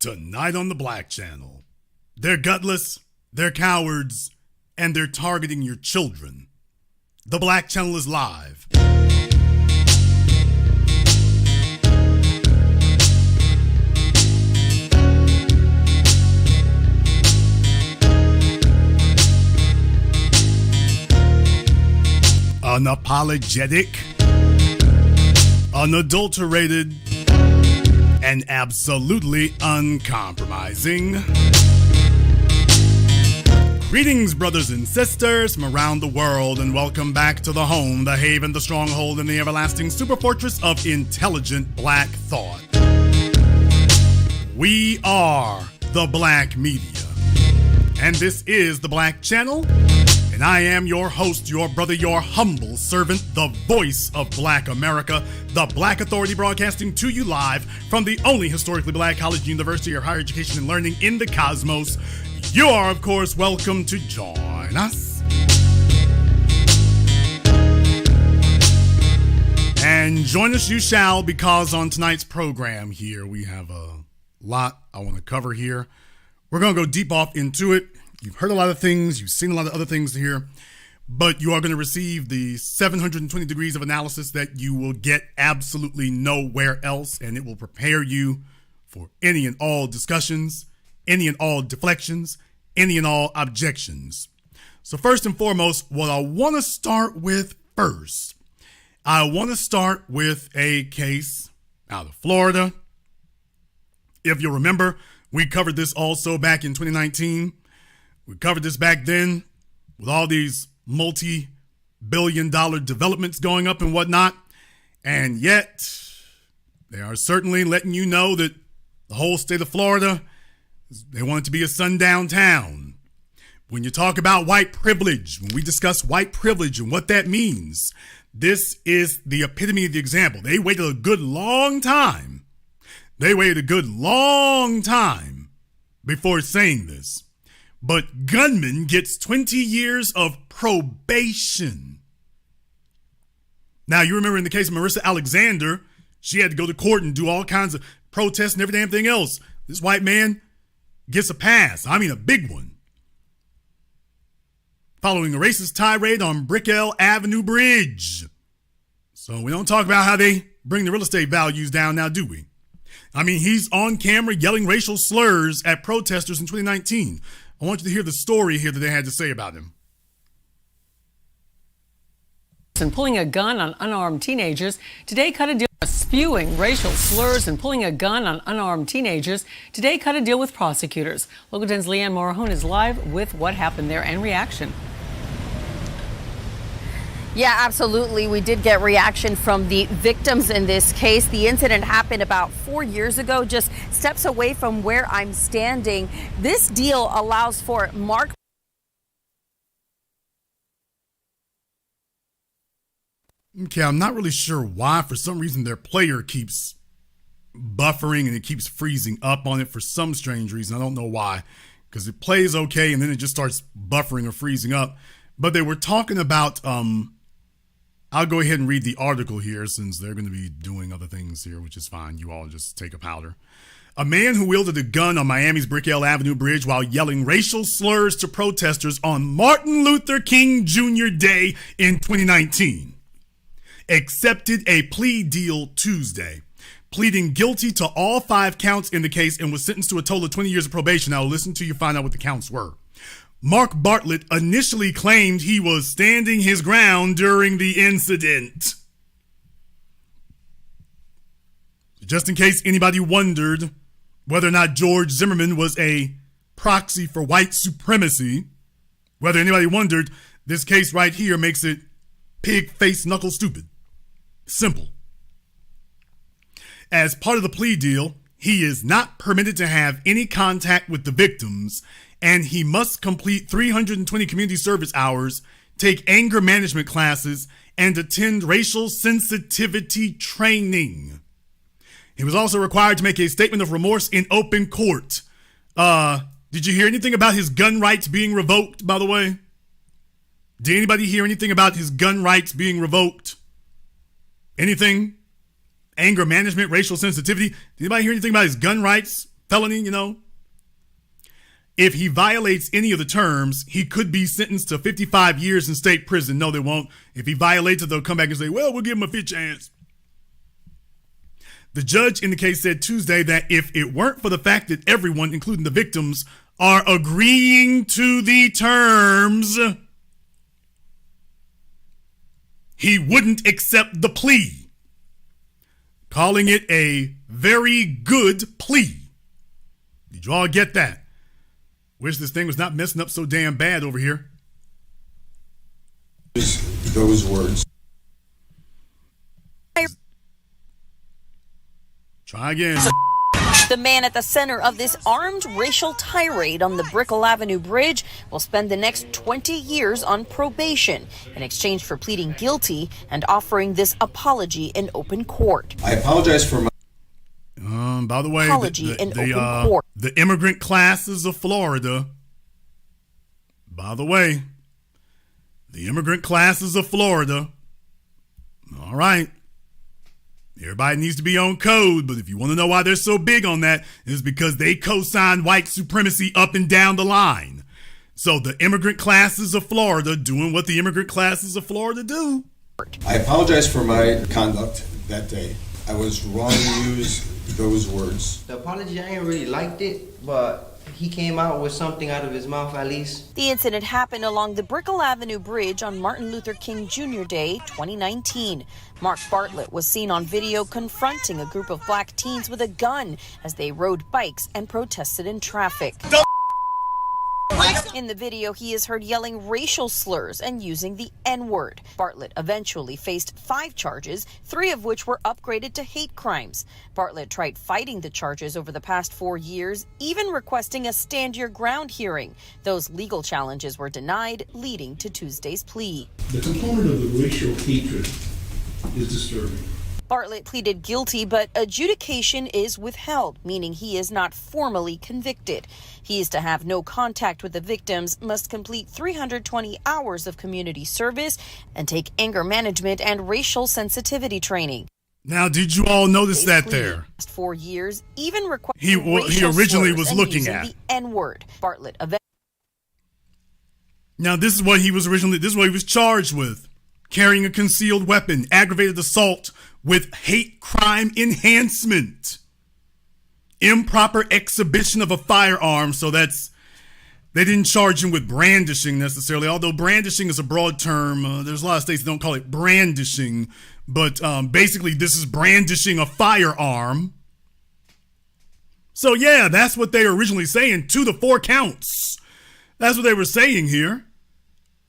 Tonight on the Black Channel. They're gutless, they're cowards, and they're targeting your children. The Black Channel is live. Unapologetic, unadulterated, and absolutely uncompromising. Greetings, brothers and sisters from around the world, and welcome back to the home, the haven, the stronghold, and the everlasting super fortress of intelligent black thought. We are the Black Media, and this is the Black Channel. And I am your host, your brother, your humble servant, the voice of Black America, the Black Authority, broadcasting to you live from the only historically black college, university, or higher education and learning in the cosmos. You are, of course, welcome to join us. And join us you shall, because on tonight's program here, we have a lot I want to cover here. We're going to go deep off into it. You've heard a lot of things, you've seen a lot of other things here, but you are going to receive the 720 degrees of analysis that you will get absolutely nowhere else, and it will prepare you for any and all discussions, any and all deflections, any and all objections. So first and foremost, what I want to start with first, I want to start with a case out of Florida. If you'll remember, we covered this also back in 2019. We covered this back then with all these multi-billion-dollar developments going up and whatnot. And yet, they are certainly letting you know that the whole state of Florida, they want it to be a sundown town. When you talk about white privilege, when we discuss white privilege and what that means, this is the epitome of the example. They waited a good long time. They waited a good long time before saying this. But gunman gets 20 years of probation. Now, you remember in the case of Marissa Alexander, she had to go to court and do all kinds of protests and every damn thing else. This white man gets a pass. I mean, a big one. Following a racist tirade on Brickell Avenue Bridge. So we don't talk about how they bring the real estate values down now, do we? I mean, he's on camera yelling racial slurs at protesters in 2019. I want you to hear the story here that they had to say about him. And pulling a gun on unarmed teenagers today cut a deal with spewing racial slurs and pulling a gun on unarmed teenagers today cut a deal with prosecutors. Local 10's Leanne Morahone is live with what happened there and reaction. Yeah, absolutely. We did get reaction from the victims in this case. The incident happened about 4 years ago, just steps away from where I'm standing. This deal allows for Mark. Okay, I'm not really sure why. For some reason, their player keeps buffering and it keeps freezing up on it for some strange reason. I don't know why, because it plays okay and then it just starts buffering or freezing up. But they were talking about, I'll go ahead and read the article here since they're going to be doing other things here, which is fine. You all just take a powder. A man who wielded a gun on Miami's Brickell Avenue Bridge while yelling racial slurs to protesters on Martin Luther King Jr. Day in 2019 accepted a plea deal Tuesday, pleading guilty to all 5 counts in the case and was sentenced to a total of 20 years of probation. Now listen till you find out what the counts were. Mark Bartlett initially claimed he was standing his ground during the incident. Just in case anybody wondered whether or not George Zimmerman was a proxy for white supremacy, whether anybody wondered, this case right here makes it pig face knuckle stupid. Simple. As part of the plea deal, he is not permitted to have any contact with the victims, and he must complete 320 community service hours, take anger management classes, and attend racial sensitivity training. He was also required to make a statement of remorse in open court. Did you hear anything about his gun rights being revoked, by the way? Did anybody hear anything about his gun rights being revoked? Anything? Anger management, racial sensitivity. Did anybody hear anything about his gun rights felony, you know. If he violates any of the terms, he could be sentenced to 55 years in state prison. No, they won't. If he violates it, they'll come back and say, well, we'll give him a fifth chance. The judge in the case said Tuesday that if it weren't for the fact that everyone, including the victims, are agreeing to the terms, he wouldn't accept the plea, calling it a very good plea. Did you all get that? Wish this thing was not messing up so damn bad over here. Those words. Try again. The man at the center of this armed racial tirade on the Brickell Avenue Bridge will spend the next 20 years on probation in exchange for pleading guilty and offering this apology in open court. I apologize for my... By the way, the immigrant classes of Florida. By the way, the immigrant classes of Florida. All right. Everybody needs to be on code, but if you want to know why they're so big on that, it's because they co-sign white supremacy up and down the line. So the immigrant classes of Florida doing what the immigrant classes of Florida do. I apologize for my conduct that day. I was wrong to use those words. The apology, I ain't really liked it, but he came out with something out of his mouth at least. The incident happened along the Brickell Avenue Bridge on Martin Luther King Jr. Day 2019. Mark Bartlett was seen on video confronting a group of black teens with a gun as they rode bikes and protested in traffic. In the video, he is heard yelling racial slurs and using the N-word. Bartlett eventually faced 5 charges, 3 of which were upgraded to hate crimes. Bartlett tried fighting the charges over the past 4 years, even requesting a stand your ground hearing. Those legal challenges were denied, leading to Tuesday's plea. The component of the racial hatred is disturbing. Bartlett pleaded guilty, but adjudication is withheld, meaning he is not formally convicted. He is to have no contact with the victims, must complete 320 hours of community service, and take anger management and racial sensitivity training. Now, did you all notice that there? 4 years, even required. He originally was looking at the N-word. Bartlett. Now, this is what he was charged with: carrying a concealed weapon, aggravated assault with hate crime enhancement, improper exhibition of a firearm. So they didn't charge him with brandishing necessarily, although brandishing is a broad term. There's a lot of states that don't call it brandishing, but basically this is brandishing a firearm. So yeah, that's what they were originally saying, 2 to 4 counts. That's what they were saying here.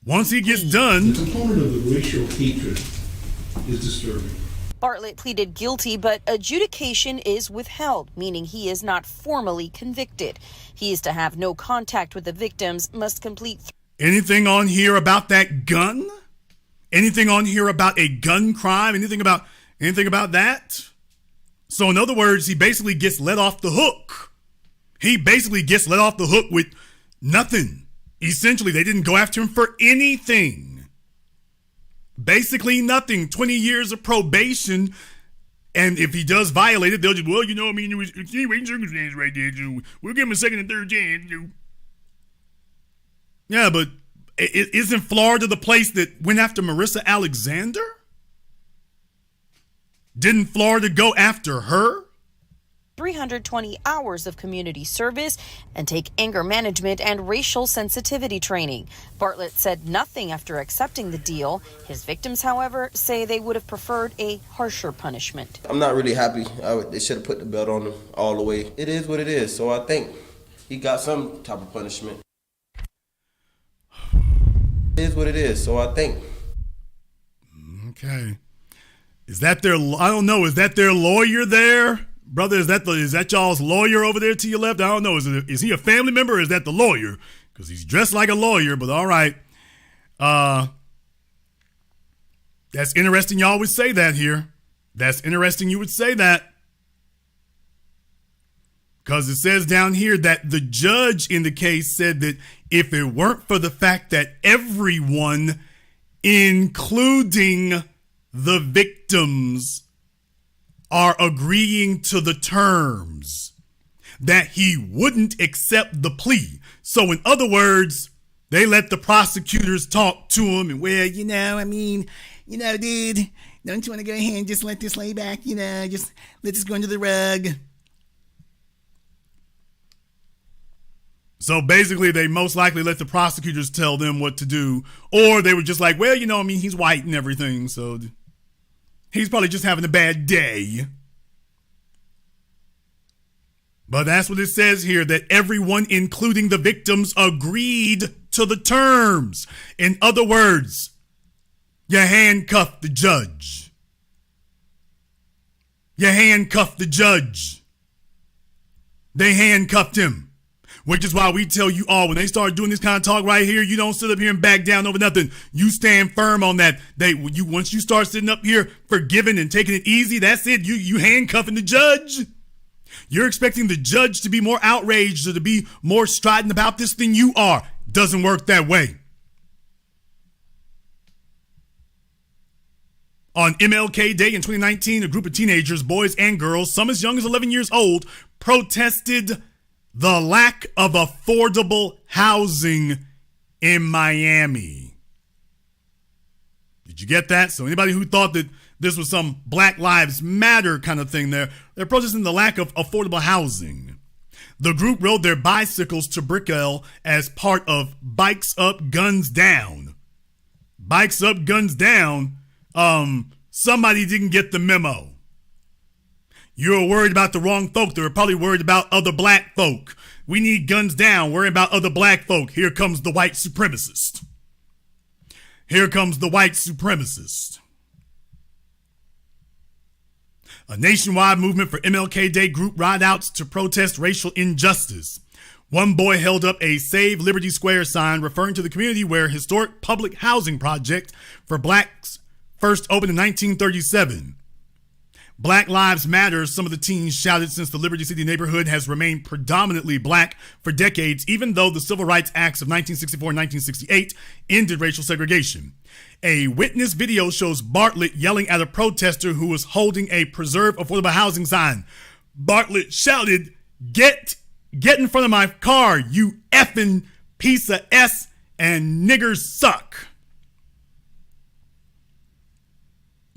Once he gets done. The component of the racial hatred is disturbing. Bartlett pleaded guilty, but adjudication is withheld, meaning he is not formally convicted. He is to have no contact with the victims, must complete. Anything on here about that gun? Anything on here about a gun crime? Anything about that? So in other words, he basically gets let off the hook. He basically gets let off the hook with nothing. Essentially, they didn't go after him for anything. Basically nothing. 20 years of probation. And if he does violate it, they'll just, well, you know, I mean, it was extenuating circumstance right there, too. We'll give him a second and third chance, too. Yeah, but isn't Florida the place that went after Marissa Alexander? Didn't Florida go after her? 320 hours of community service and take anger management and racial sensitivity training. Bartlett said nothing after accepting the deal. His victims, however, say they would have preferred a harsher punishment. I'm not really happy. They should have put the belt on him all the way. It is what it is, so I think he got some type of punishment. It is what it is, so I think. Okay. Is that their, I don't know, is that their lawyer there? Brother, is that y'all's lawyer over there to your left? I don't know. Is he a family member or is that the lawyer? Because he's dressed like a lawyer, but all right. That's interesting y'all would say that here. That's interesting you would say that. Because it says down here that the judge in the case said that if it weren't for the fact that everyone, including the victims, are agreeing to the terms, that he wouldn't accept the plea. So in other words, they let the prosecutors talk to him and, well, dude, don't you want to go ahead and just let this lay back, just let this go under the rug. So basically, they most likely let the prosecutors tell them what to do, or they were just like, well, he's white and everything, so he's probably just having a bad day. But that's what it says here, that everyone, including the victims, agreed to the terms. In other words, you handcuffed the judge. You handcuffed the judge. They handcuffed him. Which is why we tell you all, when they start doing this kind of talk right here, you don't sit up here and back down over nothing. You stand firm on that. Once you start sitting up here forgiving and taking it easy, that's it. You handcuffing the judge. You're expecting the judge to be more outraged or to be more strident about this than you are. Doesn't work that way. On MLK Day in 2019, a group of teenagers, boys and girls, some as young as 11 years old, protested the lack of affordable housing in Miami. Did you get that? So anybody who thought that this was some Black Lives Matter kind of thing they're protesting the lack of affordable housing. The group rode their bicycles to Brickell as part of Bikes Up, Guns Down. Bikes Up, Guns Down? Somebody didn't get the memo. You were worried about the wrong folk. They were probably worried about other black folk. We need guns down, worrying about other black folk. Here comes the white supremacist. Here comes the white supremacist. A nationwide movement for MLK Day group ride outs to protest racial injustice. One boy held up a Save Liberty Square sign referring to the community where historic public housing project for blacks first opened in 1937. Black Lives Matter, some of the teens shouted, since the Liberty City neighborhood has remained predominantly black for decades, even though the Civil Rights Acts of 1964 and 1968 ended racial segregation. A witness video shows Bartlett yelling at a protester who was holding a preserve affordable housing sign. Bartlett shouted, Get in front of my car, you effing piece of S, and niggers suck.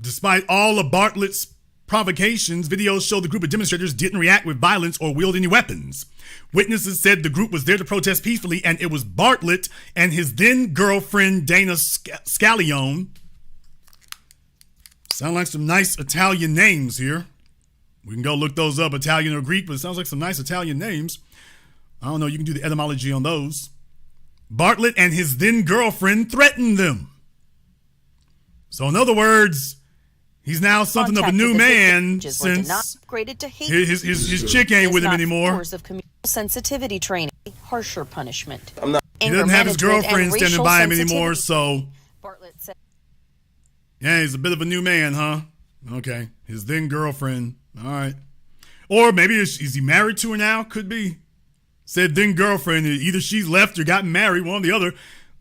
Despite all of Bartlett's provocations, videos show the group of demonstrators didn't react with violence or wield any weapons. Witnesses said the group was there to protest peacefully, and it was Bartlett and his then girlfriend Dana Scallione. Sound like some nice Italian names here. We can go look those up, Italian or Greek, but it sounds like some nice Italian names. I don't know, you can do the etymology on those. Bartlett and his then girlfriend threatened them. So in other words, he's now something of a new man since his chick ain't with him anymore. Course of communal sensitivity training, harsher punishment. He doesn't have his girlfriend standing by him anymore, so Bartlett said, yeah, he's a bit of a new man, huh? Okay, his then girlfriend. All right, or maybe is he married to her now? Could be. Said then girlfriend. Either she's left or gotten married, one or the other.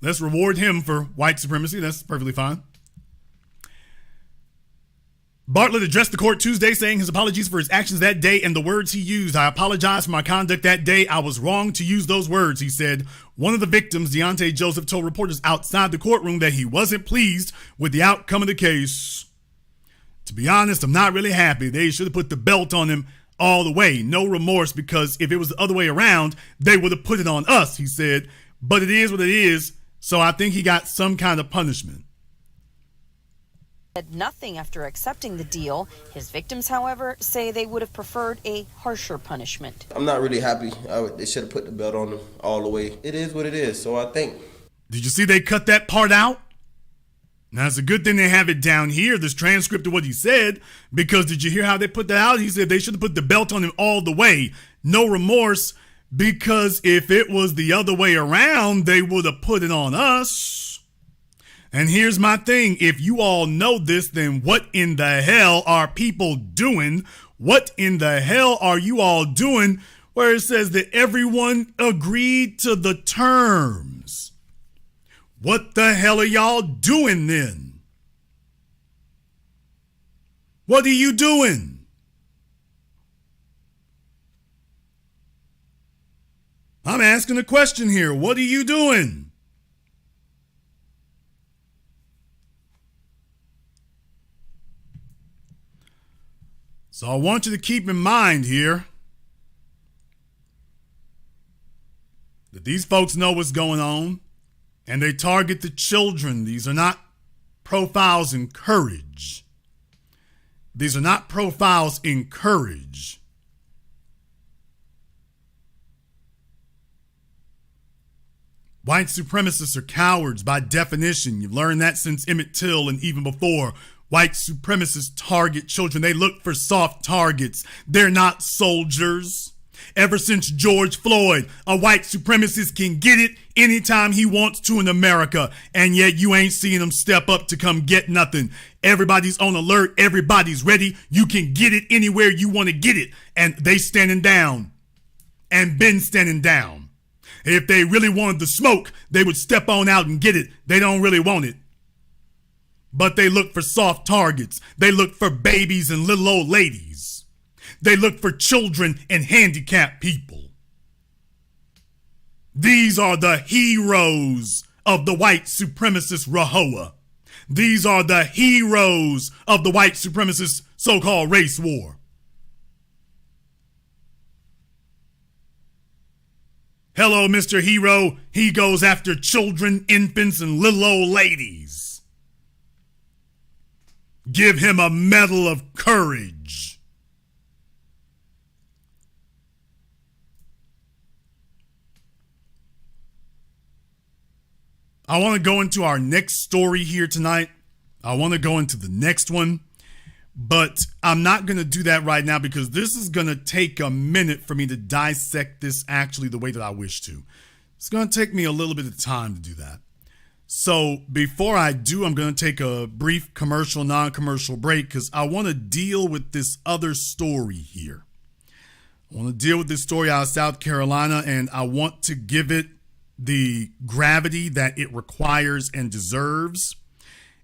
Let's reward him for white supremacy. That's perfectly fine. Bartlett addressed the court Tuesday, saying his apologies for his actions that day and the words he used. I apologize for my conduct that day. I was wrong to use those words, he said. One of the victims, Deontay Joseph, told reporters outside the courtroom that he wasn't pleased with the outcome of the case. To be honest, I'm not really happy. They should have put the belt on him all the way. No remorse, because if it was the other way around, they would have put it on us, he said. But it is what it is, so I think he got some kind of punishment. Said nothing after accepting the deal. His victims, however, say they would have preferred a harsher punishment. I'm not really happy. They should have put the belt on him all the way. It is what it is, so I think. Did you see they cut that part out? Now, it's a good thing they have it down here, this transcript of what he said, because did you hear how they put that out? He said they should have put the belt on him all the way. No remorse, because if it was the other way around, they would have put it on us. And here's my thing. If you all know this, then what in the hell are people doing? What in the hell are you all doing where it says that everyone agreed to the terms? What the hell are y'all doing then? What are you doing? I'm asking a question here. What are you doing? So I want you to keep in mind here that these folks know what's going on and they target the children. These are not profiles in courage. These are not profiles in courage. White supremacists are cowards by definition. You've learned that since Emmett Till and even before. White supremacists target children. They look for soft targets. They're not soldiers. Ever since George Floyd, a white supremacist can get it anytime he wants to in America, and yet you ain't seeing them step up to come get nothing. Everybody's on alert. Everybody's ready. You can get it anywhere you want to get it, and they standing down and been standing down. If they really wanted the smoke, they would step on out and get it. They don't really want it. But they look for soft targets. They look for babies and little old ladies. They look for children and handicapped people. These are the heroes of the white supremacist RAHOA. These are the heroes of the white supremacist so-called race war. Hello, Mr. Hero. He goes after children, infants, and little old ladies. Give him a medal of courage. I want to go into our next story here tonight. I want to go into the next one, but I'm not going to do that right now because this is going to take a minute for me to dissect this actually the way that I wish to. It's going to take me a little bit of time to do that. So before I do, I'm going to take a brief commercial, non-commercial break because I want to deal with this other story here. I want to deal with this story out of South Carolina, and I want to give it the gravity that it requires and deserves.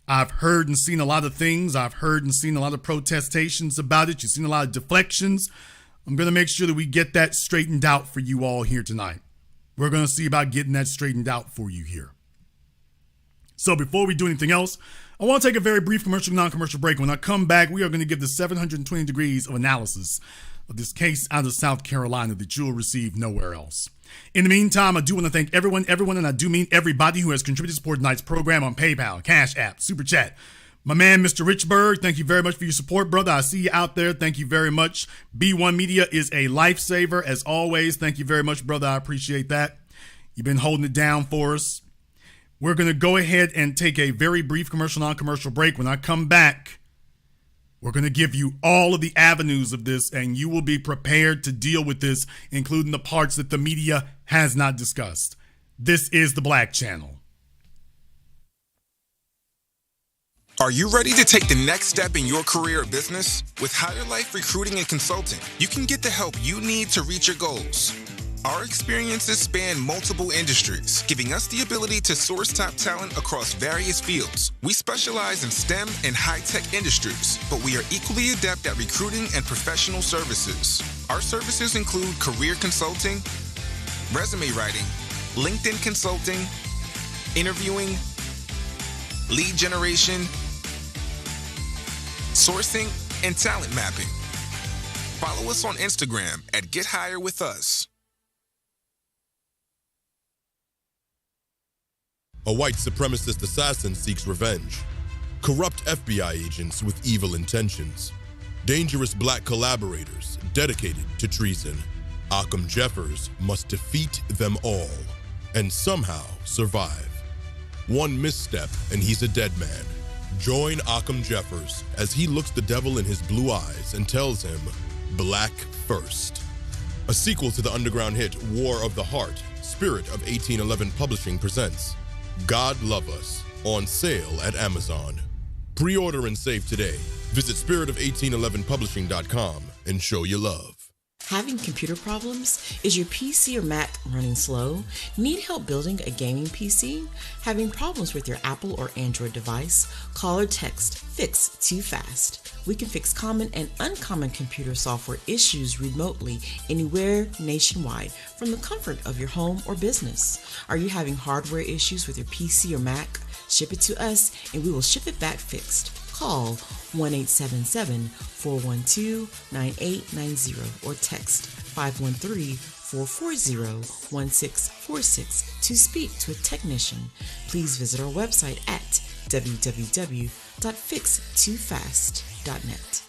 I've heard and seen a lot of things. I've heard and seen a lot of protestations about it. You've seen a lot of deflections. I'm going to make sure that we get that straightened out for you all here tonight. We're going to see about getting that straightened out for you here. So before we do anything else, I want to take a very brief commercial, non-commercial break. When I come back, we are going to give the 720 degrees of analysis of this case out of South Carolina that you will receive nowhere else. In the meantime, I do want to thank everyone, and I do mean everybody who has contributed to support tonight's program on PayPal, CashApp, Super Chat. My man, Mr. Richburg, thank you very much for your support, brother. I see you out there. Thank you very much. B1 Media is a lifesaver, as always. Thank you very much, brother. I appreciate that. You've been holding it down for us. We're going to go ahead and take a very brief commercial, non-commercial break. When I come back, we're going to give you all of the avenues of this, and you will be prepared to deal with this, including the parts that the media has not discussed. This is The Black Channel. Are you ready to take the next step in your career or business? With Higher Life Recruiting and Consulting, you can get the help you need to reach your goals. Our experiences span multiple industries, giving us the ability to source top talent across various fields. We specialize in STEM and high-tech industries, but we are equally adept at recruiting and professional services. Our services include career consulting, resume writing, LinkedIn consulting, interviewing, lead generation, sourcing, and talent mapping. Follow us on Instagram at Get Higher With Us. A white supremacist assassin seeks revenge. Corrupt FBI agents with evil intentions. Dangerous black collaborators dedicated to treason. Occam Jeffers must defeat them all and somehow survive. One misstep and he's a dead man. Join Occam Jeffers as he looks the devil in his blue eyes and tells him, "Black first." A sequel to the underground hit War of the Heart, Spirit of 1811 Publishing presents God Love Us, on sale at Amazon. Pre-order and save today. Visit spiritOf1811publishing.com and show your love. Having computer problems? Is your PC or Mac running slow? Need help building a gaming PC? Having problems with your Apple or Android device? Call or text Fix Too Fast. We can fix common and uncommon computer software issues remotely anywhere nationwide from the comfort of your home or business. Are you having hardware issues with your PC or Mac? Ship it to us and we will ship it back fixed. Call 1-877-412-9890 or text 513-440-1646 to speak to a technician. Please visit our website at www.fixtoofast.net.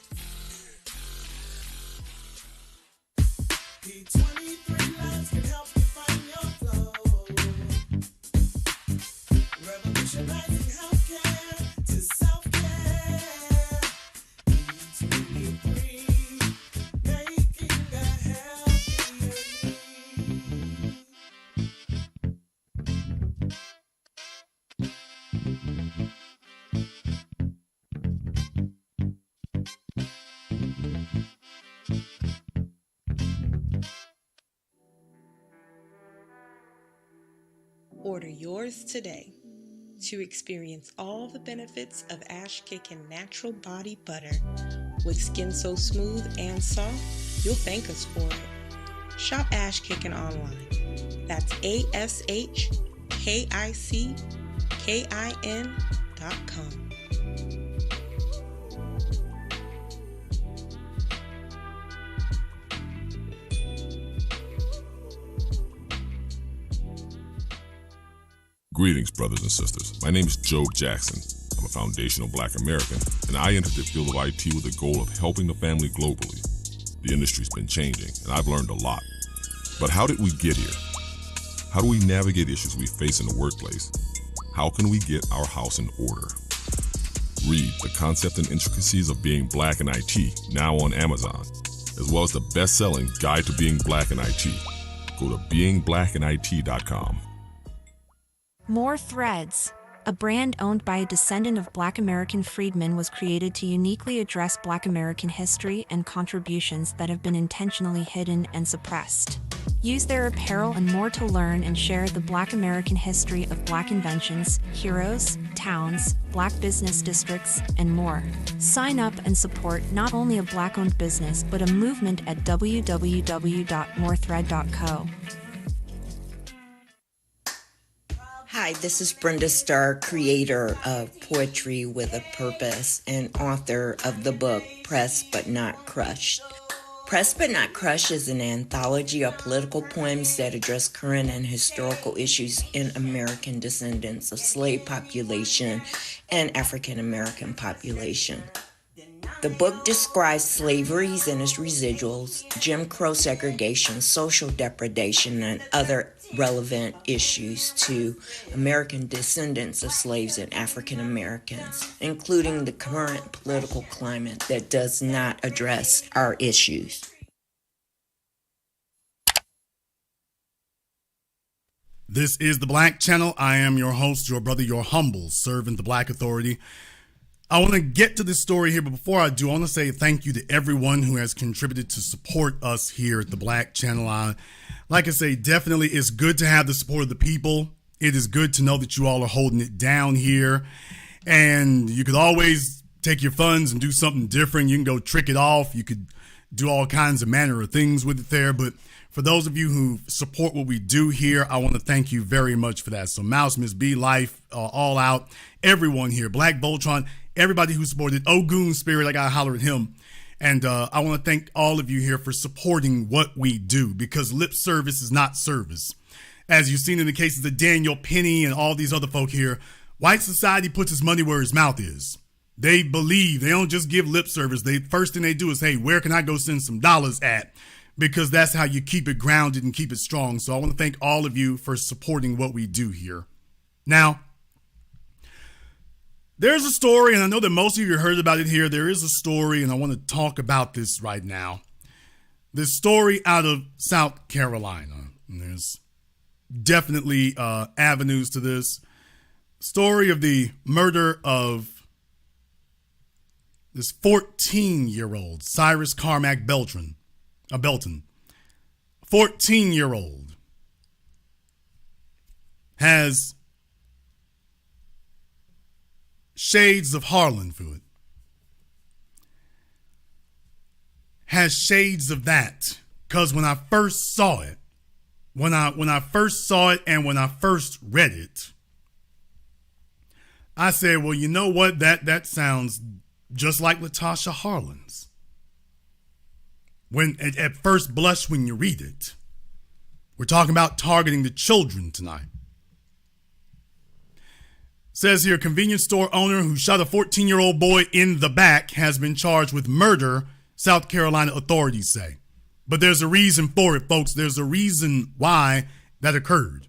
Order yours today to experience all the benefits of Ash Kickin' Natural Body Butter. With skin so smooth and soft, you'll thank us for it. Shop Ash Kickin' online. That's ASHKICKIN.com. Greetings, brothers and sisters. My name is Joe Jackson. I'm a foundational Black American, and I entered the field of IT with the goal of helping the family globally. The industry's been changing, and I've learned a lot. But how did we get here? How do we navigate issues we face in the workplace? How can we get our house in order? Read The Concept and Intricacies of Being Black in IT, now on Amazon, as well as the best-selling Guide to Being Black in IT. Go to beingblackInIT.com. More Threads, a brand owned by a descendant of Black American freedmen, was created to uniquely address Black American history and contributions that have been intentionally hidden and suppressed. Use their apparel and more to learn and share the Black American history of Black inventions, heroes, towns, Black business districts, and more. Sign up and support not only a Black-owned business, but a movement at www.morethread.co. Hi, this is Brenda Starr, creator of Poetry with a Purpose and author of the book Pressed But Not Crushed. Pressed But Not Crushed is an anthology of political poems that address current and historical issues in American descendants of slave population and African American population. The book describes slaveries and its residuals, Jim Crow segregation, social depredation, and other relevant issues to American descendants of slaves and African Americans, including the current political climate that does not address our issues. This is The Black Channel. I am your host, your brother, your humble servant, the Black Authority. I want to get to this story here, but before I do, I want to say thank you to everyone who has contributed to support us here at The Black Channel. Like I say, definitely it's good to have the support of the people. It is good to know that you all are holding it down here. And you could always take your funds and do something different. You can go trick it off. You could do all kinds of manner of things with it there. But for those of you who support what we do here, I want to thank you very much for that. So Mouse, Miss B, Life, All Out, everyone here, Black Voltron, everybody who supported Ogun Spirit, I got to holler at him. And I want to thank all of you here for supporting what we do, because lip service is not service. As you've seen in the cases of Daniel Penny and all these other folk here, white society puts his money where his mouth is. They believe, they don't just give lip service. The first thing they do is, hey, where can I go send some dollars at? Because that's how you keep it grounded and keep it strong. So I want to thank all of you for supporting what we do here. Now, there's a story, and I know that most of you heard about it here. There is a story, and I want to talk about this right now. This story out of South Carolina. And there's definitely avenues to this. Story of the murder of this 14-year-old, Cyrus Carmack Belton. 14-year-old has shades of Harlan to it. Has shades of that. Because when I first saw it, when I first saw it and when I first read it, I said, well, you know what? That sounds just like Latasha Harlan's. When at first blush when you read it. We're talking about targeting the children tonight. Says here, convenience store owner who shot a 14-year-old boy in the back has been charged with murder, South Carolina authorities say. But there's a reason for it, folks. There's a reason why that occurred.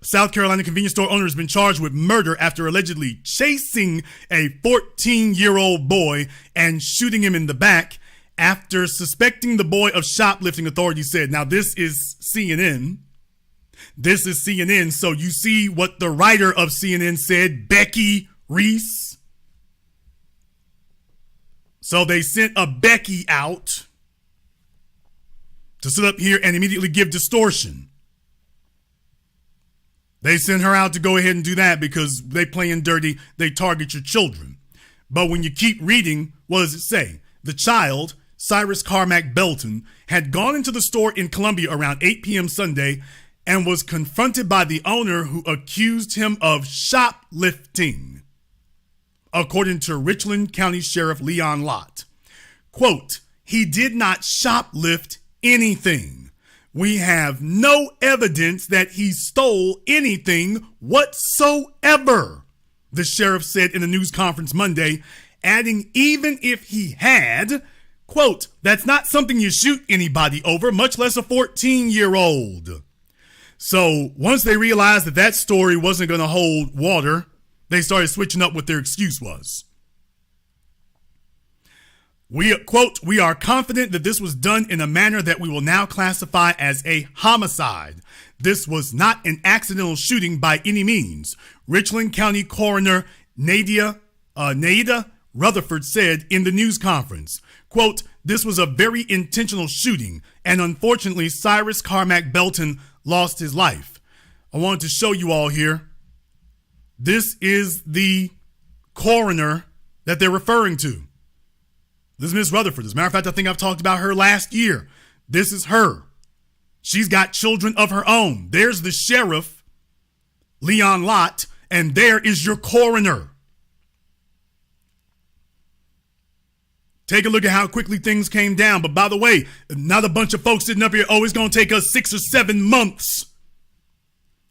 South Carolina convenience store owner has been charged with murder after allegedly chasing a 14-year-old boy and shooting him in the back after suspecting the boy of shoplifting, authorities said. Now, this is CNN. This is CNN. So you see what the writer of CNN said, Becky Reese. So they sent a Becky out to sit up here and immediately give distortion. They sent her out to go ahead and do that because they playing dirty. They target your children. But when you keep reading, what does it say? The child, Cyrus Carmack Belton, had gone into the store in Columbia around 8 p.m. Sunday and was confronted by the owner who accused him of shoplifting, according to Richland County Sheriff Leon Lott. Quote, he did not shoplift anything. We have no evidence that he stole anything whatsoever, the sheriff said in a news conference Monday, adding even if he had, quote, that's not something you shoot anybody over, much less a 14-year-old. So once they realized that that story wasn't going to hold water, they started switching up what their excuse was. Quote, we are confident that this was done in a manner that we will now classify as a homicide. This was not an accidental shooting by any means, Richland County Coroner Nadia Rutherford said in the news conference. Quote, this was a very intentional shooting, and unfortunately, Cyrus Carmack Belton lost his life. I wanted to show you all here. This is the coroner that they're referring to. This is Miss Rutherford. As a matter of fact, I think I've talked about her last year. This is her. She's got children of her own. There's the sheriff, Leon Lott, and there is your coroner. Take a look at how quickly things came down. But by the way, not a bunch of folks sitting up here, oh, it's going to take us 6 or 7 months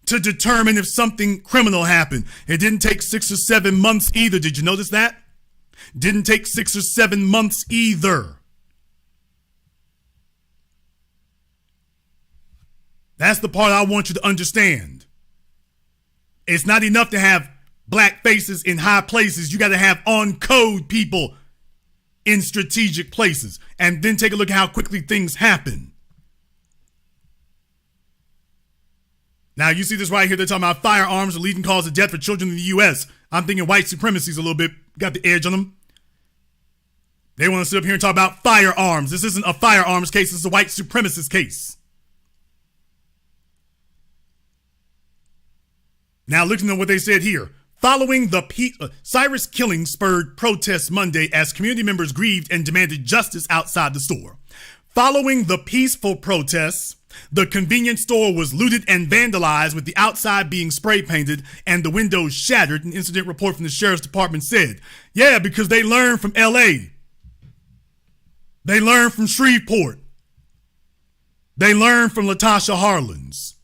to determine if something criminal happened. It didn't take 6 or 7 months either. Did you notice that? Didn't take 6 or 7 months either. That's the part I want you to understand. It's not enough to have black faces in high places. You got to have on code people in strategic places. And then take a look at how quickly things happen. Now, you see this right here. They're talking about firearms are leading cause of death for children in the U.S. I'm thinking white supremacy is a little bit, got the edge on them. They want to sit up here and talk about firearms. This isn't a firearms case. This is a white supremacist case. Now, looking at what they said here. Following the Cyrus killing spurred protests Monday as community members grieved and demanded justice outside the store. Following the peaceful protests, the convenience store was looted and vandalized, with the outside being spray painted and the windows shattered, an incident report from the sheriff's department said. Yeah, because they learned from L.A. They learned from Shreveport. They learned from Latasha Harlan's.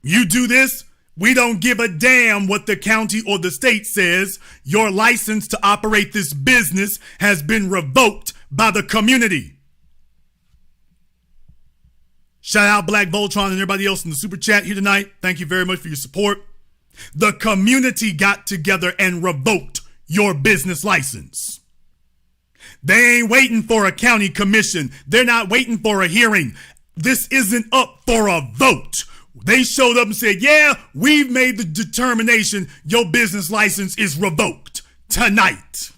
You do this, we don't give a damn what the county or the state says. Your license to operate this business has been revoked by the community. Shout out Black Voltron and everybody else in the super chat here tonight. Thank you very much for your support. The community got together and revoked your business license. They ain't waiting for a county commission. They're not waiting for a hearing. This isn't up for a vote. They showed up and said, yeah, we've made the determination your business license is revoked tonight.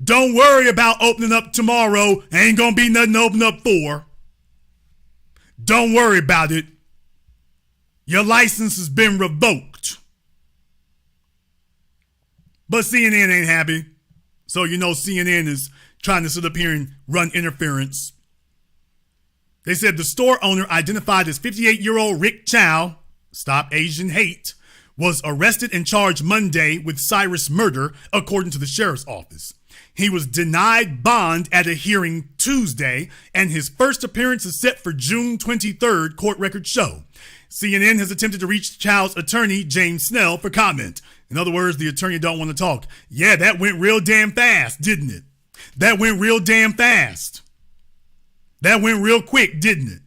Don't worry about opening up tomorrow. Ain't gonna be nothing to open up for. Don't worry about it. Your license has been revoked. But CNN ain't happy. So you know CNN is trying to sit up here and run interference. They said the store owner, identified as 58-year-old Rick Chow, Stop Asian Hate, was arrested and charged Monday with Cyrus murder, according to the sheriff's office. He was denied bond at a hearing Tuesday, and his first appearance is set for June 23rd, court records show. CNN has attempted to reach Chow's attorney, James Snell, for comment. In other words, the attorney don't want to talk. Yeah, that went real damn fast, didn't it? That went real damn fast. That went real quick, didn't it?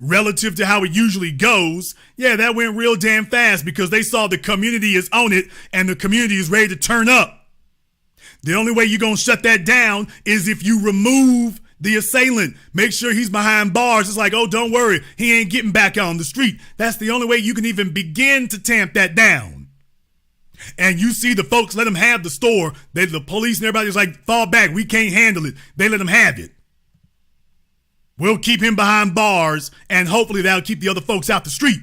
Relative to how it usually goes, yeah, that went real damn fast because they saw the community is on it and the community is ready to turn up. The only way you're going to shut that down is if you remove the assailant. Make sure he's behind bars. It's like, oh, don't worry, he ain't getting back out on the street. That's the only way you can even begin to tamp that down. And you see the folks let them have the store. The police and everybody's like, fall back, we can't handle it. They let them have it. We'll keep him behind bars, and hopefully that'll keep the other folks out the street.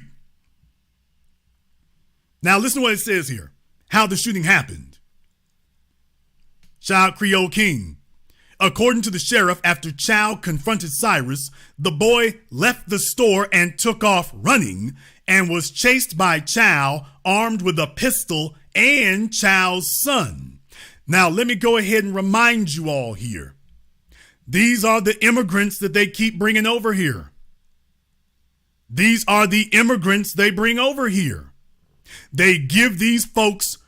Now listen to what it says here, how the shooting happened. Shout out Creole King. According to the sheriff, after Chow confronted Cyrus, the boy left the store and took off running and was chased by Chow, armed with a pistol, and Chow's son. Now let me go ahead and remind you all here. These are the immigrants that they keep bringing over here. These are the immigrants they bring over here. They give these folks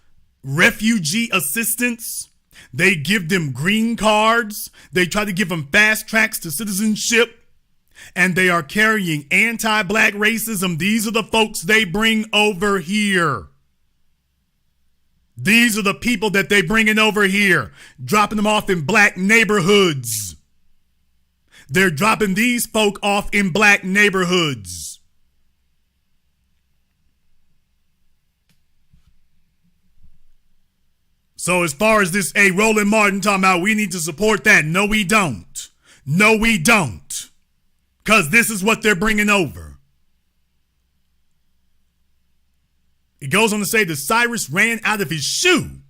refugee assistance. They give them green cards. They try to give them fast tracks to citizenship. And they are carrying anti-black racism. These are the folks they bring over here. These are the people that they bringing over here, dropping them off in black neighborhoods. They're dropping these folk off in black neighborhoods. So as far as this, Roland Martin talking about we need to support that. No, we don't. No, we don't. Because this is what they're bringing over. It goes on to say that Cyrus ran out of his shoe,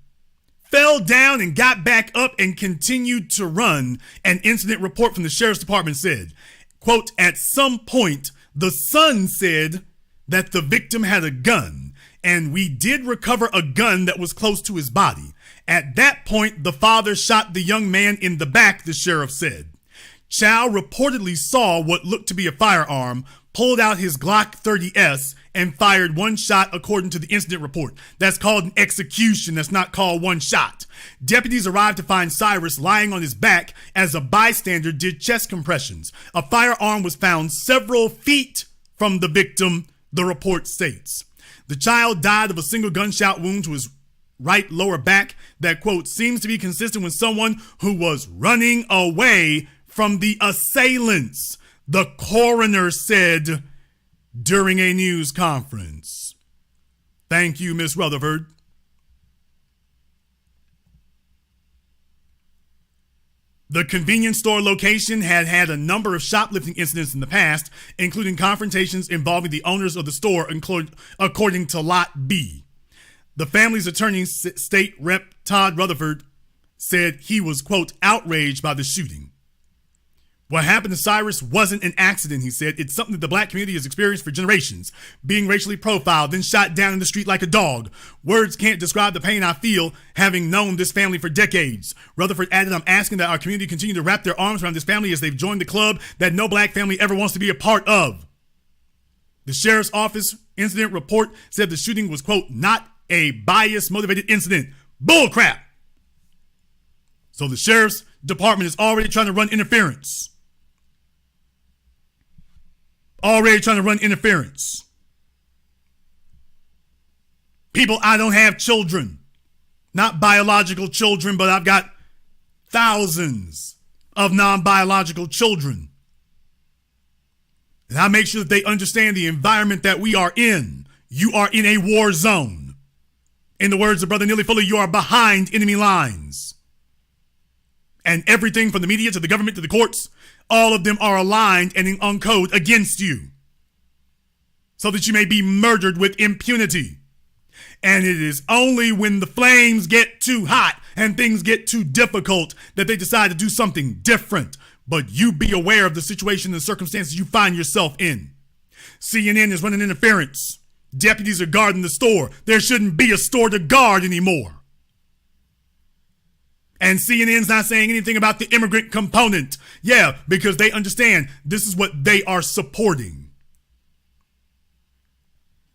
fell down and got back up and continued to run. An incident report from the sheriff's department said, quote, at some point, the son said that the victim had a gun, and we did recover a gun that was close to his body. At that point, the father shot the young man in the back, the sheriff said. Chow reportedly saw what looked to be a firearm, pulled out his Glock 30S, and fired one shot, according to the incident report. That's called an execution. That's not called one shot. Deputies arrived to find Cyrus lying on his back as a bystander did chest compressions. A firearm was found several feet from the victim, the report states. The child died of a single gunshot wound to his right lower back that, quote, seems to be consistent with someone who was running away from the assailants, the coroner said during a news conference. Thank you, Miss Rutherford. The convenience store location had had a number of shoplifting incidents in the past, including confrontations involving the owners of the store, according to Lot B. The family's attorney, State Rep Todd Rutherford, said he was, quote, outraged by the shooting. What happened to Cyrus wasn't an accident, he said. It's something that the black community has experienced for generations. Being racially profiled, then shot down in the street like a dog. Words can't describe the pain I feel having known this family for decades. Rutherford added, I'm asking that our community continue to wrap their arms around this family as they've joined the club that no black family ever wants to be a part of. The sheriff's office incident report said the shooting was, quote, not a bias-motivated incident. Bull crap. So the sheriff's department is already trying to run interference. Already trying to run interference. People, I don't have children. Not biological children, but I've got thousands of non-biological children. And I make sure that they understand the environment that we are in. You are in a war zone. In the words of Brother Neely Fuller, you are behind enemy lines. And everything from the media to the government to the courts, all of them are aligned and on code against you, so that you may be murdered with impunity. And it is only when the flames get too hot and things get too difficult that they decide to do something different. But you be aware of the situation and circumstances you find yourself in. CNN is running interference. Deputies are guarding the store. There shouldn't be a store to guard anymore. And CNN's not saying anything about the immigrant component. Yeah, because they understand this is what they are supporting.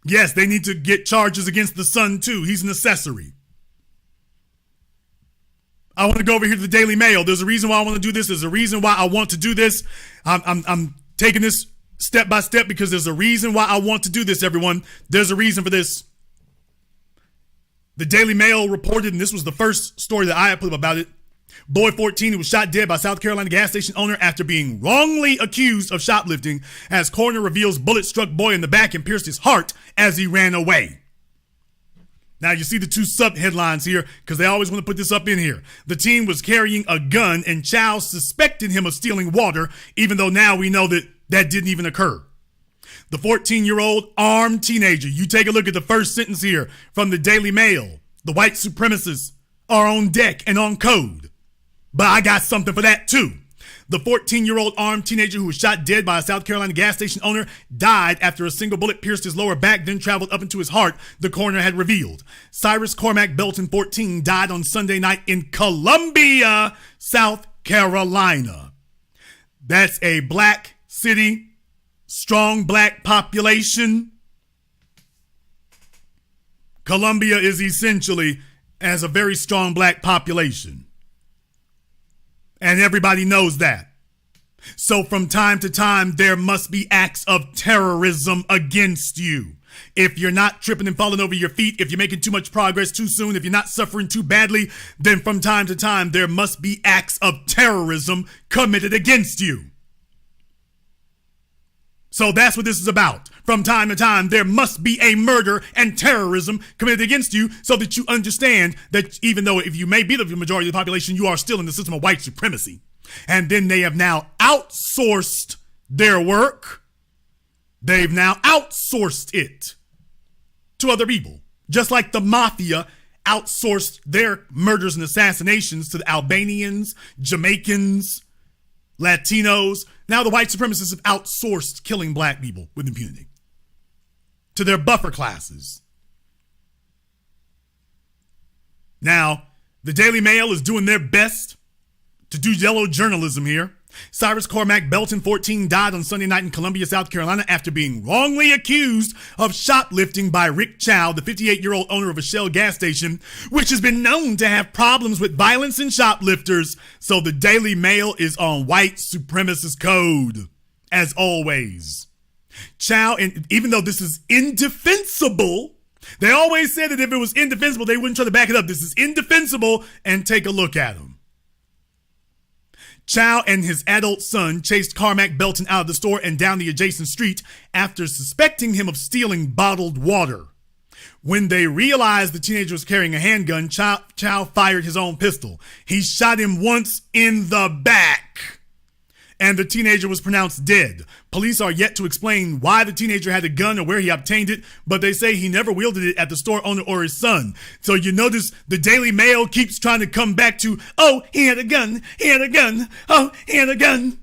Yes, they need to get charges against the son too. He's an accessory. I want to go over here to the Daily Mail. There's a reason why I want to do this. There's a reason why I want to do this. I'm taking this step by step because there's a reason why I want to do this, everyone. There's a reason for this. The Daily Mail reported, and this was the first story that I had put up about it. Boy 14 who was shot dead by South Carolina gas station owner after being wrongly accused of shoplifting, as coroner reveals bullet struck boy in the back and pierced his heart as he ran away. Now you see the two sub headlines here because they always want to put this up in here. The teen was carrying a gun and Chow suspected him of stealing water, even though now we know that that didn't even occur. The 14-year-old armed teenager. You take a look at the first sentence here from the Daily Mail. The white supremacists are on deck and on code. But I got something for that too. The 14-year-old armed teenager who was shot dead by a South Carolina gas station owner died after a single bullet pierced his lower back, then traveled up into his heart, the coroner had revealed. Cyrus Cormac Belton, 14, died on Sunday night in Columbia, South Carolina. That's a black city, strong black population. Columbia is essentially as a very strong black population. And everybody knows that. So from time to time, there must be acts of terrorism against you. If you're not tripping and falling over your feet, if you're making too much progress too soon, if you're not suffering too badly, then from time to time, there must be acts of terrorism committed against you. So that's what this is about. From time to time, there must be a murder and terrorism committed against you so that you understand that even though if you may be the majority of the population, you are still in the system of white supremacy. And then they have now outsourced their work. They've now outsourced it to other people. Just like the mafia outsourced their murders and assassinations to the Albanians, Jamaicans, Latinos. Now the white supremacists have outsourced killing black people with impunity to their buffer classes. Now, the Daily Mail is doing their best to do yellow journalism here. Cyrus Cormac Belton, 14, died on Sunday night in Columbia, South Carolina after being wrongly accused of shoplifting by Rick Chow, the 58-year-old owner of a Shell gas station, which has been known to have problems with violence and shoplifters. So the Daily Mail is on white supremacist code, as always. Chow, and even though this is indefensible, they always said that if it was indefensible, they wouldn't try to back it up. This is indefensible, and take a look at him. Chow and his adult son chased Cormac Belton out of the store and down the adjacent street after suspecting him of stealing bottled water. When they realized the teenager was carrying a handgun, Chow fired his own pistol. He shot him once in the back, and the teenager was pronounced dead. Police are yet to explain why the teenager had a gun or where he obtained it, but they say he never wielded it at the store owner or his son. So you notice the Daily Mail keeps trying to come back to, oh, he had a gun, he had a gun, oh, he had a gun.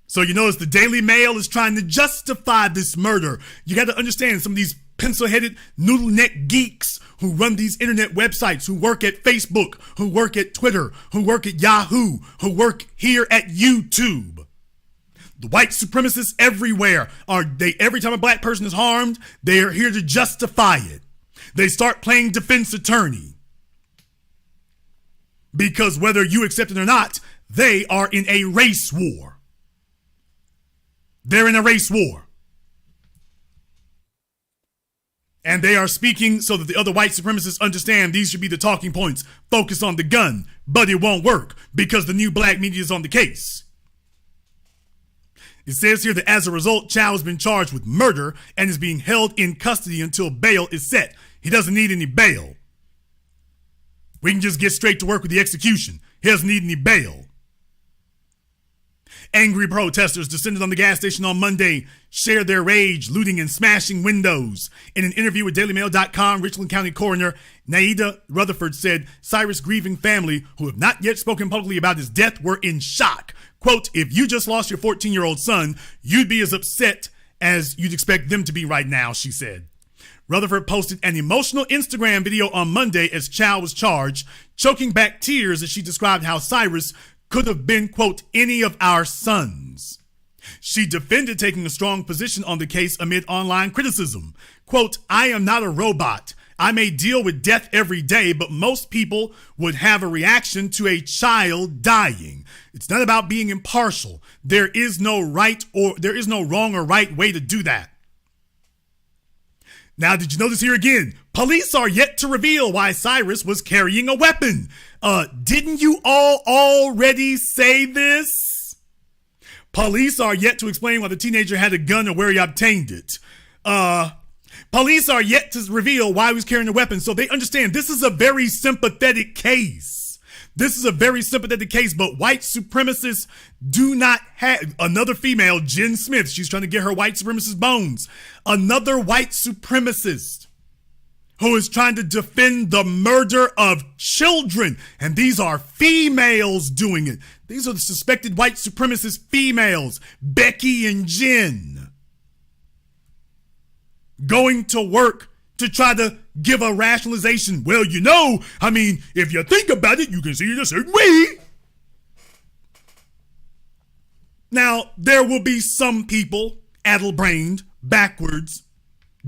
So you notice the Daily Mail is trying to justify this murder. You got to understand some of these pencil-headed noodle neck geeks who run these internet websites, who work at Facebook, who work at Twitter, who work at Yahoo, who work here at YouTube. The white supremacists everywhere every time a black person is harmed, they are here to justify it. They start playing defense attorney. Because whether you accept it or not, they are in a race war. They're in a race war. And they are speaking so that the other white supremacists understand these should be the talking points. Focus on the gun, but it won't work because the new black media is on the case. It says here that as a result, Chow has been charged with murder and is being held in custody until bail is set. He doesn't need any bail. We can just get straight to work with the execution. He doesn't need any bail. Angry protesters descended on the gas station on Monday, shared their rage, looting and smashing windows. In an interview with DailyMail.com, Richland County Coroner Naida Rutherford said Cyrus' grieving family, who have not yet spoken publicly about his death, were in shock. Quote, if you just lost your 14-year-old son, you'd be as upset as you'd expect them to be right now, she said. Rutherford posted an emotional Instagram video on Monday as Chow was charged, choking back tears as she described how Cyrus could have been, quote, any of our sons. She defended taking a strong position on the case amid online criticism. Quote, I am not a robot. I may deal with death every day, but most people would have a reaction to a child dying. It's not about being impartial. There is no wrong or right way to do that. Now, did you notice here again? Police are yet to reveal why Cyrus was carrying a weapon. Didn't you all already say this? Police are yet to explain why the teenager had a gun or where he obtained it. Police are yet to reveal why he was carrying a weapon, so they understand this is a very sympathetic case. This is a very sympathetic case, but white supremacists do not have another female, Jen Smith. She's trying to get her white supremacist bones. Another white supremacist who is trying to defend the murder of children. And these are females doing it. These are the suspected white supremacist females, Becky and Jen, going to work to try to give a rationalization. Well, if you think about it, you can see it a certain way. Now, there will be some people, addle-brained, backwards,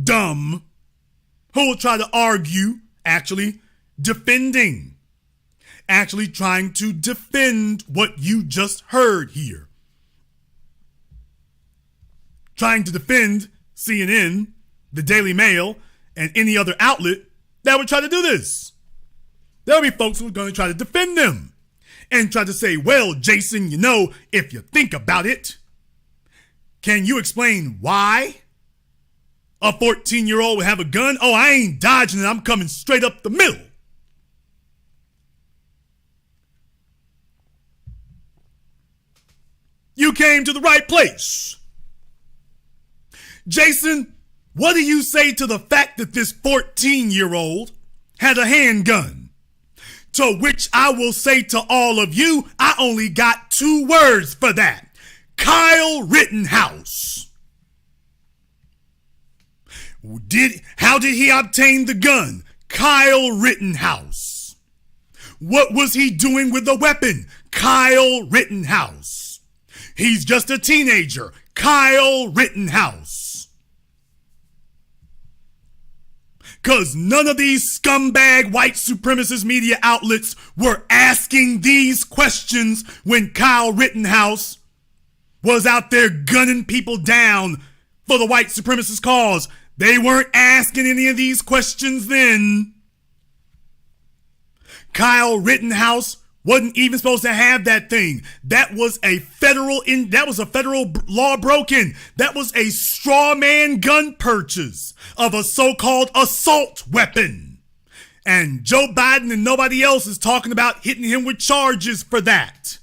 dumb, who will try to argue, actually trying to defend what you just heard here. Trying to defend CNN, the Daily Mail, and any other outlet that would try to do this. There'll be folks who are going to try to defend them and try to say, well, Jason, if you think about it, can you explain why a 14-year-old would have a gun? Oh, I ain't dodging it. I'm coming straight up the middle. You came to the right place. Jason, what do you say to the fact that this 14-year-old had a handgun? To which I will say to all of you, I only got 2 words for that. Kyle Rittenhouse. How did he obtain the gun? Kyle Rittenhouse. What was he doing with the weapon? Kyle Rittenhouse. He's just a teenager. Kyle Rittenhouse. Because none of these scumbag white supremacist media outlets were asking these questions when Kyle Rittenhouse was out there gunning people down for the white supremacist cause. They weren't asking any of these questions then. Kyle Rittenhouse wasn't even supposed to have that thing. That was a federal law broken. That was a straw man gun purchase of a so-called assault weapon. And Joe Biden and nobody else is talking about hitting him with charges for that.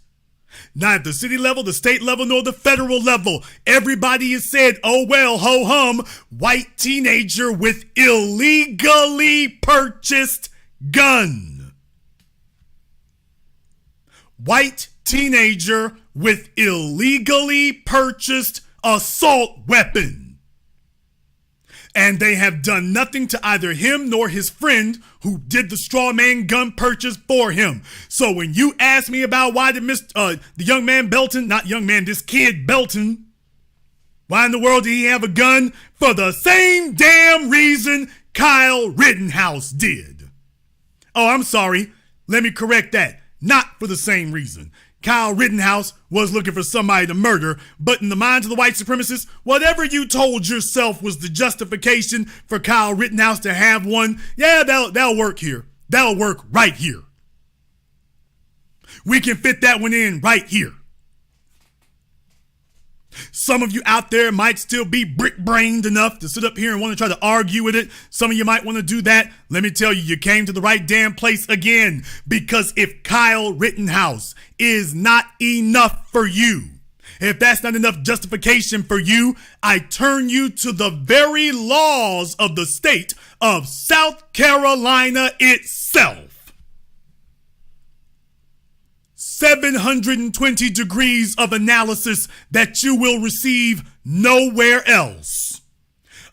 Not at the city level, the state level, nor the federal level. Everybody has said, oh well, ho hum, white teenager with illegally purchased gun. White teenager with illegally purchased assault weapon. And they have done nothing to either him nor his friend who did the straw man gun purchase for him. So when you ask me about why did the young man Belton, this kid Belton, why in the world did he have a gun? For the same damn reason Kyle Rittenhouse did. Oh, I'm sorry. Let me correct that. Not for the same reason. Kyle Rittenhouse was looking for somebody to murder, but in the minds of the white supremacists, whatever you told yourself was the justification for Kyle Rittenhouse to have one, yeah, that'll work here. That'll work right here. We can fit that one in right here. Some of you out there might still be brick-brained enough to sit up here and want to try to argue with it. Some of you might want to do that. Let me tell you, you came to the right damn place again. Because if Kyle Rittenhouse is not enough for you, if that's not enough justification for you, I turn you to the very laws of the state of South Carolina itself. 720 degrees of analysis that you will receive nowhere else.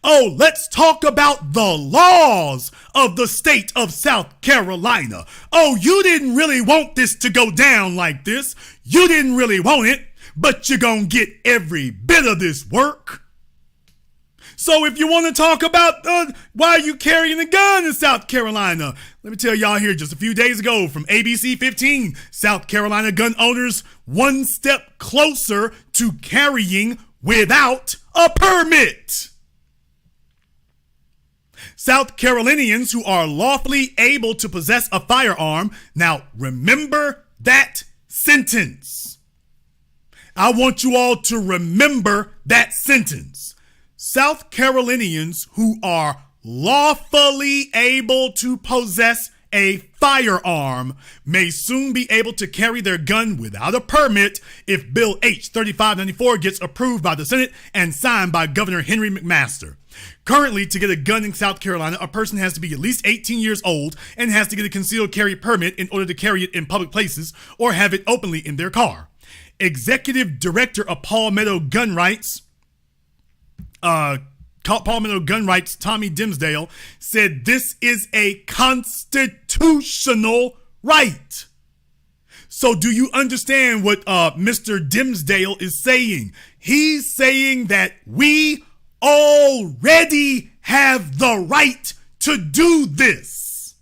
Oh, let's talk about the laws of the state of South Carolina. Oh, you didn't really want this to go down like this. You didn't really want it, but you're gonna get every bit of this work. So if you want to talk about why are you carrying a gun in South Carolina, let me tell y'all here just a few days ago from ABC 15, South Carolina gun owners one step closer to carrying without a permit. South Carolinians who are lawfully able to possess a firearm, now remember that sentence. I want you all to remember that sentence. South Carolinians who are lawfully able to possess a firearm may soon be able to carry their gun without a permit if Bill H. 3594 gets approved by the Senate and signed by Governor Henry McMaster. Currently, to get a gun in South Carolina, a person has to be at least 18 years old and has to get a concealed carry permit in order to carry it in public places or have it openly in their car. Executive Director of Palmetto Gun Rights, Tommy Dimsdale, said this is a constitutional right. So do you understand what Mr. Dimsdale is saying? He's saying that we already have the right to do this.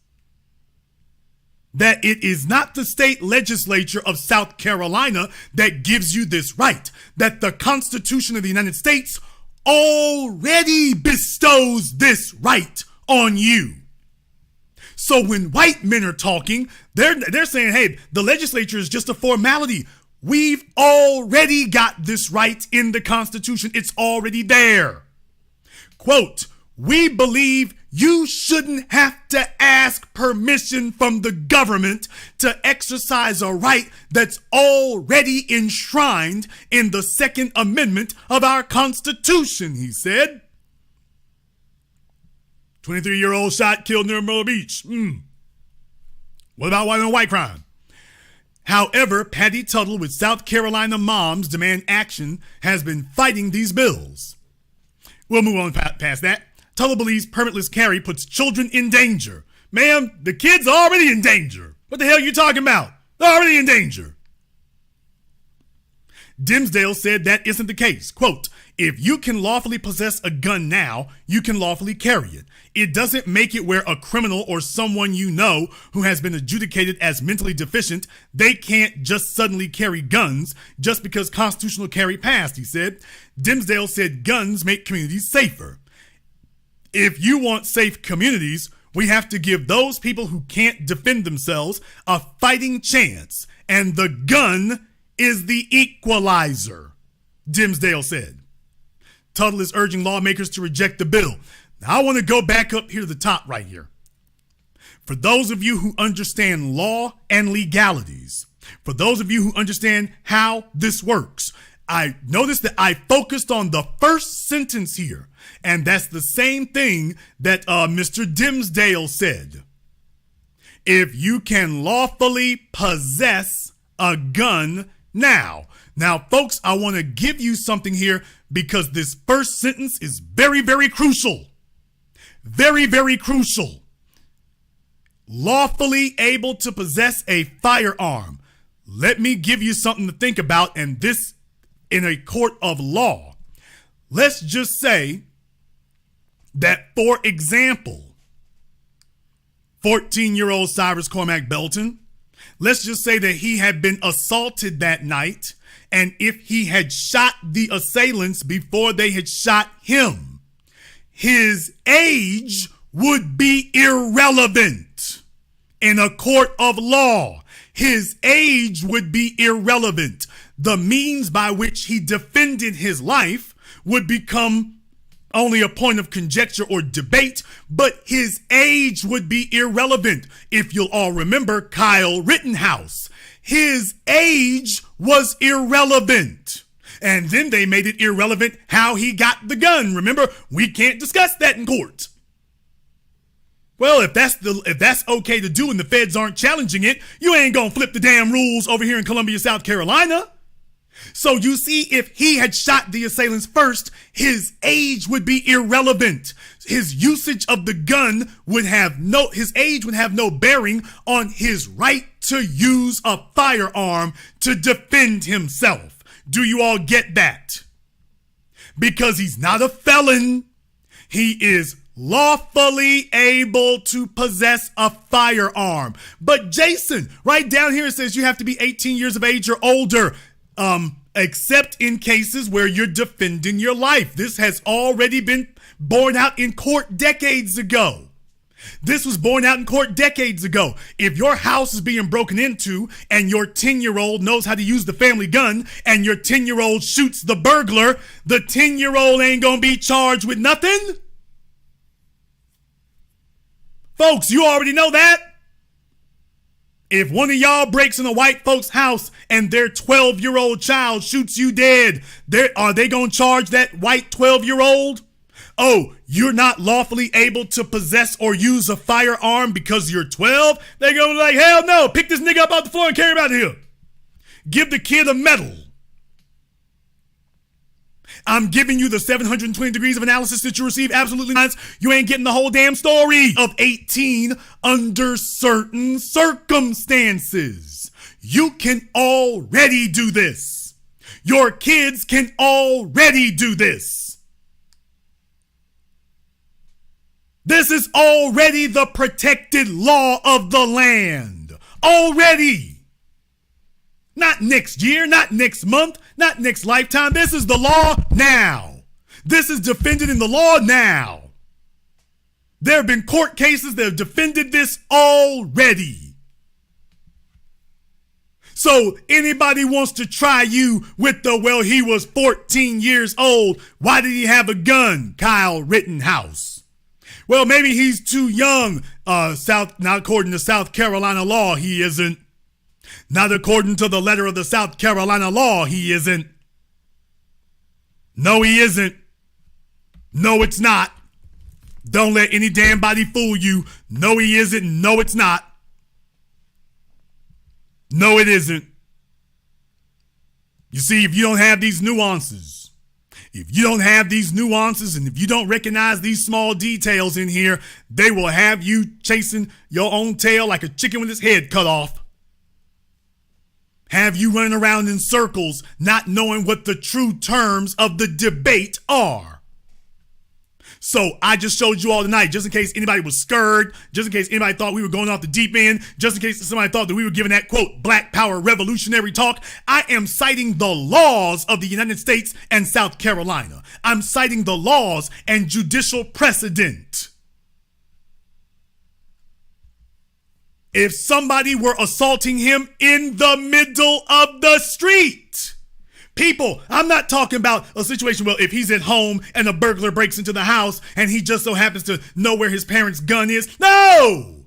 That it is not the state legislature of South Carolina that gives you this right. That the Constitution of the United States already bestows this right on you. So when white men are talking, they're saying, hey, the legislature is just a formality. We've already got this right in the Constitution. It's already there. Quote, we believe you shouldn't have to ask permission from the government to exercise a right that's already enshrined in the Second Amendment of our Constitution, he said. 23-year-old shot killed near Myrtle Beach. What about white on white crime? However, Patty Tuttle with South Carolina Moms Demand Action has been fighting these bills. We'll move on past that. Tuttle believes permitless carry puts children in danger. Ma'am, the kids are already in danger. What the hell are you talking about? They're already in danger. Dimsdale said that isn't the case. Quote, if you can lawfully possess a gun now, you can lawfully carry it. It doesn't make it where a criminal or someone you know who has been adjudicated as mentally deficient, they can't just suddenly carry guns just because constitutional carry passed, he said. Dimsdale said guns make communities safer. If you want safe communities, we have to give those people who can't defend themselves a fighting chance, and the gun is the equalizer, Dimsdale said. Tuttle is urging lawmakers to reject the bill. Now, I want to go back up here to the top right here. For those of you who understand law and legalities, for those of you who understand how this works, I noticed that I focused on the first sentence here, and that's the same thing that Mr. Dimsdale said. If you can lawfully possess a gun now. Now, folks, I want to give you something here because this first sentence is very, very crucial. Very, very crucial. Lawfully able to possess a firearm. Let me give you something to think about, and this in a court of law. Let's just say that, for example, 14-year-old Cyrus Cormac Belton, let's just say that he had been assaulted that night, and if he had shot the assailants before they had shot him, his age would be irrelevant in a court of law. His age would be irrelevant. the means by which he defended his life would become only a point of conjecture or debate, but his age would be irrelevant. If you'll all remember Kyle Rittenhouse, his age was irrelevant. And then they made it irrelevant how he got the gun. Remember, we can't discuss that in court. Well, if that's okay to do and the feds aren't challenging it, you ain't gonna flip the damn rules over here in Columbia, South Carolina. So you see, if he had shot the assailants first, his age would be irrelevant. His usage of the gun his age would have no bearing on his right to use a firearm to defend himself. Do you all get that? Because he's not a felon. He is lawfully able to possess a firearm. But Jason, right down here it says you have to be 18 years of age or older. Except in cases where you're defending your life. This has already been borne out in court decades ago. This was borne out in court decades ago. If your house is being broken into and your 10-year-old knows how to use the family gun and your 10-year-old shoots the burglar, the 10-year-old ain't gonna be charged with nothing. Folks, you already know that. If one of y'all breaks in a white folks' house and their 12-year-old child shoots you dead, are they going to charge that white 12-year-old? Oh, you're not lawfully able to possess or use a firearm because you're 12? They're going to be like, hell no, pick this nigga up off the floor and carry him out of here. Give the kid a medal. I'm giving you the 720 degrees of analysis that you receive. Absolutely not. You ain't getting the whole damn story of 18 under certain circumstances. You can already do this. Your kids can already do this. This is already the protected law of the land. Already. Not next year, not next month, not next lifetime. This is the law now. This is defended in the law now. There have been court cases that have defended this already. So anybody wants to try you with the, he was 14 years old. Why did he have a gun? Kyle Rittenhouse. Well, maybe he's too young. Not according to South Carolina law, he isn't. Not according to the letter of the South Carolina law, he isn't. No, he isn't. No, it's not. Don't let any damn body fool you. No, he isn't. No, it's not. No, it isn't. You see, if you don't have these nuances, and if you don't recognize these small details in here, they will have you chasing your own tail like a chicken with its head cut off. Have you running around in circles not knowing what the true terms of the debate are. So I just showed you all tonight, just in case anybody was scared, just in case anybody thought we were going off the deep end, just in case somebody thought that we were giving that, quote, Black Power revolutionary talk. I am citing the laws of the United States and South Carolina. I'm citing the laws and judicial precedent. If somebody were assaulting him in the middle of the street, people, I'm not talking about a situation where if he's at home and a burglar breaks into the house and he just so happens to know where his parents' gun is. No!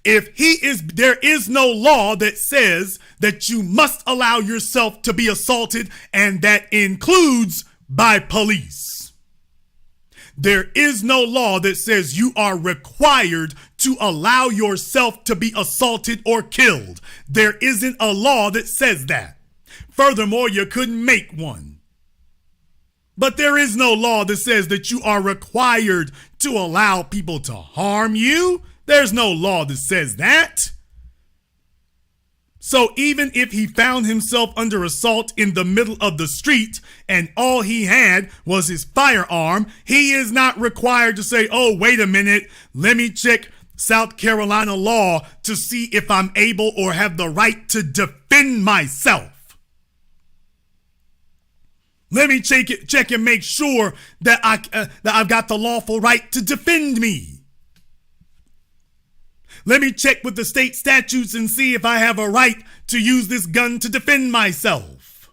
There is no law that says that you must allow yourself to be assaulted, and that includes by police. There is no law that says you are required to allow yourself to be assaulted or killed. There isn't a law that says that. Furthermore, you couldn't make one. But there is no law that says that you are required to allow people to harm you. There's no law that says that. So even if he found himself under assault in the middle of the street and all he had was his firearm, he is not required to say, oh, wait a minute, let me check South Carolina law to see if I'm able or have the right to defend myself. Let me check and make sure that I've got the lawful right to defend me. Let me check with the state statutes and see if I have a right to use this gun to defend myself.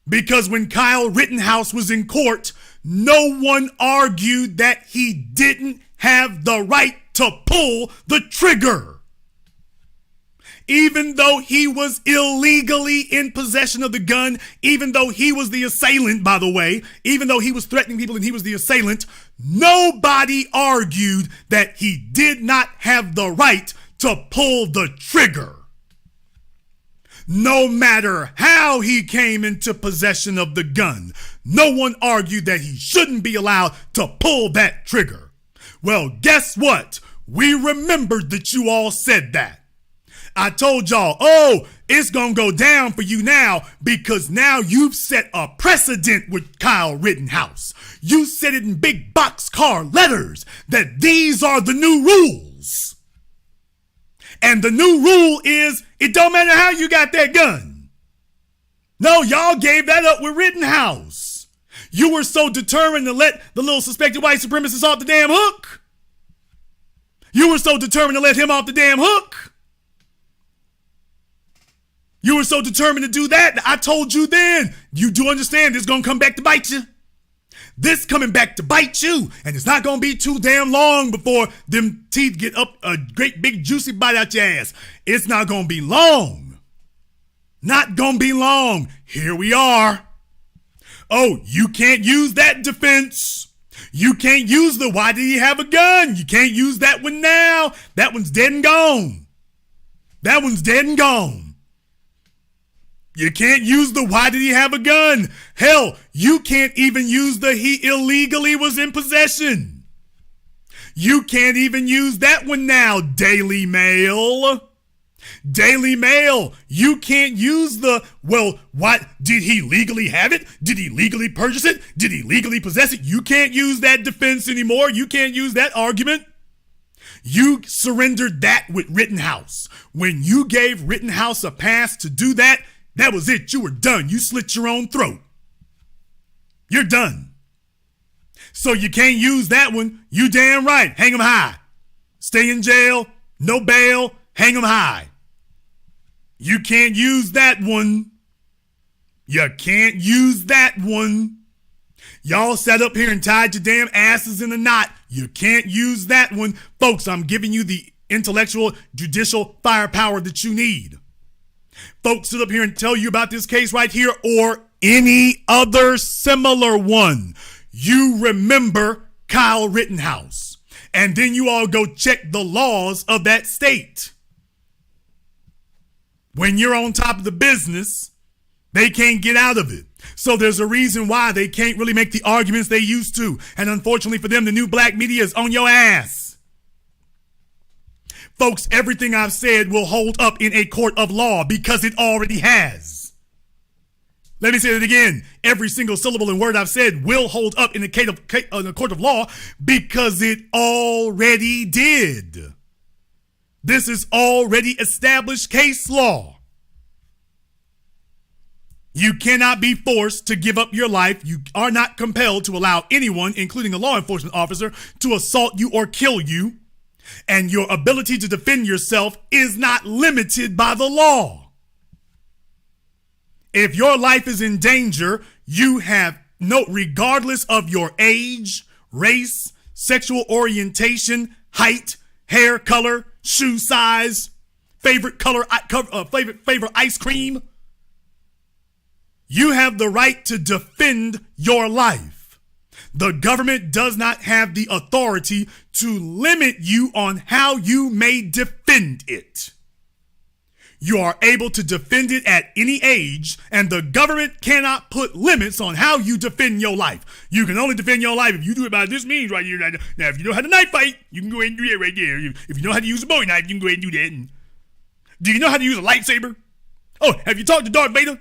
Because when Kyle Rittenhouse was in court, no one argued that he didn't have the right to pull the trigger. Even though he was illegally in possession of the gun, even though he was the assailant, by the way, even though he was threatening people and he was the assailant, nobody argued that he did not have the right to pull the trigger. No matter how he came into possession of the gun, no one argued that he shouldn't be allowed to pull that trigger. Well, guess what? We remembered that you all said that. I told y'all, oh, it's going to go down for you now because now you've set a precedent with Kyle Rittenhouse. You said it in big boxcar letters that these are the new rules. And the new rule is it don't matter how you got that gun. No, y'all gave that up with Rittenhouse. You were so determined to let the little suspected white supremacist off the damn hook. You were so determined to let him off the damn hook. You were so determined to do that. I told you then, you do understand this is going to come back to bite you. This coming back to bite you. And it's not going to be too damn long before them teeth get up a great big juicy bite out your ass. It's not going to be long. Not going to be long. Here we are. Oh, you can't use that defense. You can't use the why did he have a gun? You can't use that one now. That one's dead and gone. That one's dead and gone. You can't use the why did he have a gun? Hell, you can't even use the he illegally was in possession. You can't even use that one now, Daily Mail. Daily Mail, you can't use the, well, what, did he legally have it? Did he legally purchase it? Did he legally possess it? You can't use that defense anymore. You can't use that argument. You surrendered that with Rittenhouse. When you gave Rittenhouse a pass to do that, that was it. You were done. You slit your own throat. You're done. So you can't use that one. You damn right. Hang him high. Stay in jail. No bail. Hang him high. You can't use that one. You can't use that one. Y'all sat up here and tied your damn asses in a knot. You can't use that one. Folks, I'm giving you the intellectual, judicial firepower that you need. Folks sit up here and tell you about this case right here or any other similar one. You remember Kyle Rittenhouse. And then you all go check the laws of that state. When you're on top of the business, they can't get out of it. So there's a reason why they can't really make the arguments they used to. And unfortunately for them, the new black media is on your ass. Folks, everything I've said will hold up in a court of law because it already has. Let me say it again. Every single syllable and word I've said will hold up in a court of law because it already did. This is already established case law. You cannot be forced to give up your life. You are not compelled to allow anyone, including a law enforcement officer, to assault you or kill you. And your ability to defend yourself is not limited by the law. If your life is in danger, you have regardless of your age, race, sexual orientation, height, hair color, shoe size, favorite color, favorite ice cream, you have the right to defend your life. The government does not have the authority to limit you on how you may defend it. You are able to defend it at any age, and the government cannot put limits on how you defend your life. You can only defend your life if you do it by this means right here. Now, if you know how to knife fight, you can go ahead and do that right there. If you know how to use a Bowie knife, you can go ahead and do that. And do you know how to use a lightsaber? Oh, have you talked to Darth Vader?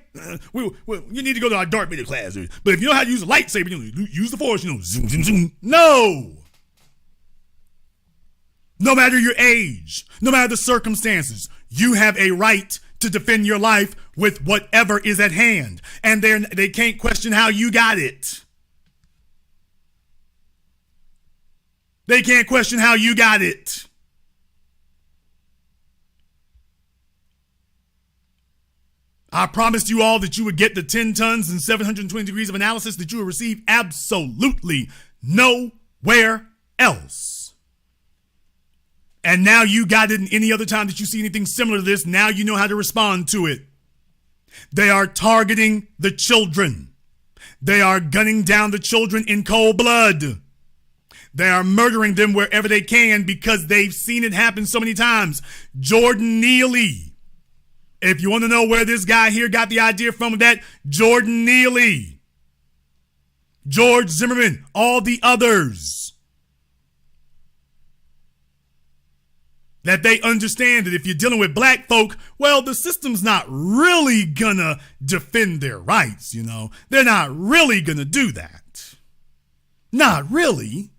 Well, you need to go to our Darth Vader class. But if you know how to use a lightsaber, use the Force, zoom, zoom, zoom. No! No matter your age, no matter the circumstances, you have a right to defend your life with whatever is at hand. And they can't question how you got it. They can't question how you got it. I promised you all that you would get the 10 tons and 720 degrees of analysis that you will receive absolutely nowhere else. And now you got it, and any other time that you see anything similar to this, now you know how to respond to it. They are targeting the children. They are gunning down the children in cold blood. They are murdering them wherever they can because they've seen it happen so many times. Jordan Neely. If you want to know where this guy here got the idea from that, Jordan Neely, George Zimmerman, all the others. That they understand that if you're dealing with black folk, well, the system's not really gonna defend their rights, you know. They're not really gonna do that. Not really.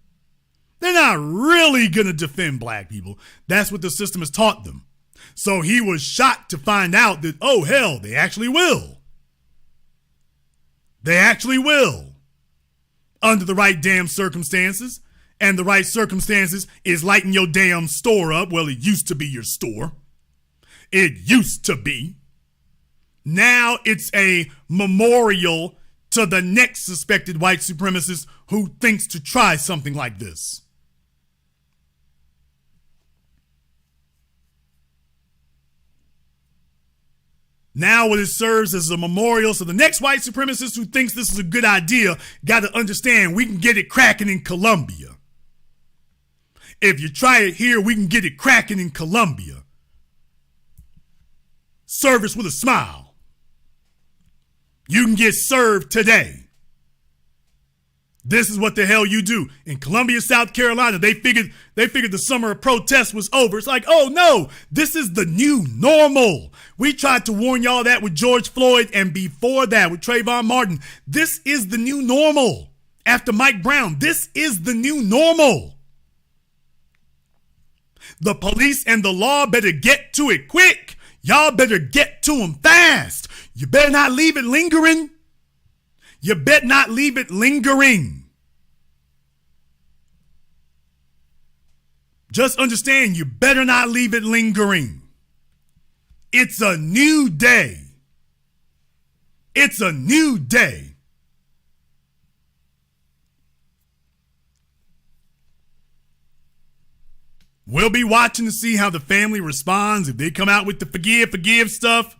They're not really gonna defend black people. That's what the system has taught them. So he was shocked to find out that, oh, hell, they actually will. They actually will. Under the right damn circumstances. And the right circumstances is lighting your damn store up. Well, it used to be your store. It used to be. Now it's a memorial to the next suspected white supremacist who thinks to try something like this. Now it serves as a memorial, so the next white supremacist who thinks this is a good idea got to understand we can get it cracking in Colombia. If you try it here, we can get it cracking in Colombia. Service with a smile. You can get served today. This is what the hell you do. In Columbia, South Carolina, they figured the summer of protest was over. It's like, oh no, this is the new normal. We tried to warn y'all that with George Floyd and before that with Trayvon Martin. This is the new normal. After Mike Brown, this is the new normal. The police and the law better get to it quick. Y'all better get to them fast. You better not leave it lingering. You better not leave it lingering. Just understand, you better not leave it lingering. It's a new day. It's a new day. We'll be watching to see how the family responds. If they come out with the forgive stuff,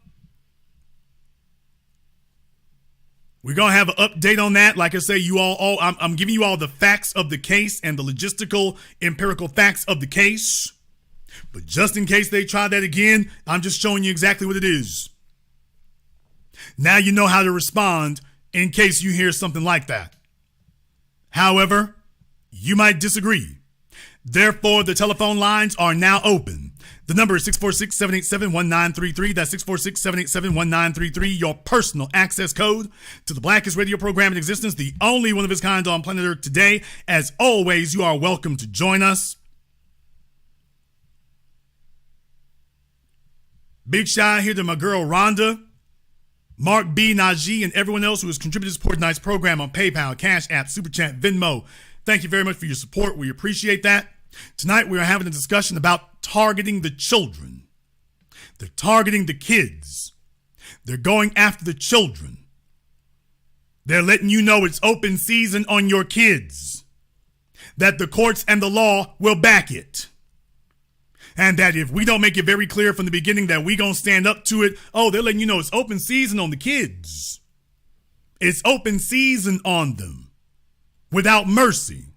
we're going to have an update on that. Like I say, I'm giving you all the facts of the case and the logistical, empirical facts of the case. But just in case they try that again, I'm just showing you exactly what it is. Now you know how to respond in case you hear something like that. However, you might disagree. Therefore, the telephone lines are now open. The number is 646-787-1933. That's 646-787-1933. Your personal access code to the blackest radio program in existence, the only one of its kind on planet Earth today. As always, you are welcome to join us. Big shout out here to my girl Rhonda, Mark B, Najee, and everyone else who has contributed to support tonight's program on PayPal, CashApp, Super Chat, Venmo. Thank you very much for your support. We appreciate that. Tonight we are having a discussion about targeting the children. They're targeting the kids. They're going after the children. They're letting you know it's open season on your kids. That the courts and the law will back it. And that if we don't make it very clear from the beginning that we gonna stand up to it, oh, they're letting you know it's open season on the kids. It's open season on them without mercy.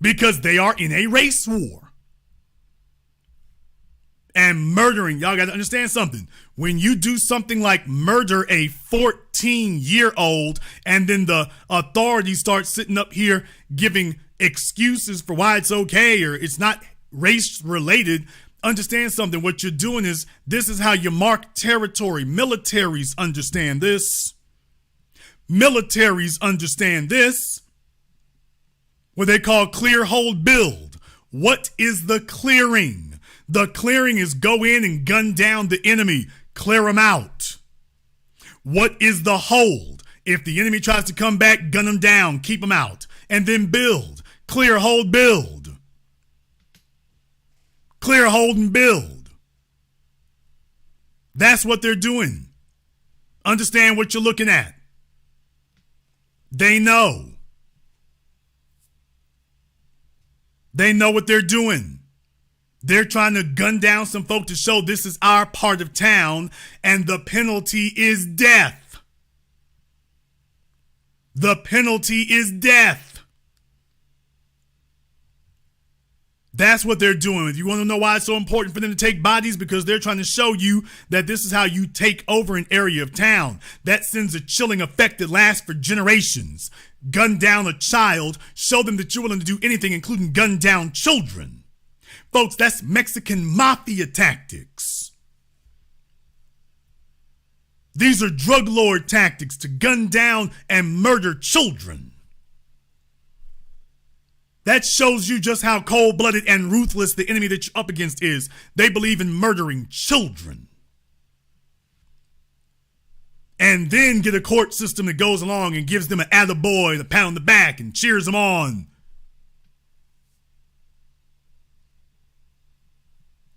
Because they are in a race war. And murdering, y'all got to understand something. When you do something like murder a 14-year-old and then the authorities start sitting up here giving excuses for why it's okay or it's not race related, understand something. What you're doing is, this is how you mark territory. Militaries understand this. Militaries understand this. What they call clear, hold, build. What is the clearing? The clearing is go in and gun down the enemy. Clear them out. What is the hold? If the enemy tries to come back, gun them down, keep them out. And then build. Clear, hold, build. Clear, hold, and build. That's what they're doing. Understand what you're looking at. They know. They know what they're doing. They're trying to gun down some folk to show this is our part of town, and the penalty is death. The penalty is death. That's what they're doing. If you want to know why it's so important for them to take bodies, because they're trying to show you that this is how you take over an area of town. That sends a chilling effect that lasts for generations. Gun down a child, show them that you're willing to do anything, including gun down children. Folks, that's Mexican mafia tactics. These are drug lord tactics to gun down and murder children. That shows you just how cold-blooded and ruthless the enemy that you're up against is. They believe in murdering children. And then get a court system that goes along and gives them an attaboy, a pat on the back, and cheers them on.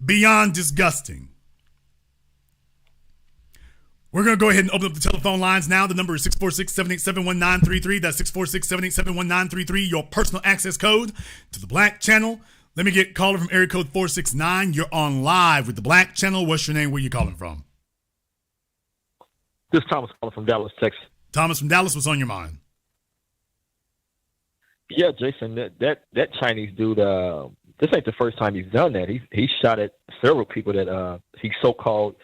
Beyond disgusting. We're going to go ahead and open up the telephone lines now. The number is 646-787-1933. That's 646-787-1933, your personal access code to the Black Channel. Let me get caller from area code 469. You're on live with the Black Channel. What's your name? Where you calling from? This is Thomas calling from Dallas, Texas. Thomas from Dallas, what's on your mind? Yeah, Jason, that Chinese dude, this ain't the first time he's done that. He shot at several people that he so-called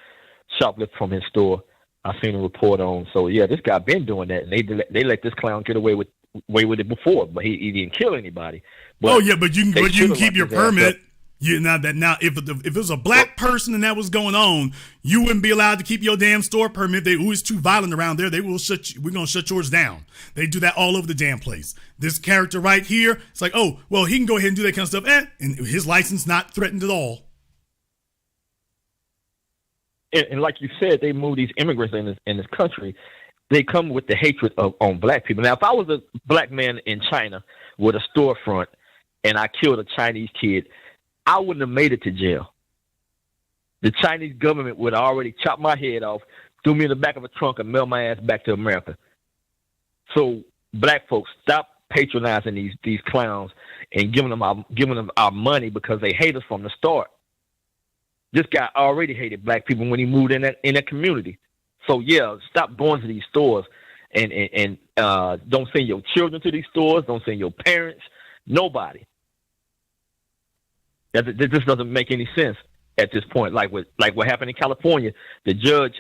shoplifted from his store. I seen a report on. So yeah, this guy been doing that, and they let this clown get away with it before, but he didn't kill anybody. But but you can keep your permit. If it was a black person and that was going on, you wouldn't be allowed to keep your damn store permit. It's too violent around there. They will we're gonna shut yours down. They do that all over the damn place. This character right here, it's like, oh well, he can go ahead and do that kind of stuff, and his license not threatened at all. And like you said, they move these immigrants in this country. They come with the hatred on black people. Now, if I was a black man in China with a storefront and I killed a Chinese kid, I wouldn't have made it to jail. The Chinese government would have already chopped my head off, threw me in the back of a trunk, and mailed my ass back to America. So, black folks, stop patronizing these clowns and giving them our money because they hate us from the start. This guy already hated black people when he moved in that community. So yeah, stop going to these stores and don't send your children to these stores. Don't send your parents. Nobody. That just doesn't make any sense at this point. Like what happened in California, the judge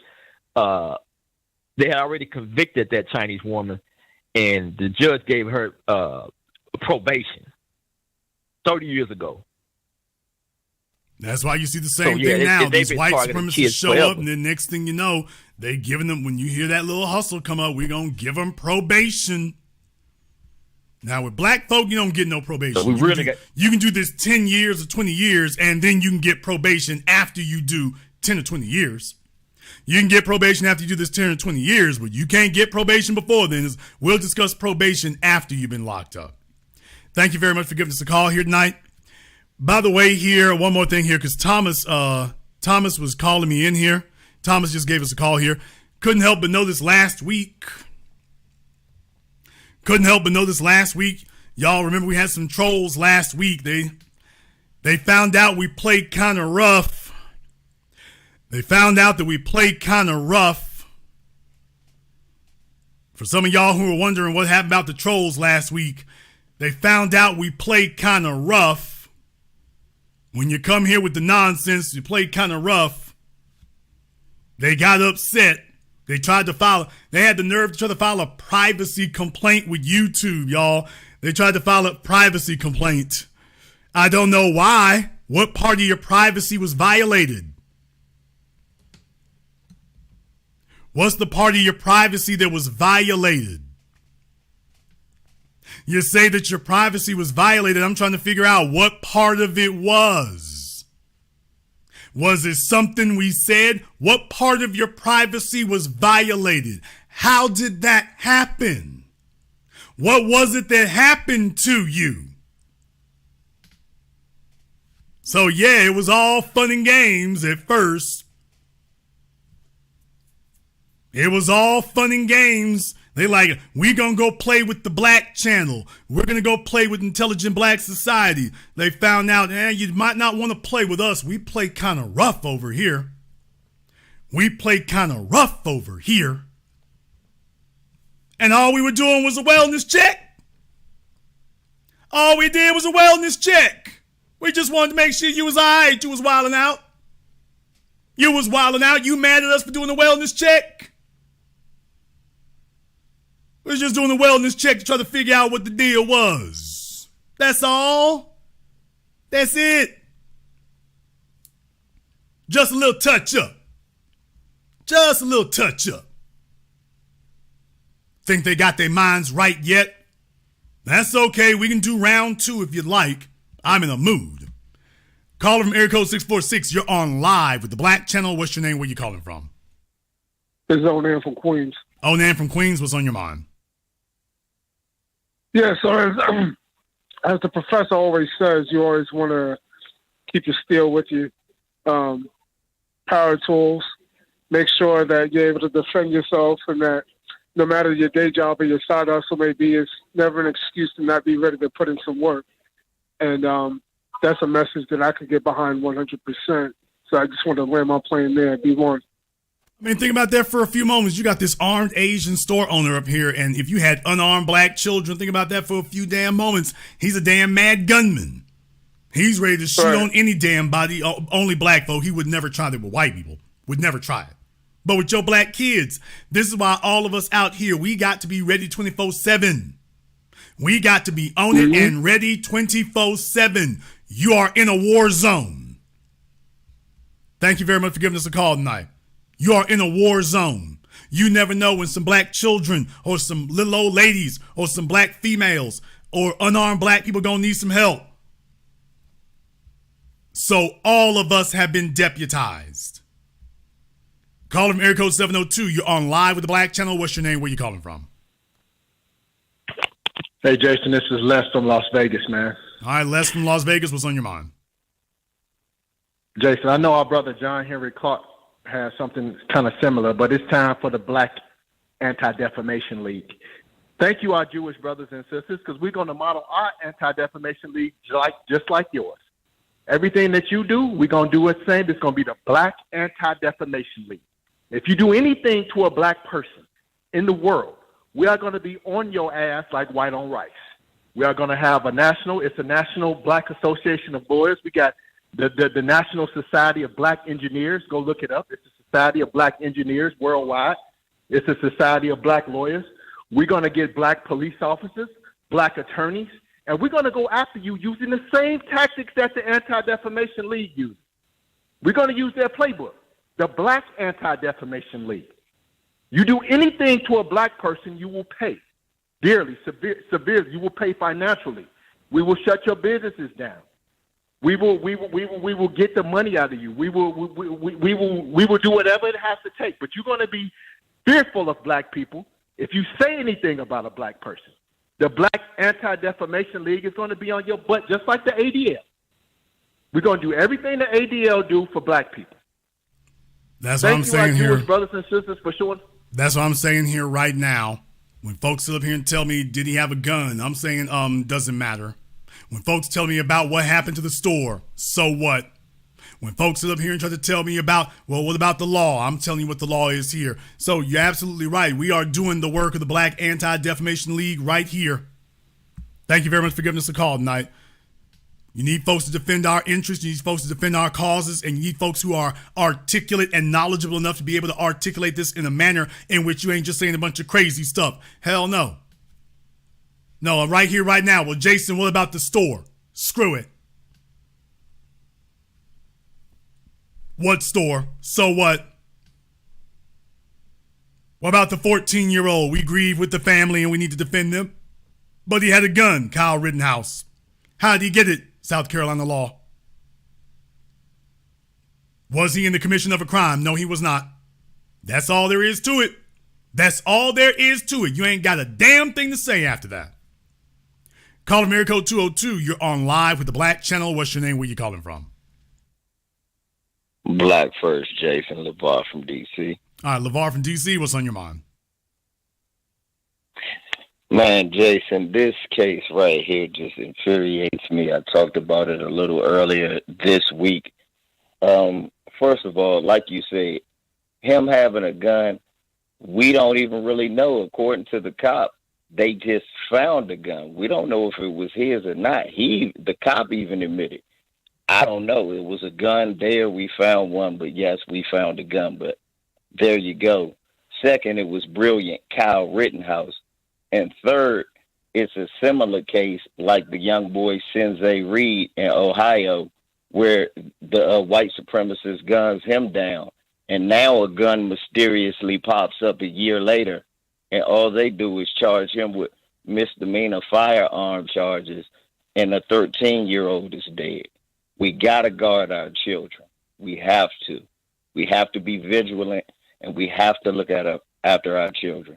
they had already convicted that Chinese woman, and the judge gave her probation 30 years ago. That's why you see the same thing now. These white supremacists show up, and then next thing you know, they giving them, when you hear that little hustle come up, we're going to give them probation. Now, with black folk, you don't get no probation. So you can do this 10 years or 20 years, and then you can get probation after you do 10 or 20 years. You can get probation after you do this 10 or 20 years, but you can't get probation before then. We'll discuss probation after you've been locked up. Thank you very much for giving us a call here tonight. By the way, here, one more thing here, because Thomas was calling me in here. Thomas just gave us a call here. Couldn't help but notice last week. Y'all remember we had some trolls last week. They found out we played kind of rough. For some of y'all who were wondering what happened about the trolls last week, they found out we played kind of rough. When you come here with the nonsense, you played kind of rough. They got upset. They had the nerve to try to file a privacy complaint with YouTube, y'all. They tried to file a privacy complaint. I don't know why. What part of your privacy was violated? What's the part of your privacy that was violated? You say that your privacy was violated. I'm trying to figure out what part of it was. Was it something we said? What part of your privacy was violated? How did that happen? What was it that happened to you? So yeah, it was all fun and games at first. It was all fun and games. They like, we gonna go play with the Black Channel. We're gonna go play with Intelligent Black Society. They found out, you might not want to play with us. We play kind of rough over here. We play kind of rough over here. And all we were doing was a wellness check. All we did was a wellness check. We just wanted to make sure you was all right. You was wilding out. You was wilding out. You mad at us for doing a wellness check? We was just doing a wellness check to try to figure out what the deal was. That's all. That's it. Just a little touch up. Just a little touch up. Think they got their minds right yet? That's okay. We can do round 2 if you'd like. I'm in a mood. Caller from area code 646. You're on live with the Black Channel. What's your name? Where you calling from? This is Onan from Queens. Onan from Queens. What's on your mind? Yeah, so as the professor always says, you always want to keep your steel with you. Power tools. Make sure that you're able to defend yourself, and that no matter your day job or your side hustle may be, it's never an excuse to not be ready to put in some work. And that's a message that I could get behind 100%. So I just want to land my plane there, B1. I mean, think about that for a few moments. You got this armed Asian store owner up here, and if you had unarmed black children, think about that for a few damn moments. He's a damn mad gunman. He's ready to shoot on any damn body. Only black folk. He would never try that with white people. Would never try it. But with your black kids, this is why all of us out here, we got to be ready 24/7. We got to be on it and ready 24/7. You are in a war zone. Thank you very much for giving us a call tonight. You are in a war zone. You never know when some black children or some little old ladies or some black females or unarmed black people gonna need some help. So all of us have been deputized. Call from area code 702. You're on live with the Black Channel. What's your name? Where you calling from? Hey, Jason, this is Les from Las Vegas, man. All right, Les from Las Vegas. What's on your mind? Jason, I know our brother John Henry Clark has something kind of similar, but it's time for the Black Anti-Defamation League. Thank you, our Jewish brothers and sisters, because we're going to model our Anti-Defamation League just like yours. Everything that you do, we're going to do the same. It's going to be the Black Anti-Defamation League. If you do anything to a black person in the world, we are going to be on your ass like white on rice. We are going to have it's a National Black Association of Lawyers. We got the National Society of Black Engineers. Go look it up. It's a Society of Black Engineers worldwide. It's a Society of Black Lawyers. We're going to get black police officers, black attorneys, and we're going to go after you using the same tactics that the Anti-Defamation League uses. We're going to use their playbook, the Black Anti-Defamation League. You do anything to a black person, you will pay dearly, severely. You will pay financially. We will shut your businesses down. We will get the money out of you. We will do whatever it has to take. But you're going to be fearful of black people if you say anything about a black person. The Black Anti-Defamation League is going to be on your butt, just like the ADL. We're going to do everything the ADL do for black people. That's what I'm saying here. Jewish brothers and sisters, for sure. That's what I'm saying here right now. When folks sit up here and tell me, did he have a gun? I'm saying, doesn't matter. When folks tell me about what happened to the store, so what? When folks sit up here and try to tell me about, well, what about the law? I'm telling you what the law is here. So you're absolutely right. We are doing the work of the Black Anti-Defamation League right here. Thank you very much for giving us a call tonight. You need folks to defend our interests. You need folks to defend our causes. And you need folks who are articulate and knowledgeable enough to be able to articulate this in a manner in which you ain't just saying a bunch of crazy stuff. Hell no. No, I'm right here, right now. Well, Jason, what about the store? Screw it. What store? So what? What about the 14-year-old? We grieve with the family and we need to defend them. But he had a gun, Kyle Rittenhouse. How did he get it? South Carolina law. Was he in the commission of a crime? No, he was not. That's all there is to it. That's all there is to it. You ain't got a damn thing to say after that. Call from area code 202. You're on live with the Black Channel. What's your name? Where you calling from? Black First, Jason LeVar from D.C. All right, LeVar from D.C., what's on your mind? Man, Jason, this case right here just infuriates me. I talked about it a little earlier this week. First of all, like you said, him having a gun, we don't even really know. According to the cop, they just found the gun. We don't know if it was his or not. The cop even admitted, I don't know. It was a gun there. We found one, but yes, we found a gun. But there you go. Second, it was brilliant, Kyle Rittenhouse. And third, it's a similar case like the young boy Sensei Reed in Ohio, where the white supremacist guns him down. And now a gun mysteriously pops up a year later, and all they do is charge him with misdemeanor firearm charges, and a 13-year-old is dead. We got to guard our children. We have to. We have to be vigilant, and we have to look after our children.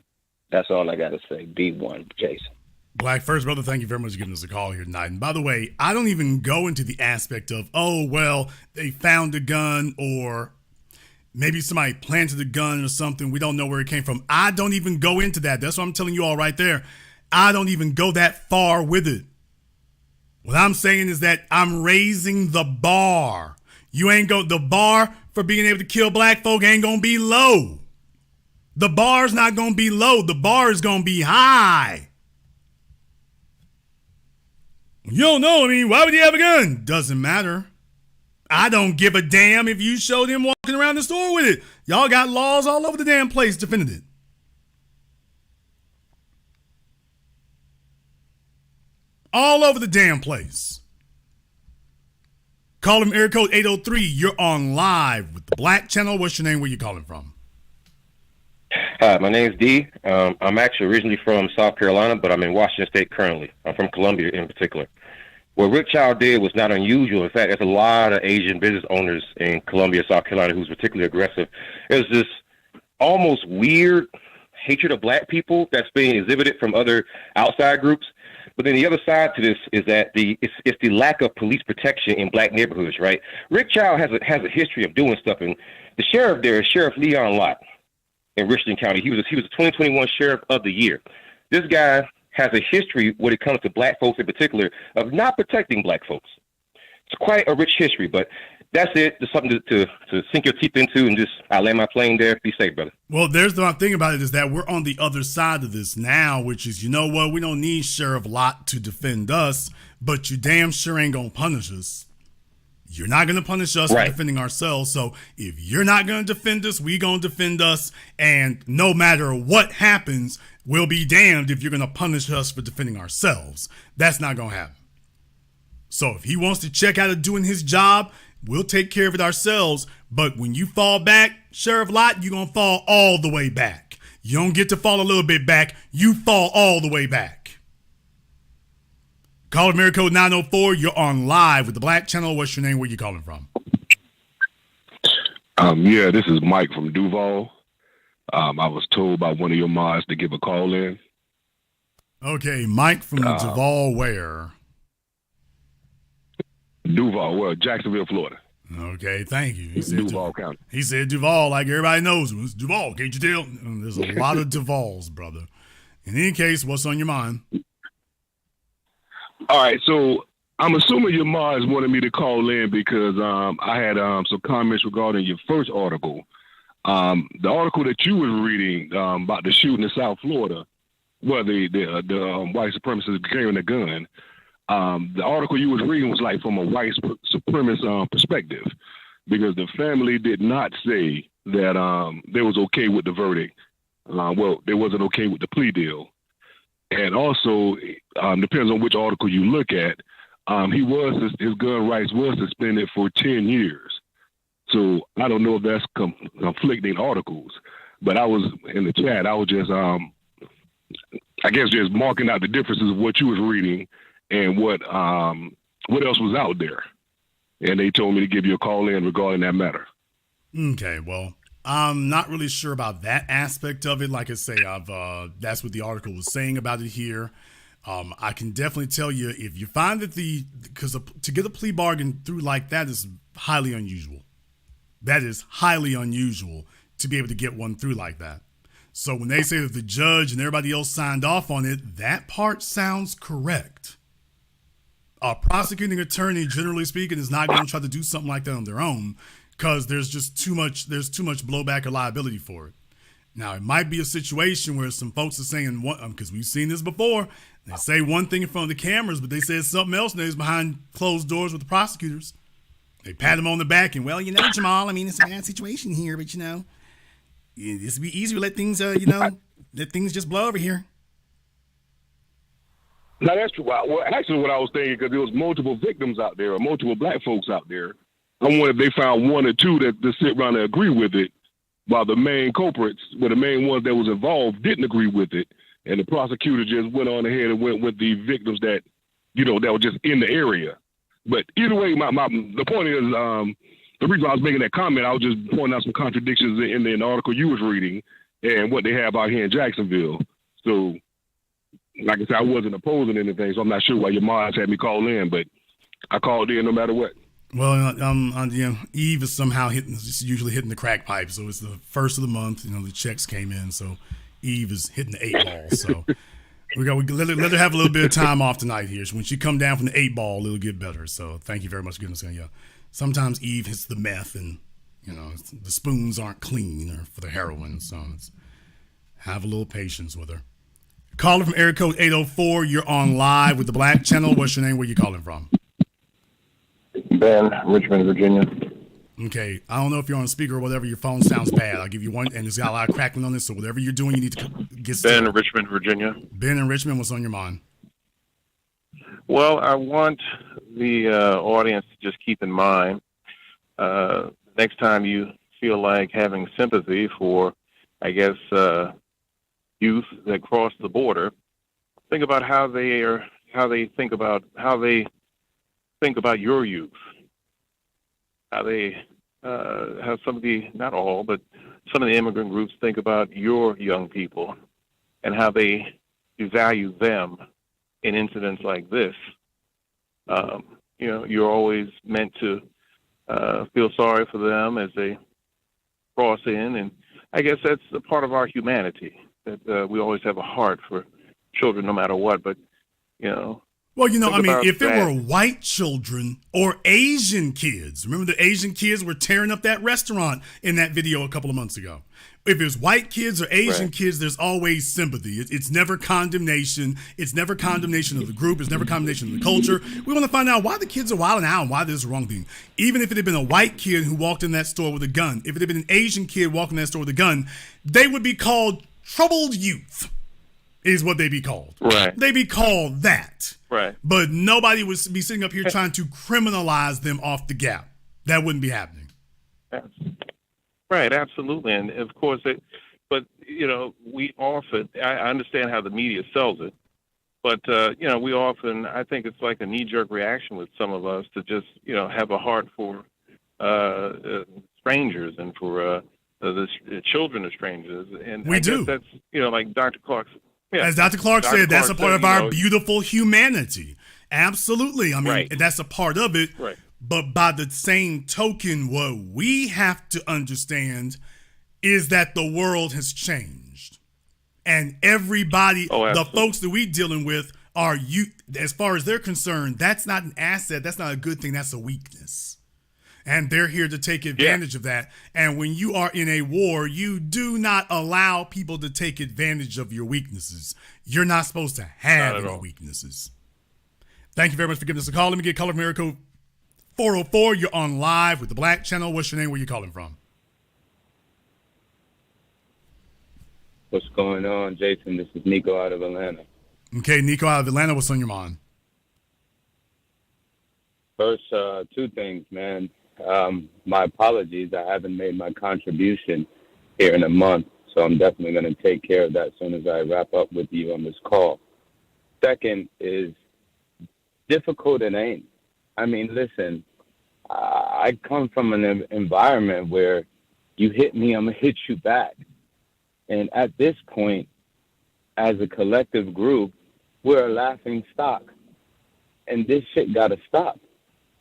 That's all I got to say. Be one, Jason. Black First, brother, thank you very much for giving us a call here tonight. And by the way, I don't even go into the aspect of, oh, well, they found a gun or maybe somebody planted a gun or something. We don't know where it came from. I don't even go into that. That's what I'm telling you all right there. I don't even go that far with it. What I'm saying is that I'm raising the bar. The bar for being able to kill black folk ain't going to be low. The bar's not going to be low. The bar is going to be high. You don't know. I mean, why would you have a gun? Doesn't matter. I don't give a damn if you showed him walking around the store with it. Y'all got laws all over the damn place defending it. All over the damn place. Call him area code 803. You're on live with the Black Channel. What's your name? Where you calling from? Hi, my name's D. I'm actually originally from South Carolina, but I'm in Washington State currently. I'm from Columbia in particular. What Rick Child did was not unusual. In fact, there's a lot of Asian business owners in Columbia, South Carolina, who's particularly aggressive. There's this almost weird hatred of black people that's being exhibited from other outside groups. But then the other side to this is that it's the lack of police protection in black neighborhoods, right? Rick Child has a history of doing stuff, and the sheriff there is Sheriff Leon Lott in Richland County. He was the 2021 Sheriff of the Year. This guy has a history when it comes to black folks in particular of not protecting black folks. It's quite a rich history, but that's it. Just something to sink your teeth into, and I land my plane there. Be safe, brother. Well, there's the thing about it is that we're on the other side of this now, which is, you know what? We don't need Sheriff Lott to defend us, but you damn sure ain't going to punish us. You're not going to punish us for defending ourselves. So if you're not going to defend us, we going to defend us. And no matter what happens, we'll be damned if you're going to punish us for defending ourselves. That's not going to happen. So if he wants to check out of doing his job, we'll take care of it ourselves. But when you fall back, Sheriff Lott, you're going to fall all the way back. You don't get to fall a little bit back. You fall all the way back. Call America Code 904. You're on live with the Black Channel. What's your name? Where you calling from? Yeah, this is Mike from Duval. I was told by one of your mods to give a call in. Okay, Mike from Duval where? Duval, well, Jacksonville, Florida. Okay, thank you. He said Duval County. He said Duval like everybody knows him. It's Duval, can't you tell? There's a lot of Duvals, brother. In any case, what's on your mind? All right, so I'm assuming your mods wanted me to call in because I had some comments regarding your first article. The article that you were reading about the shooting in South Florida, where the white supremacists carrying a gun. The article you was reading was like from a white supremacist perspective, because the family did not say that they was okay with the verdict. Well, they wasn't okay with the plea deal. And also, depends on which article you look at, his gun rights was suspended for 10 years. So I don't know if that's conflicting articles, but I was in the chat. I was just, I guess, just marking out the differences of what you was reading and what else was out there. And they told me to give you a call in regarding that matter. Okay, well, I'm not really sure about that aspect of it. Like I say, that's what the article was saying about it here. I can definitely tell you, if you find that because to get a plea bargain through like that is highly unusual. That is highly unusual to be able to get one through like that. So when they say that the judge and everybody else signed off on it, that part sounds correct. A prosecuting attorney, generally speaking, is not going to try to do something like that on their own because there's too much blowback or liability for it. Now, it might be a situation where some folks are saying, because we've seen this before, they say one thing in front of the cameras, but they said something else and they was behind closed doors with the prosecutors. They pat them on the back and, well, Jamal, I mean, it's a bad situation here, but, this would be easier to let things, let things just blow over here. Now, that's true. Well, actually, what I was thinking, because there was multiple victims out there, or multiple black folks out there, I wonder if they found one or two that sit around and agree with it, while the main culprits, the main ones that was involved, didn't agree with it, and the prosecutor just went on ahead and went with the victims that, that were just in the area. But either way, the point is, the reason I was making that comment, I was just pointing out some contradictions in the article you was reading and what they have out here in Jacksonville. So, like I said, I wasn't opposing anything, so I'm not sure why your mods had me call in, but I called in no matter what. Well, Eve is somehow usually hitting the crack pipe. So it's the first of the month. The checks came in, so Eve is hitting the 8 ball. So we let her have a little bit of time off tonight here. So when she come down from the 8 ball, it'll get better. So thank you very much for giving us. Yeah, sometimes Eve hits the meth, and the spoons aren't clean or for the heroin. So have a little patience with her. Caller from area code 804. You're on live with the Black Channel. What's your name? Where you calling from? Ben, Richmond, Virginia. Okay, I don't know if you're on speaker or whatever. Your phone sounds bad. I'll give you one, and it's got a lot of crackling on this. So whatever you're doing, you need to get started. Ben, Richmond, Virginia. Ben in Richmond, what's on your mind? Well, I want the audience to just keep in mind next time you feel like having sympathy for, I guess, youth that cross the border, think about how they think about your youth, how some of the, not all, but some of the immigrant groups think about your young people and how they value them in incidents like this. You're always meant to feel sorry for them as they cross in, and I guess that's a part of our humanity, that we always have a heart for children no matter what, but, Well, if it were white children or Asian kids, remember the Asian kids were tearing up that restaurant in that video a couple of months ago. If it's white kids or Asian kids, there's always sympathy. It's never condemnation. It's never condemnation of the group. It's never condemnation of the culture. We want to find out why the kids are wilding out and why this is the wrong thing. Even if it had been a white kid who walked in that store with a gun, if it had been an Asian kid walking in that store with a gun, they would be called troubled youth, is what they'd be called. Right. They'd be called that. Right. But nobody would be sitting up here trying to criminalize them off the gap. That wouldn't be happening. Right, absolutely. And of course, we often, I understand how the media sells it, but, we often, I think it's like a knee-jerk reaction with some of us to just, have a heart for strangers and for the children of strangers. And I guess that's, like Dr. Clark said. Yeah. As Dr. Clark said, that's a part of our beautiful humanity. Absolutely. I mean, that's a part of it. Right. But by the same token, what we have to understand is that the world has changed. And everybody, the folks that we're dealing with are youth. As far as they're concerned, that's not an asset. That's not a good thing. That's a weakness. And they're here to take advantage of that. And when you are in a war, you do not allow people to take advantage of your weaknesses. You're not supposed to have any weaknesses. Thank you very much for giving us a call. Let me get caller from area code 404. You're on live with the Black Channel. What's your name? Where you calling from? What's going on, Jason? This is Nico out of Atlanta. Okay, Nico out of Atlanta. What's on your mind? First, two things, man. My apologies. I haven't made my contribution here in a month, so I'm definitely going to take care of that as soon as I wrap up with you on this call. Second is difficult and ain't. I mean, listen, I come from an environment where you hit me, I'm going to hit you back. And at this point, as a collective group, we're a laughing stock. And this shit got to stop.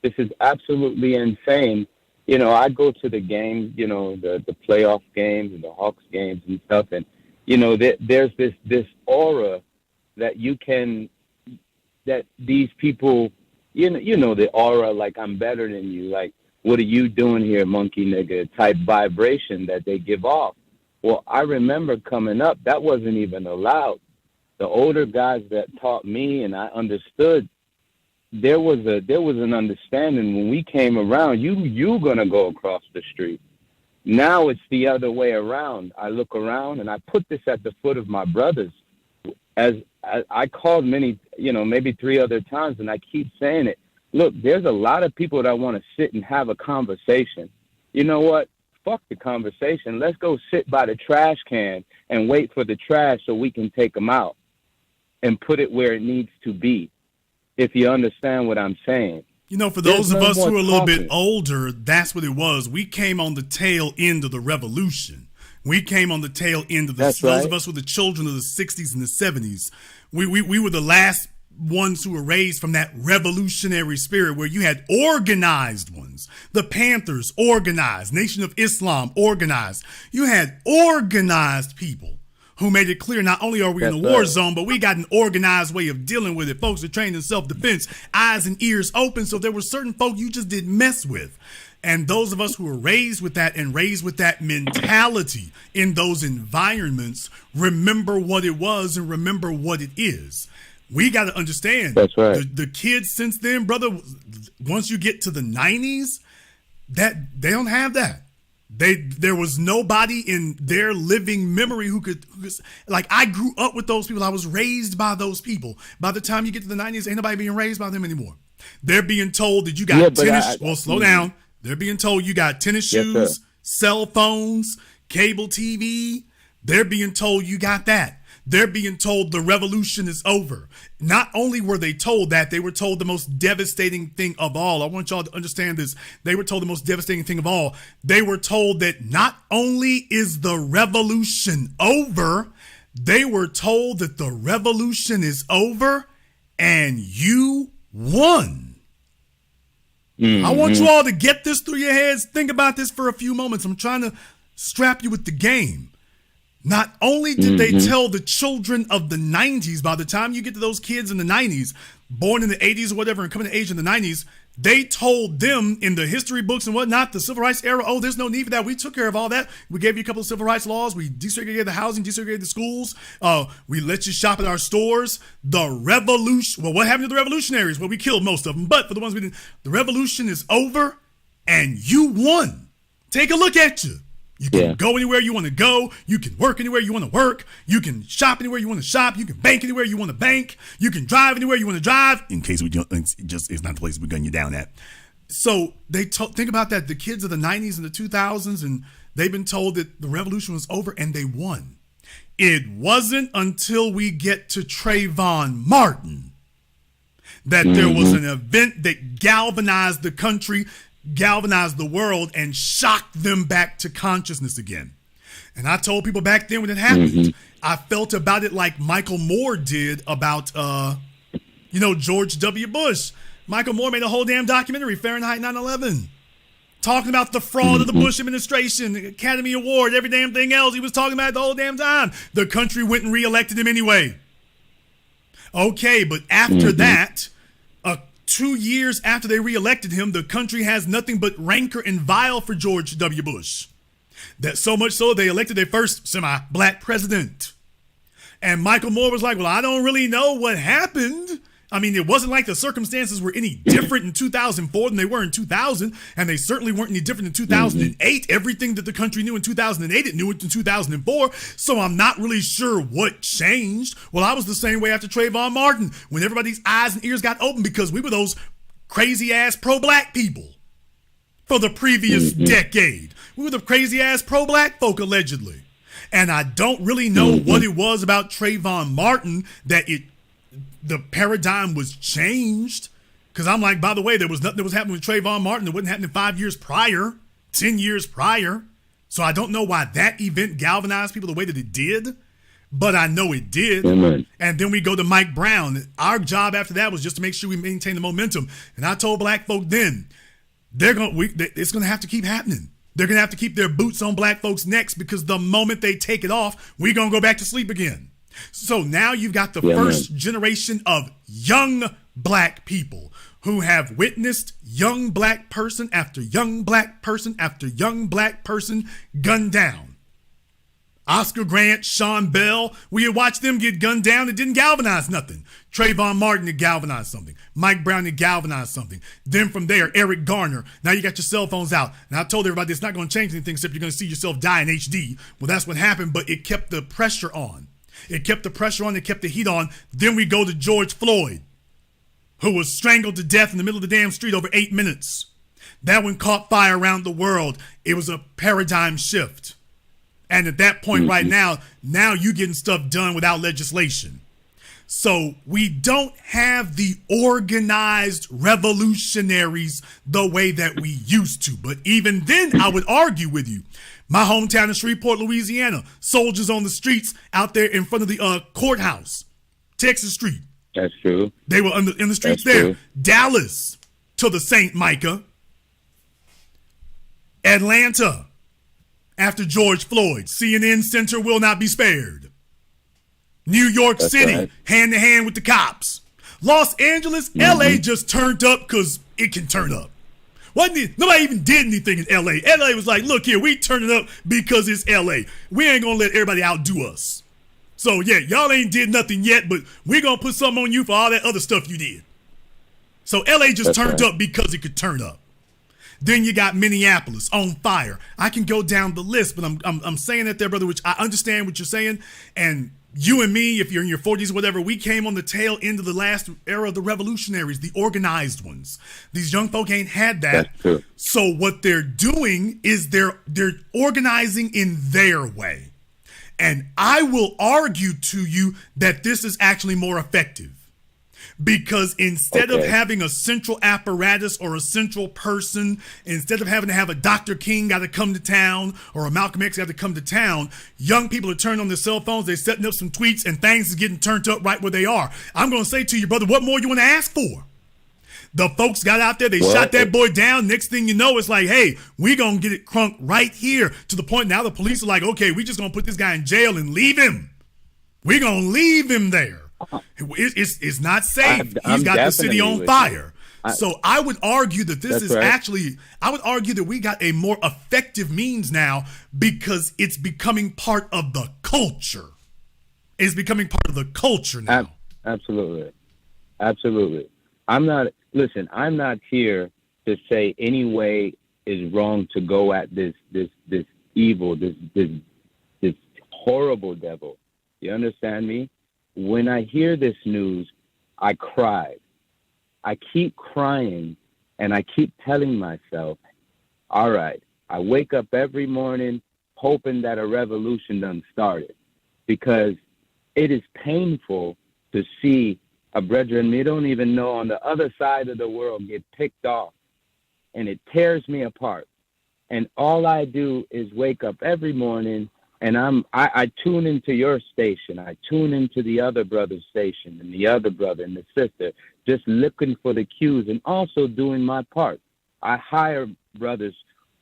This is absolutely insane I go to the games, the playoff games and the Hawks games and stuff, and there's this aura that that these people, the aura, like, I'm better than you, like, what are you doing here, monkey nigga, type vibration that they give off. Well, I remember coming up, that wasn't even allowed. The older guys that taught me, and I understood, there was an understanding when we came around, you gonna go across the street. Now it's the other way around. I look around and I put this at the foot of my brothers. As I called many, maybe 3 other times, and I keep saying it. Look, there's a lot of people that want to sit and have a conversation. You know what? Fuck the conversation. Let's go sit by the trash can and wait for the trash so we can take them out and put it where it needs to be, if you understand what I'm saying. For those of us who are a little bit older, that's what it was. We came on the tail end of the revolution. We came on the tail end of those of us who were the children of the 60s and the 70s. We were the last ones who were raised from that revolutionary spirit where you had organized ones. The Panthers organized, Nation of Islam organized. You had organized people who made it clear not only are we in a war zone, but we got an organized way of dealing with it. Folks are trained in self-defense, eyes and ears open, so there were certain folk you just didn't mess with. And those of us who were raised with that and raised with that mentality in those environments remember what it was and remember what it is. We got to understand. That's right. The kids since then, brother, once you get to the 90s, that they don't have that. There was nobody in their living memory who could, like, I grew up with those people. I was raised by those people. By the time you get to the 90s, ain't nobody being raised by them anymore. They're being told that you got tennis. Slow down. They're being told you got tennis shoes, cell phones, cable TV. They're being told you got that. They're being told the revolution is over. Not only were they told that, they were told the most devastating thing of all. I want y'all to understand this. They were told the most devastating thing of all. They were told that not only is the revolution over, they were told that the revolution is over and you won. I want you all to get this through your heads. Think about this for a few moments. I'm trying to strap you with the game. Not only did they tell the children of the 90s, by the time you get to those kids in the 90s, born in the 80s or whatever and coming to age in the 90s, they told them in the history books and whatnot, the civil rights era, oh, there's no need for that. We took care of all that. We gave you a couple of civil rights laws. We desegregated the housing, desegregated the schools. We let you shop at our stores. The revolution, well, what happened to the revolutionaries? Well, we killed most of them, but for the ones we didn't, the revolution is over and you won. Take a look at you. You can go anywhere you want to go. You can work anywhere you want to work. You can shop anywhere you want to shop. You can bank anywhere you want to bank. You can drive anywhere you want to drive. In case we don't, it's not the place we're gunning you down at. So think about that. The kids of the 90s and the 2000s, and they've been told that the revolution was over and they won. It wasn't until we get to Trayvon Martin that there was an event that galvanized the country, galvanized the world, and shocked them back to consciousness again. And I told people back then when it happened, I felt about it like Michael Moore did about, George W. Bush. Michael Moore made a whole damn documentary, Fahrenheit 9/11, talking about the fraud of the Bush administration, the Academy Award, every damn thing else. He was talking about it the whole damn time. The country went and reelected him anyway. Okay, but after that, 2 years after they reelected him, the country has nothing but rancor and vile for George W. Bush. That so much so they elected their first semi-black president. And Michael Moore was like, well, I don't really know what happened. I mean, it wasn't like the circumstances were any different in 2004 than they were in 2000, and they certainly weren't any different in 2008. Everything that the country knew in 2008, it knew it in 2004, so I'm not really sure what changed. Well, I was the same way after Trayvon Martin, when everybody's eyes and ears got open because we were those crazy-ass pro-black people for the previous decade. We were the crazy-ass pro-black folk, allegedly. And I don't really know what it was about Trayvon Martin that the paradigm was changed, because I'm like, by the way, there was nothing that was happening with Trayvon Martin that wasn't happening 5 years prior, 10 years prior. So I don't know why that event galvanized people the way that it did, but I know it did. Amen. And then we go to Mike Brown. Our job after that was just to make sure we maintain the momentum. And I told black folk then, It's going to have to keep happening. They're going to have to keep their boots on black folks' necks, because the moment they take it off, we're going to go back to sleep again. So now you've got the first generation of young black people who have witnessed young black person after young black person after young black person gunned down. Oscar Grant, Sean Bell, we had watched them get gunned down. It didn't galvanize nothing. Trayvon Martin, it galvanized something. Mike Brown, it galvanized something. Then from there, Eric Garner. Now you got your cell phones out. And I told everybody it's not going to change anything except you're going to see yourself die in HD. Well, that's what happened, but it kept the pressure on. It kept the pressure on. It kept the heat on. Then we go to George Floyd, who was strangled to death in the middle of the damn street over 8 minutes. That one caught fire around the world. It was a paradigm shift. And at that point right now you getting stuff done without legislation. So we don't have the organized revolutionaries the way that we used to. But even then, I would argue with you. My hometown of Shreveport, Louisiana, soldiers on the streets out there in front of the courthouse, Texas Street. That's true. They were in the streets there. True. Dallas to the St. Micah. Atlanta. After George Floyd, CNN Center will not be spared. New York City, hand to hand with the cops. Los Angeles, LA just turned up because it can turn up. Nobody even did anything in LA. LA was like, look here, we turn it up because it's LA. We ain't gonna let everybody outdo us. So yeah, y'all ain't did nothing yet, but we're gonna put something on you for all that other stuff you did. So LA just turned up because it could turn up. Then you got Minneapolis on fire. I can go down the list, but I'm saying that there, brother, which I understand what you're saying. And you and me, if you're in your 40s or whatever, we came on the tail end of the last era of the revolutionaries, the organized ones. These young folk ain't had that. That's true. So what they're doing is they're organizing in their way. And I will argue to you that this is actually more effective. Because instead of having a central apparatus or a central person, instead of having to have a Dr. King got to come to town or a Malcolm X got to come to town, young people are turning on their cell phones, they're setting up some tweets, and things is getting turned up right where they are. I'm going to say to you, brother, what more you want to ask for? The folks got out there, they shot that boy down. Next thing you know, it's like, hey, we going to get it crunk right here, to the point now the police are like, okay, we just going to put this guy in jail and leave him. We're going to leave him there. It's not safe. He's got the city on fire. So I would argue that this is actually, I would argue that we got a more effective means now because it's becoming part of the culture. It's becoming part of the culture now. Absolutely. I'm not here to say any way is wrong to go at this evil, this horrible devil. You understand me? When I hear this news, I cried. I keep crying, and I keep telling myself, all right, I wake up every morning hoping that a revolution done started, because it is painful to see a brethren we don't even know on the other side of the world get picked off, and it tears me apart. And all I do is wake up every morning and I tune into your station. I tune into the other brother's station and the other brother and the sister, just looking for the cues and also doing my part. I hire brothers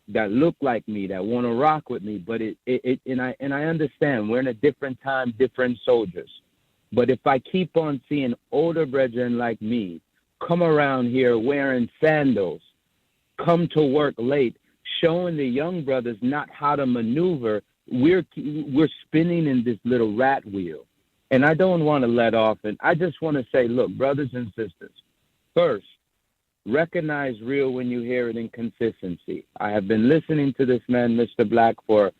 that look like me, that want to rock with me, but I understand we're in a different time, different soldiers. But if I keep on seeing older brethren like me come around here wearing sandals, come to work late, showing the young brothers not how to maneuver, we're spinning in this little rat wheel. And I don't want to let off. And I just want to say, look, brothers and sisters, first, recognize real when you hear it in consistency. I have been listening to this man, Mr. Black, for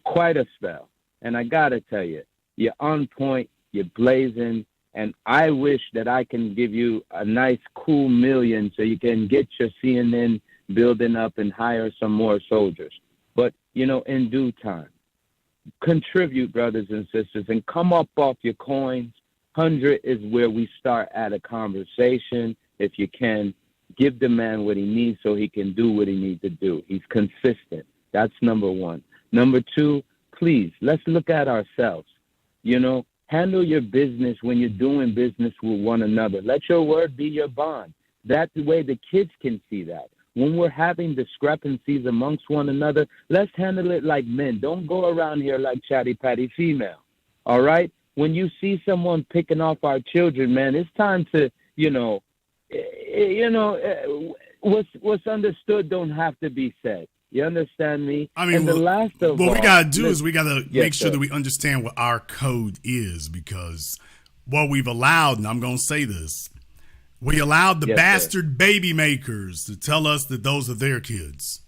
quite a spell. And I got to tell you, you're on point, you're blazing, and I wish that I can give you a nice, cool million so you can get your CNN building up and hire some more soldiers. But, in due time, contribute, brothers and sisters, and come up off your coins. 100 is where we start at a conversation. If you can, give the man what he needs so he can do what he needs to do. He's consistent. That's number one. Number two, please, let's look at ourselves. Handle your business when you're doing business with one another. Let your word be your bond. That way the kids can see that. when we're having discrepancies amongst one another, let's handle it like men. Don't go around here like chatty patty female. All right? When you see someone picking off our children, man, it's time to, what's understood don't have to be said. You understand me? I mean, what we got to do is we got to make sure that we understand what our code is, because what we've allowed, and I'm going to say this, we allowed the bastard baby makers to tell us that those are their kids.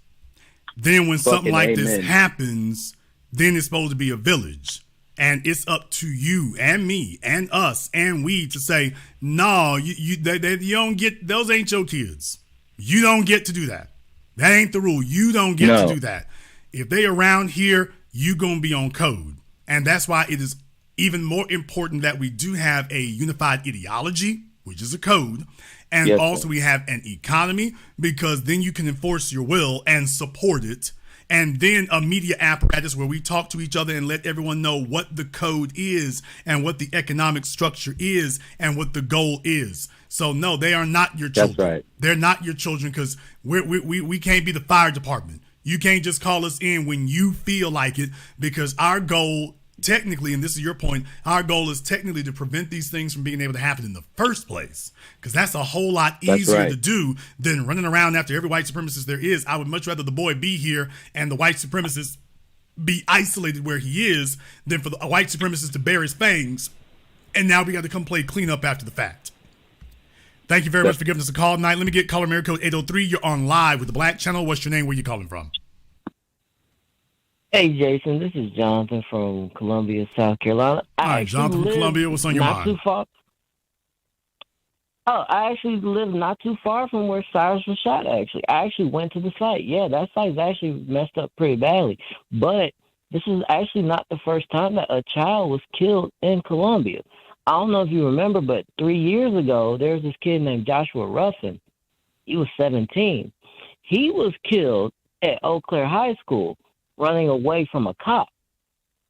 Then when something like this happens, then it's supposed to be a village. And it's up to you and me and us and we to say, no, you don't get, those ain't your kids. You don't get to do that. That ain't the rule. You don't get to do that. If they around here, you going to be on code. And that's why it is even more important that we do have a unified ideology, which is a code. And also we have an economy, because then you can enforce your will and support it. And then a media apparatus where we talk to each other and let everyone know what the code is and what the economic structure is and what the goal is. So, no, they are not your children. That's right. They're not your children, because we can't be the fire department. You can't just call us in when you feel like it, because our goal technically, and this is your point, our goal is technically to prevent these things from being able to happen in the first place, because that's a whole lot easier to do than running around after every white supremacist there is. I would much rather the boy be here and the white supremacist be isolated where he is than for the white supremacist to bear his fangs, and now we got to come play cleanup after the fact. Thank you very much for giving us a call tonight. Let me get caller America code 803. You're on live with the Black Channel. What's your name? Where you calling from? Hey, Jason, this is Jonathan from Columbia, South Carolina. All right, Jonathan from Columbia, what's on your mind? Too far. Oh, I actually live not too far from where Cyrus was shot, actually. I actually went to the site. Yeah, that site's actually messed up pretty badly. But this is actually not the first time that a child was killed in Columbia. I don't know if you remember, but 3 years ago, there was this kid named Joshua Ruffin. He was 17. He was killed at Eau Claire High School, running away from a cop.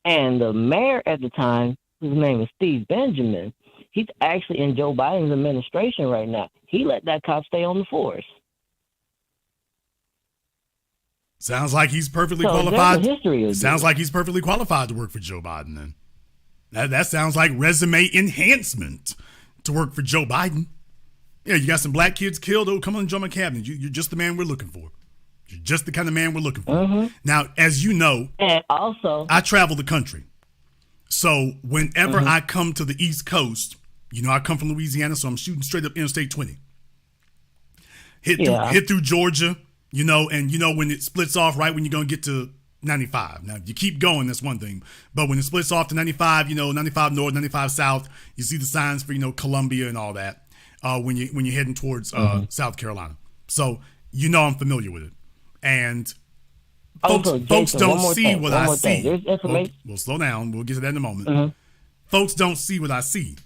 And the mayor at the time, whose name was Steve Benjamin, he's actually in Joe Biden's administration right now. He let that cop stay on the force. Sounds like he's perfectly qualified. Sounds like he's perfectly qualified to work for Joe Biden then. That sounds like resume enhancement to work for Joe Biden. Yeah, you got some black kids killed. Oh, come on and join my cabinet. You're just the man we're looking for. You're just the kind of man we're looking for. Now, as you know, and also, I travel the country. So whenever I come to the East Coast, I come from Louisiana, so I'm shooting straight up Interstate 20. Hit through Georgia, and when it splits off right when you're going to get to 95. Now, if you keep going, that's one thing. But when it splits off to 95, 95 North, 95 South, you see the signs for, Columbia and all that when you're heading towards South Carolina. So, I'm familiar with it. And folks don't see what I see. We'll slow down. We'll get to that in a moment. Folks don't see what I see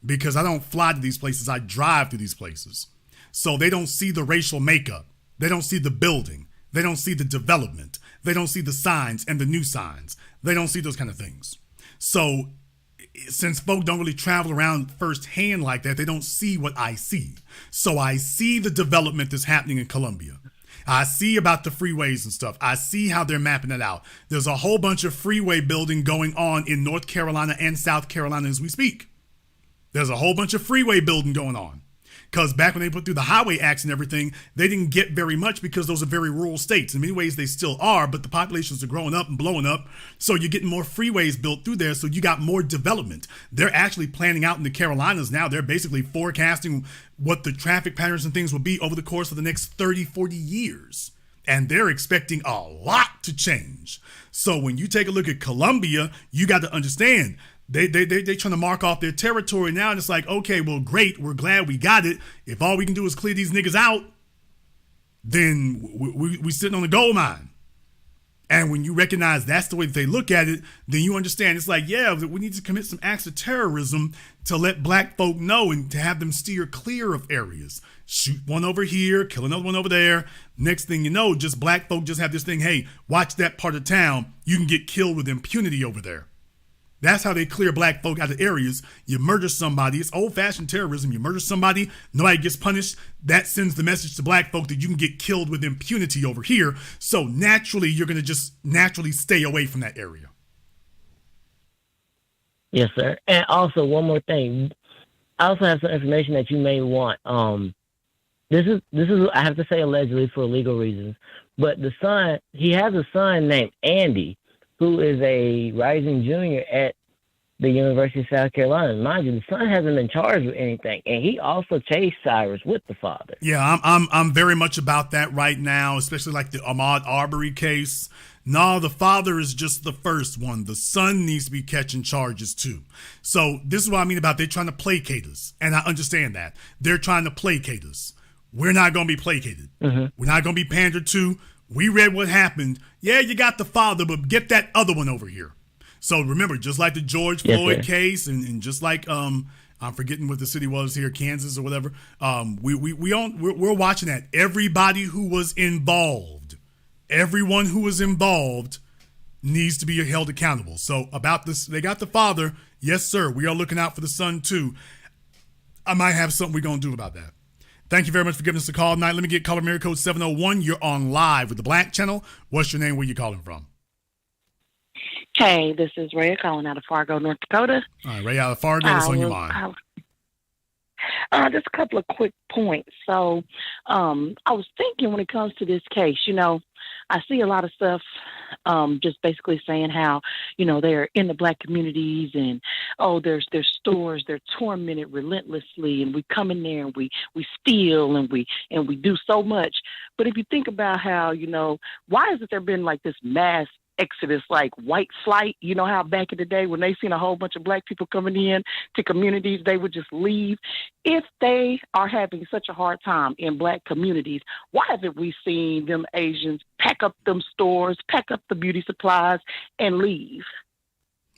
because I don't fly to these places. I drive to these places. So they don't see the racial makeup. They don't see the building. They don't see the development. They don't see the signs and the new signs. They don't see those kind of things. So since folk don't really travel around firsthand like that, they don't see what I see. So I see the development that's happening in Columbia. I see about the freeways and stuff. I see how they're mapping it out. There's a whole bunch of freeway building going on in North Carolina and South Carolina as we speak. There's a whole bunch of freeway building going on. Because back when they put through the Highway Acts and everything, they didn't get very much because those are very rural states. In many ways, they still are, but the populations are growing up and blowing up. So you're getting more freeways built through there. So you got more development. They're actually planning out in the Carolinas now. They're basically forecasting what the traffic patterns and things will be over the course of the next 30, 40 years. And they're expecting a lot to change. So when you take a look at Columbia, you got to understand They trying to mark off their territory now, and it's like, okay, well, great, we're glad we got it. If all we can do is clear these niggas out, then we sitting on the gold mine. And when you recognize that's the way that they look at it, then you understand it's like, yeah, we need to commit some acts of terrorism to let black folk know and to have them steer clear of areas. Shoot one over here, kill another one over there. Next thing you know, just black folk just have this thing, hey, watch that part of town. You can get killed with impunity over there. That's how they clear black folk out of areas. You murder somebody. It's old-fashioned terrorism. You murder somebody, nobody gets punished. That sends the message to black folk that you can get killed with impunity over here. So naturally, you're going to just naturally stay away from that area. Yes, sir. And also, one more thing. I also have some information that you may want. This is I have to say allegedly for legal reasons, but the son, he has a son named Andy, who is a rising junior at the University of South Carolina. Mind you, the son hasn't been charged with anything, and he also chased Cyrus with the father. Yeah, I'm very much about that right now, especially like the Ahmaud Arbery case. No, the father is just the first one. The son needs to be catching charges too. So this is what I mean about they're trying to placate us, and I understand that. They're trying to placate us. We're not going to be placated. Mm-hmm. We're not going to be pandered to. We read what happened. Yeah, you got the father, but get that other one over here. So remember, just like the George Floyd case, and just like I'm forgetting what the city was here, Kansas or whatever. We're watching that. Everybody who was involved, everyone who was involved, needs to be held accountable. So about this, they got the father. Yes, sir. We are looking out for the son too. I might have something we're gonna do about that. Thank you very much for giving us a call tonight. Let me get caller area code 701. You're on live with the Black Channel. What's your name? Where you calling from? Hey, this is Rhea calling out of Fargo, North Dakota. All right, Ray out of Fargo. What's on your mind? Just a couple of quick points. So I was thinking when it comes to this case, I see a lot of stuff just basically saying how, they're in the black communities and, there's stores, they're tormented relentlessly, and we come in there and we steal and we do so much. But if you think about how, why has there been like this mass exodus, like white flight? You know how back in the day when they seen a whole bunch of black people coming in to communities, they would just leave. If they are having such a hard time in black communities, why haven't we seen them Asians pack up them stores, pack up the beauty supplies, and leave?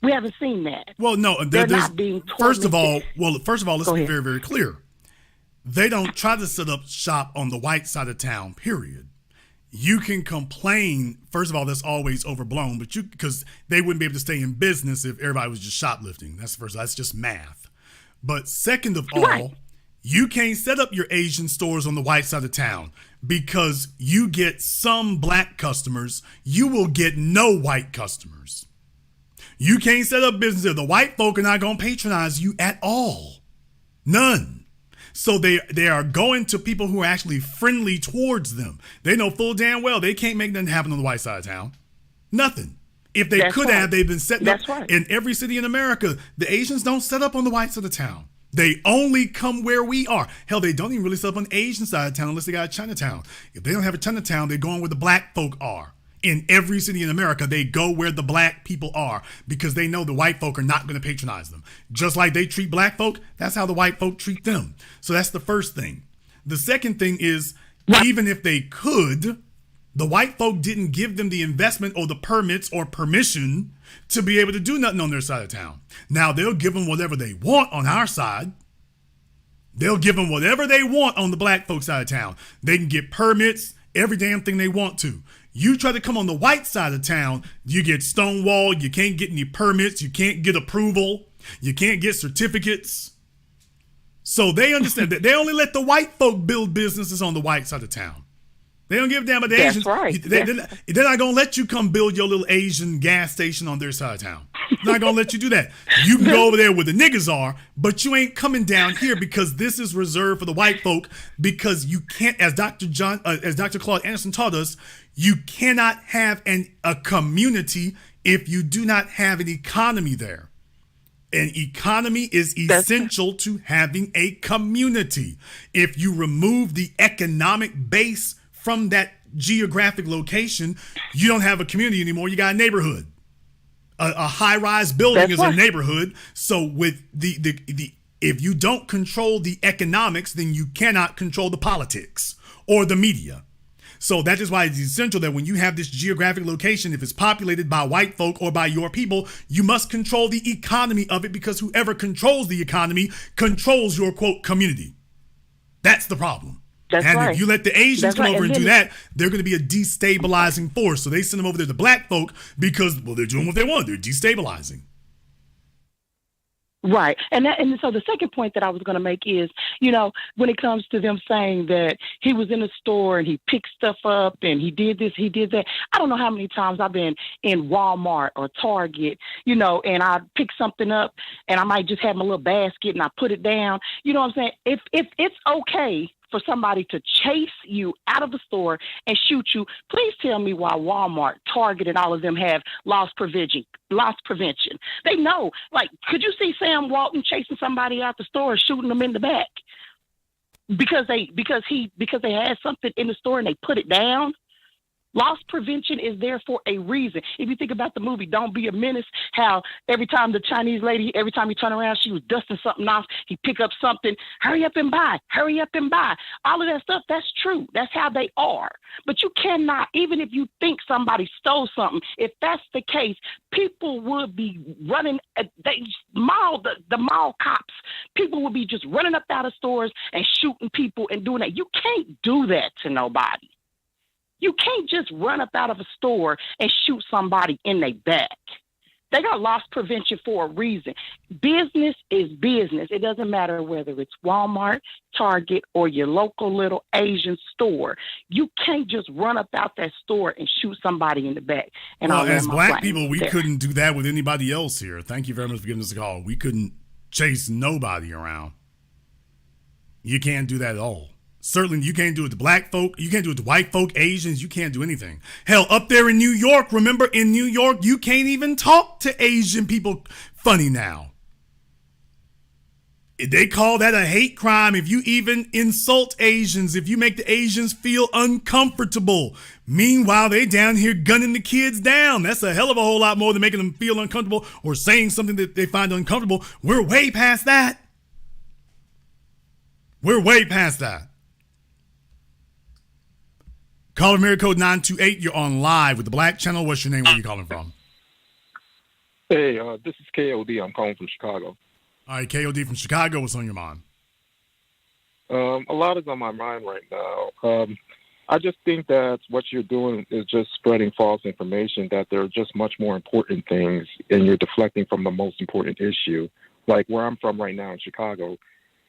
We haven't seen that. Well, no, they're not being tormented. First of all, let's be very, very clear. They don't try to set up shop on the white side of town, period. You can complain, first of all, that's always overblown, but because they wouldn't be able to stay in business if everybody was just shoplifting. That's first. That's just math. But second of all, you can't set up your Asian stores on the white side of town because you get some black customers. You will get no white customers. You can't set up business there. The white folk are not going to patronize you at all. None. So they are going to people who are actually friendly towards them. They know full damn well they can't make nothing happen on the white side of town. Nothing. If they could have, they've been setting up in every city in America. The Asians don't set up on the white side of town. They only come where we are. Hell, they don't even really set up on the Asian side of town unless they got a Chinatown. If they don't have a Chinatown, they're going where the black folk are. In every city in America, they go where the black people are because they know the white folk are not going to patronize them. Just like they treat black folk, that's how the white folk treat them. So that's the first thing. The second thing is, even if they could, the white folk didn't give them the investment or the permits or permission to be able to do nothing on their side of town. Now, they'll give them whatever they want on our side. They'll give them whatever they want on the black folk side of town. They can get permits, every damn thing they want to. You try to come on the white side of town, you get stonewalled, you can't get any permits, you can't get approval, you can't get certificates. So they understand that they only let the white folk build businesses on the white side of town. They don't give a damn about the Asians. Right. They're not going to let you come build your little Asian gas station on their side of town. They're not going to let you do that. You can go over there where the niggas are, but you ain't coming down here because this is reserved for the white folk because you can't, as Dr. Claude Anderson taught us, you cannot have a community if you do not have an economy there. An economy is essential to having a community. If you remove the economic base from that geographic location, you don't have a community anymore. You got a neighborhood. A high-rise building is a neighborhood. So with the if you don't control the economics, then you cannot control the politics or the media. So that is why it's essential that when you have this geographic location, if it's populated by white folk or by your people, you must control the economy of it because whoever controls the economy controls your, quote, community. That's the problem. If you let the Asians come over and do that, they're going to be a destabilizing force. So they send them over there to black folk because, well, they're doing what they want. They're destabilizing. Right. And so the second point that I was going to make is, when it comes to them saying that he was in a store and he picked stuff up and he did this, he did that. I don't know how many times I've been in Walmart or Target, and I pick something up and I might just have my little basket and I put it down. You know what I'm saying? If it's okay for somebody to chase you out of the store and shoot you, please tell me why Walmart, Target, and all of them have loss prevention. They know. Like, could you see Sam Walton chasing somebody out the store and shooting them in the back because they had something in the store and they put it down? Loss prevention is there for a reason. If you think about the movie Don't Be a Menace, how every time the Chinese lady, every time you turn around, she was dusting something off, he pick up something, hurry up and buy. All of that stuff, that's true. That's how they are. But you cannot, even if you think somebody stole something, if that's the case, people would be running, the mall cops, people would be just running up out of stores and shooting people and doing that. You can't do that to nobody. You can't just run up out of a store and shoot somebody in their back. They got loss prevention for a reason. Business is business. It doesn't matter whether it's Walmart, Target, or your local little Asian store. You can't just run up out that store and shoot somebody in the back. And well, as black people, we couldn't do that with anybody else here. Thank you very much for giving us a call. We couldn't chase nobody around. You can't do that at all. Certainly, you can't do it to black folk. You can't do it to white folk, Asians. You can't do anything. Hell, up there in New York, remember, in New York, you can't even talk to Asian people funny now. They call that a hate crime if you even insult Asians, if you make the Asians feel uncomfortable. Meanwhile, they down here gunning the kids down. That's a hell of a whole lot more than making them feel uncomfortable or saying something that they find uncomfortable. We're way past that. We're way past that. Call America code 928. You're on live with the Black Channel. What's your name? Where are you calling from? Hey, this is KOD. I'm calling from Chicago. All right, KOD from Chicago. What's on your mind? A lot is on my mind right now. I just think that what you're doing is just spreading false information, that there are just much more important things, and you're deflecting from the most important issue. Like where I'm from right now in Chicago,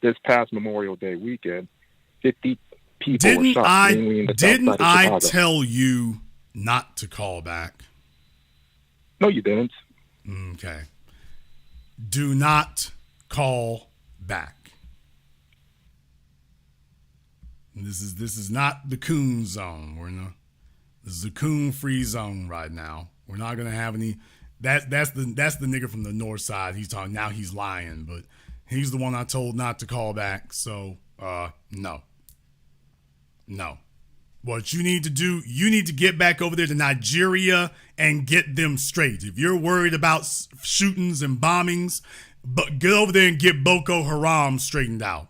this past Memorial Day weekend, 50 people were shot, mainly in the south side of Chicago. Didn't I tell you not to call back? No, you didn't. Okay. Do not call back. This is not the coon zone. This is a coon free zone right now. We're not gonna have any. That's the nigga from the north side. He's talking now. He's lying, but he's the one I told not to call back. So no. What you need to do, you need to get back over there to Nigeria and get them straight. If you're worried about shootings and bombings, but get over there and get Boko Haram straightened out.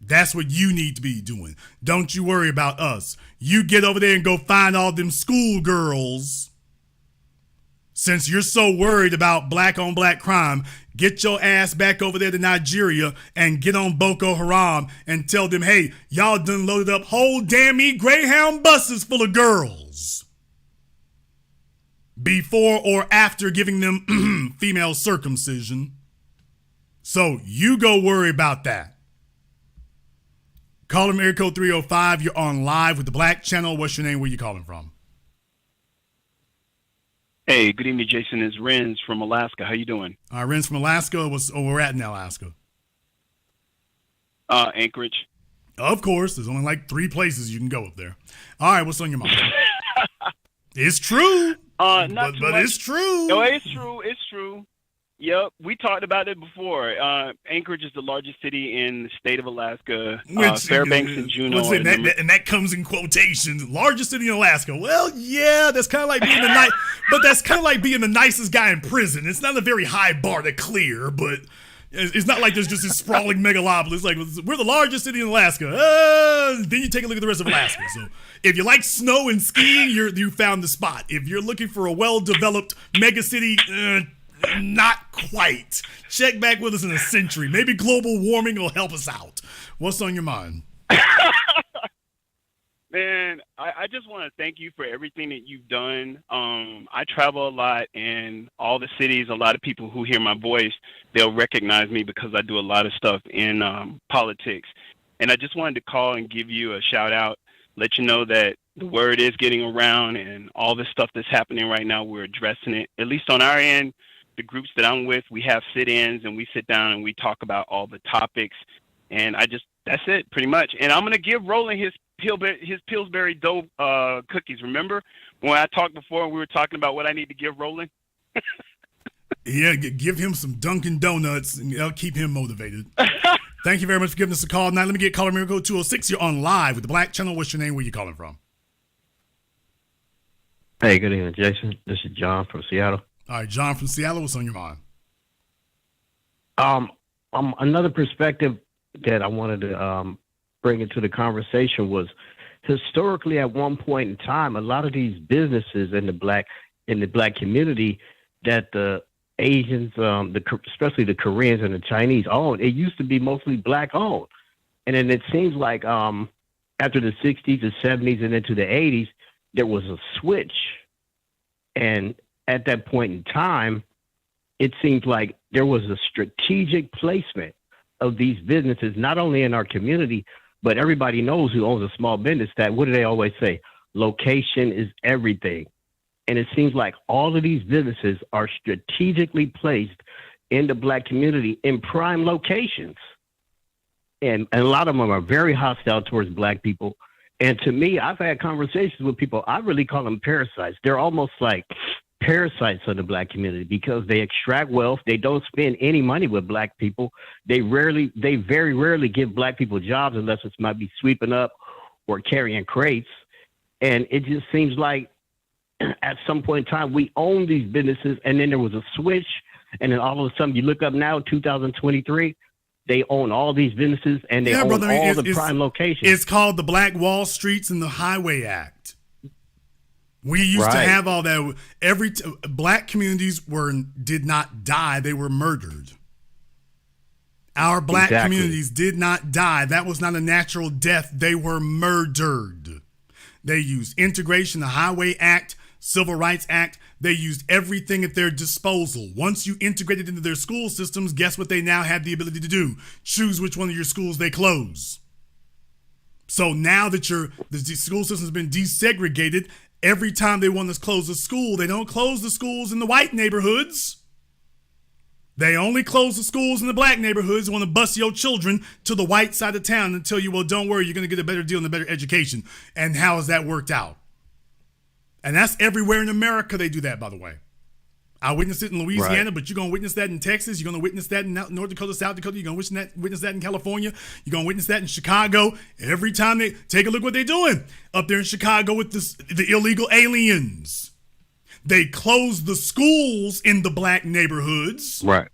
That's what you need to be doing. Don't you worry about us. You get over there and go find all them schoolgirls. Since you're so worried about black on black crime, get your ass back over there to Nigeria and get on Boko Haram and tell them, hey, y'all done loaded up whole damn Greyhound buses full of girls. Before or after giving them female circumcision. So you go worry about that. Call America code 305. You're on live with the Black Channel. What's your name? Where you calling from? Hey, good evening, Jason. It's Renz from Alaska. How you doing? Renz from Alaska. We're at in Alaska. Anchorage. Of course. There's only like 3 places you can go up there. All right, what's on your mind? It's true. But it's true. No, it's true. It's true. Yep, we talked about it before. Anchorage is the largest city in the state of Alaska. Fairbanks and Juneau. And that comes in quotations. Largest city in Alaska. Well, yeah, that's kind of like being that's kind of like being the nicest guy in prison. It's not a very high bar to clear, but it's not like there's just this sprawling megalopolis. Like, we're the largest city in Alaska. Then you take a look at the rest of Alaska. So if you like snow and skiing, you found the spot. If you're looking for a well-developed mega city, not quite. Check back with us in a century. Maybe global warming will help us out. What's on your mind? Man, I just want to thank you for everything that you've done. I travel a lot, and all the cities, a lot of people who hear my voice they'll recognize me because I do a lot of stuff in politics. And I just wanted to call and give you a shout out, let you know that the word is getting around, and all this stuff that's happening right now, we're addressing it. At least on our end, the groups that I'm with, we have sit-ins and we sit down and we talk about all the topics. And that's it pretty much. And I'm going to give Roland his Pillsbury dough cookies. Remember when I talked before and we were talking about what I need to give Roland? Yeah, give him some Dunkin' Donuts and that'll keep him motivated. Thank you very much for giving us a call. Now let me get caller Miracle 206. You're on live with the Black Channel. What's your name? Where you calling from? Hey, good evening, Jason. This is John from Seattle. All right, John from Seattle. What's on your mind? Another perspective that I wanted to bring into the conversation was historically at one point in time, a lot of these businesses in the black community that the Asians, especially the Koreans and the Chinese owned, it used to be mostly black owned. And then it seems like after the 60s, the 70s, and into the 80s, there was a switch. And at that point in time, it seems like there was a strategic placement of these businesses, not only in our community, but everybody knows who owns a small business that, what do they always say? Location is everything. And it seems like all of these businesses are strategically placed in the black community in prime locations. And a lot of them are very hostile towards black people. And to me, I've had conversations with people, I really call them parasites. They're almost like parasites of the black community because they extract wealth. They don't spend any money with black people. They very rarely give black people jobs unless it might be sweeping up or carrying crates. And it just seems like at some point in time, we own these businesses, and then there was a switch, and then all of a sudden you look up now, 2023, they own all these businesses, and they own all the prime locations. It's called the Black Wall Streets and the Highway Act. We used to have all that. Black communities did not die; they were murdered. Our black communities did not die. That was not a natural death. They were murdered. They used integration, the Highway Act, Civil Rights Act. They used everything at their disposal. Once you integrated into their school systems, guess what they now have the ability to do? Choose which one of your schools they close. So now that the school system has been desegregated, every time they want to close a school, they don't close the schools in the white neighborhoods. They only close the schools in the black neighborhoods and want to bus your children to the white side of town and tell you, well, don't worry, you're going to get a better deal and a better education. And how has that worked out? And that's everywhere in America they do that, by the way. I witnessed it in Louisiana, but you're going to witness that in Texas. You're going to witness that in North Dakota, South Dakota. You're going to witness that in California. You're going to witness that in Chicago. Every time they take a look what they're doing up there in Chicago with the illegal aliens. They close the schools in the black neighborhoods. Right.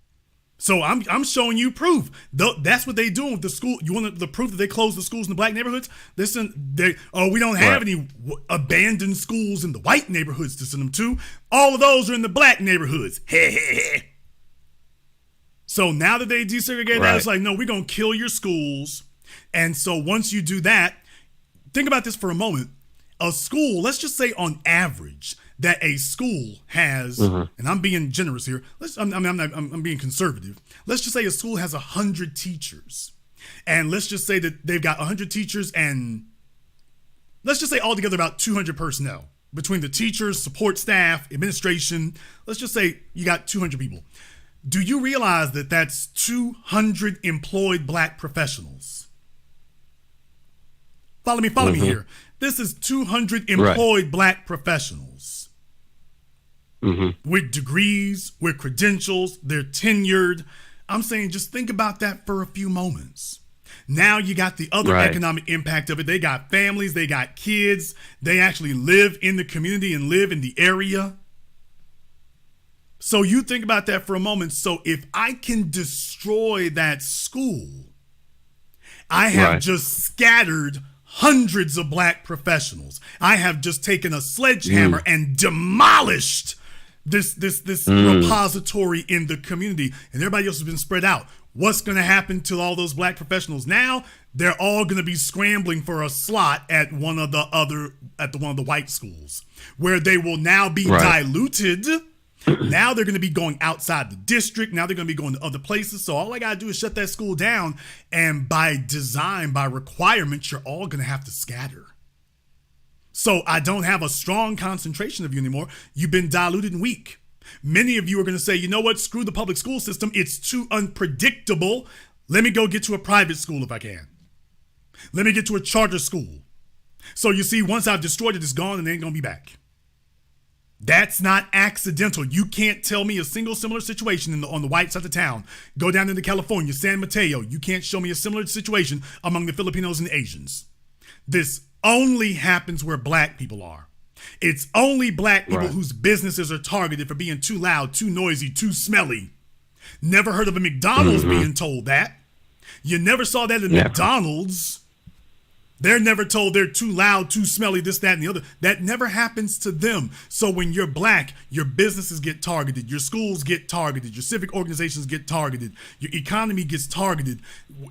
So I'm showing you proof. That's what they doing with the school. You want the proof that they close the schools in the black neighborhoods? Listen, we don't have any abandoned schools in the white neighborhoods to send them to. All of those are in the black neighborhoods. So now that they desegregate that, it's like, no, we're going to kill your schools. And so once you do that, think about this for a moment. A school, let's just say on average, that a school has, and I'm being generous here. I'm being conservative. Let's just say a school has 100 teachers, and let's just say that they've got 100 teachers, and let's just say altogether about 200 personnel between the teachers, support staff, administration. Let's just say you got 200 people. Do you realize that that's 200 employed black professionals? Follow me here. This is 200 employed black professionals. With degrees, with credentials, they're tenured. I'm saying just think about that for a few moments. Now you got the other economic impact of it. They got families, they got kids. They actually live in the community and live in the area. So you think about that for a moment. So if I can destroy that school, I have just scattered hundreds of black professionals. I have just taken a sledgehammer and demolished this repository in the community, and everybody else has been spread out. What's going to happen to all those black professionals now? They're all going to be scrambling for a slot at one of the white schools, where they will now be diluted Now they're going to be going outside the district. Now they're going to be going to other places. So all I got to do is shut that school down. And by design, by requirement, you're all going to have to scatter. So I don't have a strong concentration of you anymore. You've been diluted and weak. Many of you are going to say, you know what? Screw the public school system. It's too unpredictable. Let me go get to a private school if I can. Let me get to a charter school. So you see, once I've destroyed it, it's gone and it ain't going to be back. That's not accidental. You can't tell me a single similar situation on the white side of town. Go down into California, San Mateo. You can't show me a similar situation among the Filipinos and Asians. This only happens where black people are. It's only black people whose businesses are targeted for being too loud, too noisy, too smelly. Never heard of a McDonald's being told that. You never saw that in McDonald's. They're never told they're too loud, too smelly, this, that, and the other. That never happens to them. So when you're black, your businesses get targeted, your schools get targeted, your civic organizations get targeted, your economy gets targeted.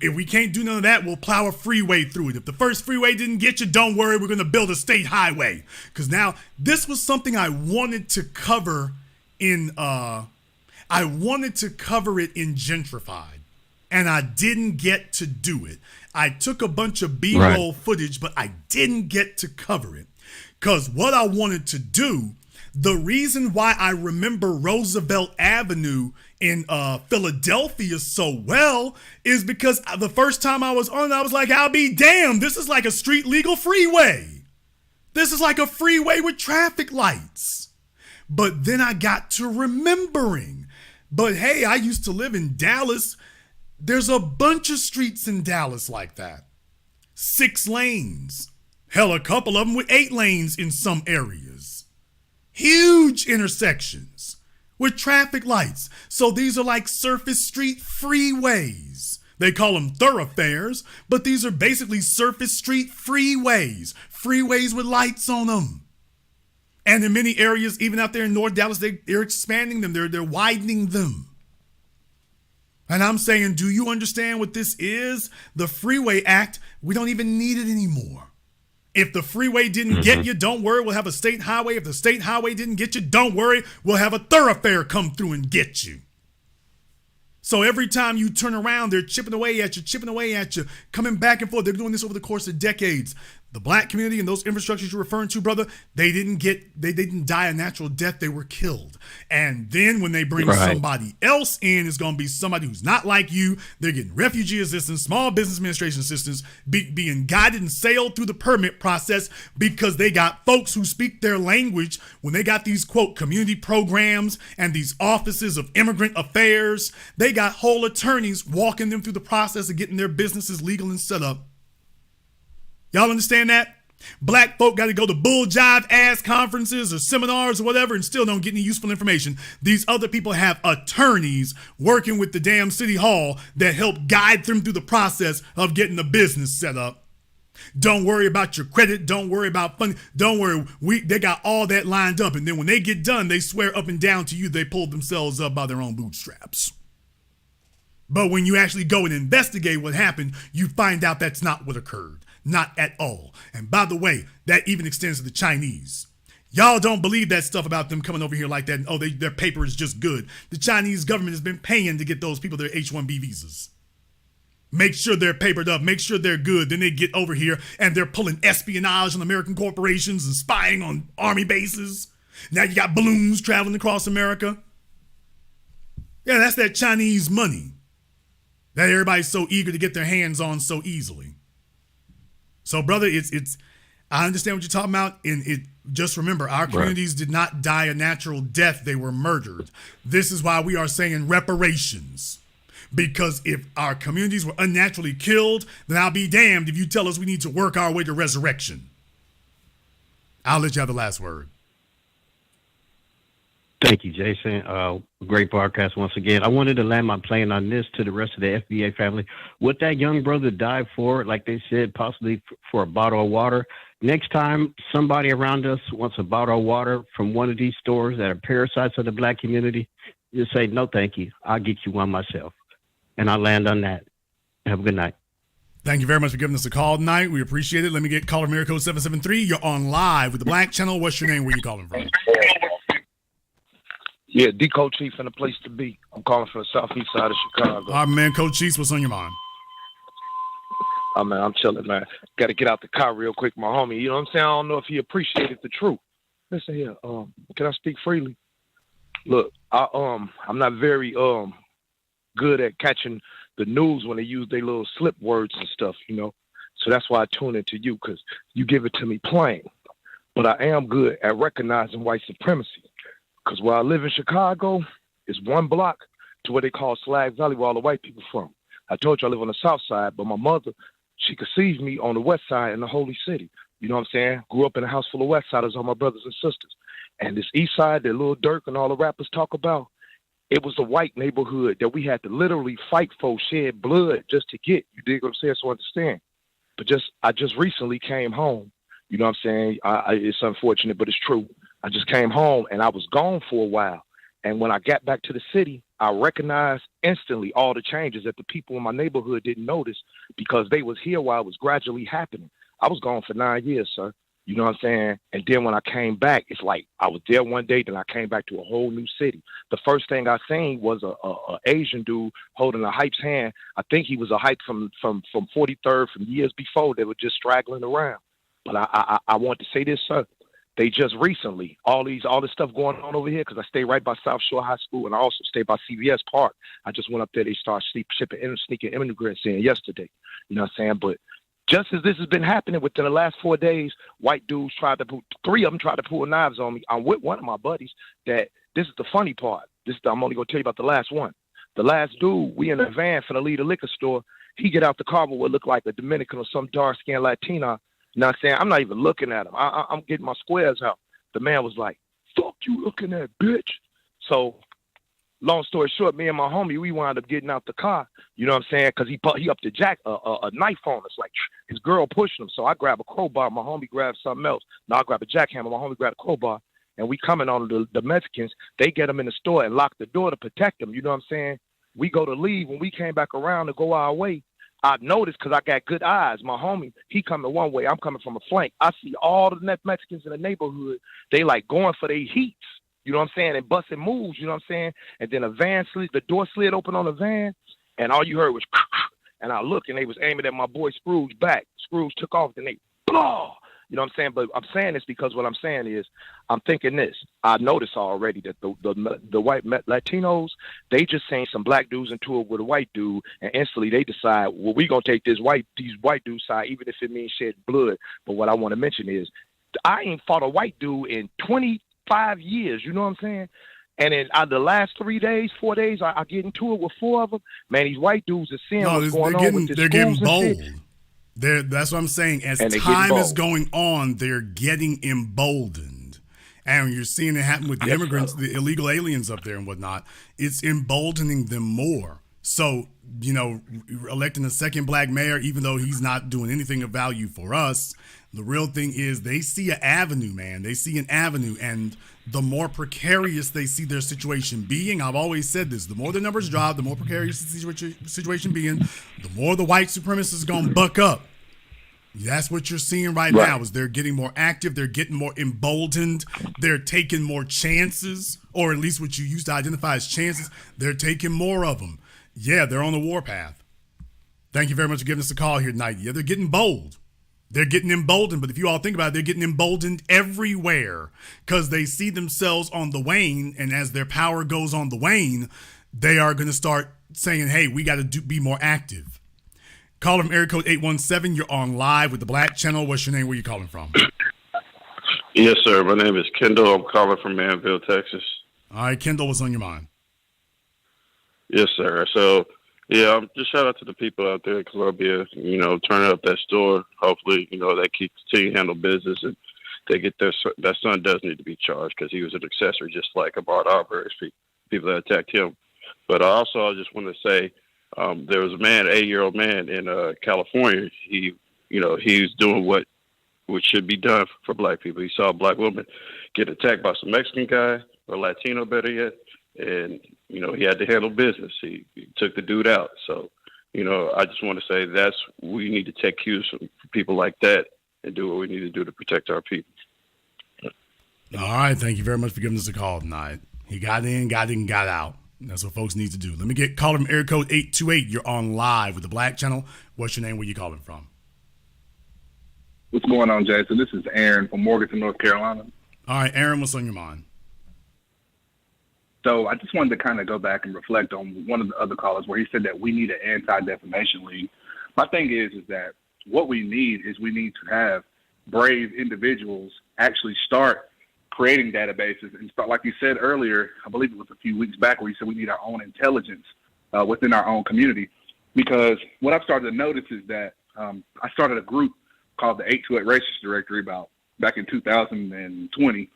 If we can't do none of that, we'll plow a freeway through it. If the first freeway didn't get you, don't worry, we're going to build a state highway. Because now, this was something I wanted to cover in Gentrified, and I didn't get to do it. I took a bunch of B-roll footage, but I didn't get to cover it. Because what I wanted to do, the reason why I remember Roosevelt Avenue in Philadelphia so well is because the first time I was on it, I was like, I'll be damned. This is like a street legal freeway. This is like a freeway with traffic lights. But then I got to remembering. But hey, I used to live in Dallas. There's a bunch of streets in Dallas like that. 6 lanes. Hell, a couple of them with 8 lanes in some areas. Huge intersections with traffic lights. So these are like surface street freeways. They call them thoroughfares, but these are basically surface street freeways. Freeways with lights on them. And in many areas, even out there in North Dallas, they're expanding them. They're widening them. And I'm saying, do you understand what this is? The Freeway Act, we don't even need it anymore. If the freeway didn't get you, don't worry, we'll have a state highway. If the state highway didn't get you, don't worry, we'll have a thoroughfare come through and get you. So every time you turn around, they're chipping away at you, coming back and forth. They're doing this over the course of decades. The black community and those infrastructures you're referring to, brother, they didn't die a natural death. They were killed. And then when they bring somebody else in, it's going to be somebody who's not like you. They're getting refugee assistance, small business administration assistance, being guided and sailed through the permit process because they got folks who speak their language. When they got these, quote, community programs and these offices of immigrant affairs, they got whole attorneys walking them through the process of getting their businesses legal and set up. Y'all understand that? Black folk got to go to bull jive ass conferences or seminars or whatever and still don't get any useful information. These other people have attorneys working with the damn city hall that help guide them through the process of getting the business set up. Don't worry about your credit. Don't worry about funding. Don't worry. They got all that lined up. And then when they get done, they swear up and down to you they pulled themselves up by their own bootstraps. But when you actually go and investigate what happened, you find out that's not what occurred. Not at all. And by the way, that even extends to the Chinese. Y'all don't believe that stuff about them coming over here like that. And, their paper is just good. The Chinese government has been paying to get those people their H-1B visas. Make sure they're papered up. Make sure they're good. Then they get over here and they're pulling espionage on American corporations and spying on army bases. Now you got balloons traveling across America. Yeah, that's that Chinese money that everybody's so eager to get their hands on so easily. So, brother, it's. I understand what you're talking about, and just remember, our communities did not die a natural death; they were murdered. This is why we are saying reparations, because if our communities were unnaturally killed, then I'll be damned if you tell us we need to work our way to resurrection. I'll let you have the last word. Thank you, Jason. Great broadcast once again. I wanted to land my plane on this to the rest of the FBA family. What that young brother died for, like they said, possibly for a bottle of water. Next time somebody around us wants a bottle of water from one of these stores that are parasites of the black community, just say, no, thank you. I'll get you one myself. And I'll land on that. Have a good night. Thank you very much for giving us a call tonight. We appreciate it. Let me get caller area code 773. You're on live with the Black Channel. What's your name? Where you calling from? Yeah, D Coach Chief in the place to be. I'm calling from the southeast side of Chicago. All right, man. Coach Chiefs, what's on your mind? Oh, man, I'm chilling, man. Got to get out the car real quick, my homie. You know what I'm saying? I don't know if he appreciated the truth. Listen here, can I speak freely? Look, I'm not very good at catching the news when they use their little slip words and stuff, you know. So that's why I tune into you, because you give it to me plain. But I am good at recognizing white supremacy, because where I live in Chicago is one block to what they call Slag Valley, where all the white people from. I told you I live on the south side, but my mother, she conceived me on the west side in the holy city. You know what I'm saying? Grew up in a house full of west siders, all my brothers and sisters. And this east side that Lil Durk and all the rappers talk about, it was a white neighborhood that we had to literally fight for, shed blood just to get. You dig what I'm saying? So understand. But I just recently came home. You know what I'm saying? It's unfortunate, but it's true. I just came home and I was gone for a while. And when I got back to the city, I recognized instantly all the changes that the people in my neighborhood didn't notice because they was here while it was gradually happening. I was gone for 9 years, sir. You know what I'm saying? And then when I came back, it's like I was there one day, then I came back to a whole new city. The first thing I seen was a Asian dude holding a hype's hand. I think he was a hype from 43rd, from years before. They were just straggling around. But I want to say this, sir. They just recently, all this stuff going on over here, because I stay right by South Shore High School and I also stay by CVS Park. I just went up there. They started sneaking immigrants in yesterday. You know what I'm saying? But just as this has been happening within the last 4 days, white dudes three of them tried to pull knives on me. I'm with one of my buddies that this is the funny part. I'm only going to tell you about the last one. The last dude, we in a van finna leave the liquor store. He get out the car with what looked like a Dominican or some dark-skinned Latina. You know what I'm saying? I'm not even looking at him. I'm getting my squares out. The man was like, fuck you looking at, bitch. So long story short, me and my homie, we wound up getting out the car. You know what I'm saying? Because he up to jack a knife on us, like his girl pushing him. So I grab a crowbar. My homie grabs something else. Now I grab a jackhammer. My homie grab a crowbar. And we coming on the Mexicans. They get them in the store and lock the door to protect them. You know what I'm saying? We go to leave. When we came back around to go our way, I noticed, because I got good eyes, my homie, he coming one way, I'm coming from a flank. I see all the Mexicans in the neighborhood, they like going for their heats, you know what I'm saying, and busting moves, you know what I'm saying? And then the door slid open on the van, and all you heard was, and I looked, and they was aiming at my boy Scrooge back. Scrooge took off, then they, blah! You know what I'm saying? But I'm saying this because what I'm saying is, I'm thinking this. I noticed already that the white Latinos, they just seen some black dudes into it with a white dude, and instantly they decide, well, we gonna take these white dudes' side, even if it means shedding blood. But what I want to mention is, I ain't fought a white dude in 25 years. You know what I'm saying? And in the last 4 days, I get into it with 4 of them. Man, these white dudes are seeing what's going on with the they're getting schools and bold. shit. That's what I'm saying. As time is going on, they're getting emboldened. And you're seeing it happen with the immigrants, the illegal aliens up there and whatnot. It's emboldening them more. So, you know, electing a second black mayor, even though he's not doing anything of value for us, the real thing is they see an avenue, man. They see an avenue. And the more precarious they see their situation being, I've always said this, the more the numbers drop, the more precarious the situation being, the more the white supremacists going to buck up. That's what you're seeing right now is they're getting more active. They're getting more emboldened. They're taking more chances, or at least what you used to identify as chances. They're taking more of them. Yeah, they're on the warpath. Thank you very much for giving us a call here tonight. Yeah, they're getting bold. They're getting emboldened. But if you all think about it, they're getting emboldened everywhere because they see themselves on the wane. And as their power goes on the wane, they are going to start saying, hey, we got to be more active. Caller from area code 817. You're on live with the Black Channel. What's your name? Where are you calling from? Yes, sir. My name is Kendall. I'm calling from Manville, Texas. All right, Kendall, what's on your mind? Yes, sir. So, yeah, just shout out to the people out there in Columbia, you know, turning up that store. Hopefully, you know, they continue to handle business and they get that son does need to be charged because he was an accessory just like Ahmaud Arbery's people that attacked him. But also, I just want to say, there was a man, an 8-year-old man in California. He's doing what should be done for black people. He saw a black woman get attacked by some Mexican guy, or Latino better yet, and, you know, he had to handle business. He took the dude out. So, you know, I just want to say we need to take cues from people like that and do what we need to do to protect our people. All right. Thank you very much for giving us a call tonight. He got in, got out. That's what folks need to do. Let me get caller from area code 828. You're on live with the Black Channel. What's your name? Where you calling from? What's going on, Jason? This is Aaron from Morganton, North Carolina. All right, Aaron, what's on your mind? So I just wanted to kind of go back and reflect on one of the other callers where he said that we need an anti-defamation league. My thing is that what we need to have brave individuals actually start creating databases and start, like you said earlier, I believe it was a few weeks back, where you said we need our own intelligence within our own community. Because what I've started to notice is that I started a group called the 828 Racist Directory back in 2020.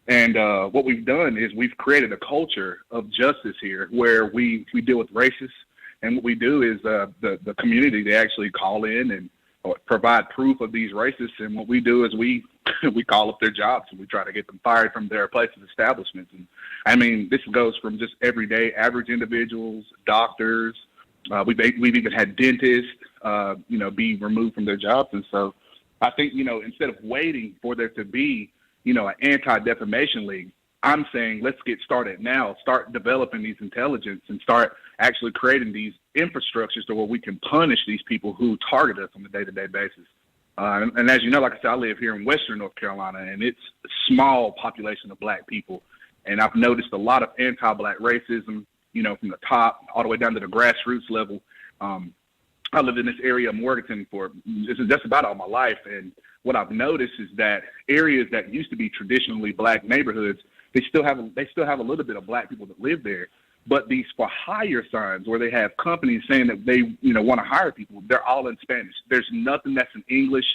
And what we've done is we've created a culture of justice here where we deal with racists. And what we do is the community, they actually call in and provide proof of these racists. And what we do is we call up their jobs and we try to get them fired from their places, establishments. And I mean, this goes from just everyday average individuals, doctors. We've even had dentists, be removed from their jobs. And so I think, instead of waiting for there to be, an anti-defamation league, I'm saying let's get started now, start developing these intelligence and start actually creating these infrastructures to where we can punish these people who target us on a day-to-day basis. And as you know, like I said, I live here in Western North Carolina, and it's a small population of black people. And I've noticed a lot of anti-black racism, from the top all the way down to the grassroots level. I lived in this area of Morganton for just about all my life. And what I've noticed is that areas that used to be traditionally black neighborhoods, they still have a little bit of black people that live there. But these for hire signs where they have companies saying that they, want to hire people, they're all in Spanish. There's nothing that's in English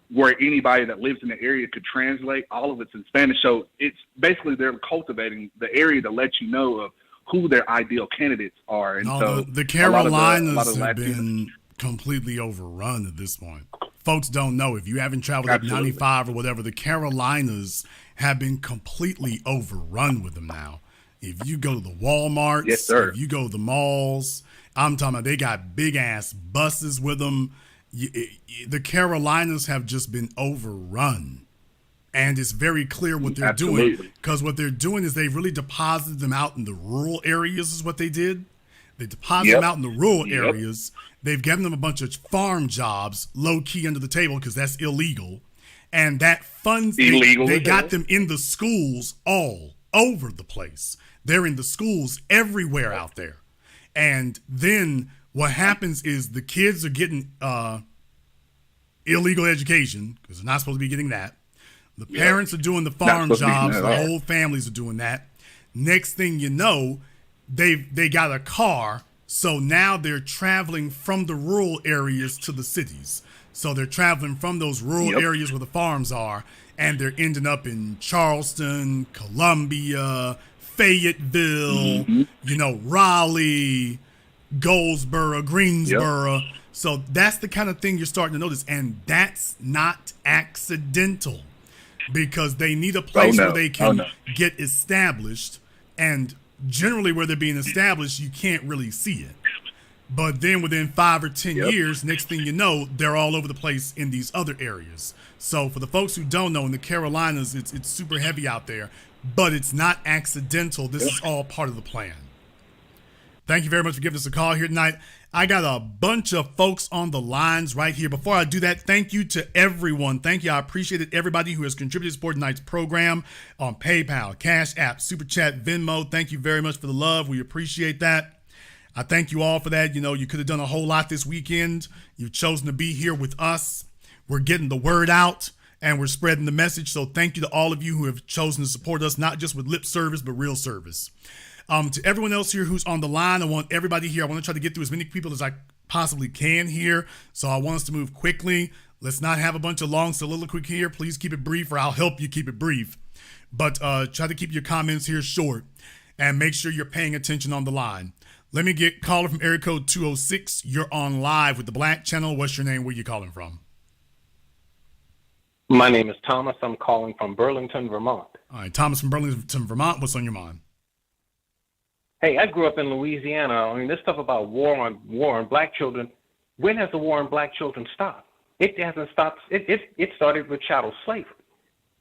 where anybody that lives in the area could translate. All of it's in Spanish. So it's basically they're cultivating the area to let you know of who their ideal candidates are. And so the Carolinas have been completely overrun at this point. Folks don't know. If you haven't traveled up 95 or whatever, the Carolinas have been completely overrun with them now. If you go to the Walmarts, yes, sir. If you go to the malls, I'm talking about they got big ass buses with them. The Carolinas have just been overrun. And it's very clear what they're doing, because what they're doing is they've really deposited them out in the rural areas is what they did. They deposited them out in the rural areas. They've given them a bunch of farm jobs, low key under the table, because that's illegal. And that funds, they got them in the schools all over the place. They're in the schools everywhere out there. And then what happens is the kids are getting illegal education, because they're not supposed to be getting that. The parents are doing the farm jobs. The whole families are doing that. Next thing you know, they got a car. So now they're traveling from the rural areas to the cities. So they're traveling from those rural areas where the farms are, and they're ending up in Charleston, Columbia, Fayetteville, Raleigh, Goldsboro, Greensboro. So that's the kind of thing you're starting to notice. And that's not accidental, because they need a place where they can get established. And generally where they're being established, you can't really see it. But then within 5 or 10 years, next thing you know, they're all over the place in these other areas. So for the folks who don't know, in the Carolinas, it's super heavy out there, but it's not accidental. This is all part of the plan. Thank you very much for giving us a call here tonight. I got a bunch of folks on the lines right here. Before I do that, thank you to everyone. Thank you. I appreciate it. Everybody who has contributed to support tonight's program on PayPal, CashApp, Super Chat, Venmo. Thank you very much for the love. We appreciate that. I thank you all for that. You could have done a whole lot this weekend. You've chosen to be here with us. We're getting the word out and we're spreading the message. So thank you to all of you who have chosen to support us, not just with lip service, but real service. To everyone else here who's on the line, I want everybody here. I want to try to get through as many people as I possibly can here. So I want us to move quickly. Let's not have a bunch of long soliloquy here. Please keep it brief, or I'll help you keep it brief. But try to keep your comments here short and make sure you're paying attention on the line. Let me get caller from area code 206. You're on live with the Black Channel. What's your name? Where you calling from? My name is Thomas. I'm calling from Burlington, Vermont. All right, Thomas from Burlington, Vermont. What's on your mind? Hey, I grew up in Louisiana. I mean, this stuff about war on black children. When has the war on black children stopped? It hasn't stopped. It started with chattel slavery.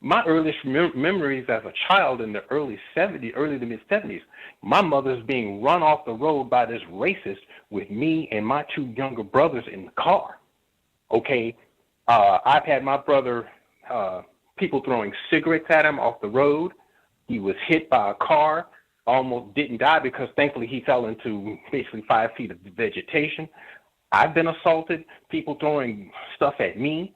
my earliest memories as a child in the early to mid 70s, my mother's being run off the road by this racist with me and my two younger brothers in the car. Okay, I've had my brother, people throwing cigarettes at him off the road. He was hit by a car, almost didn't die because thankfully he fell into basically 5 feet of vegetation. I've been assaulted, people throwing stuff at me.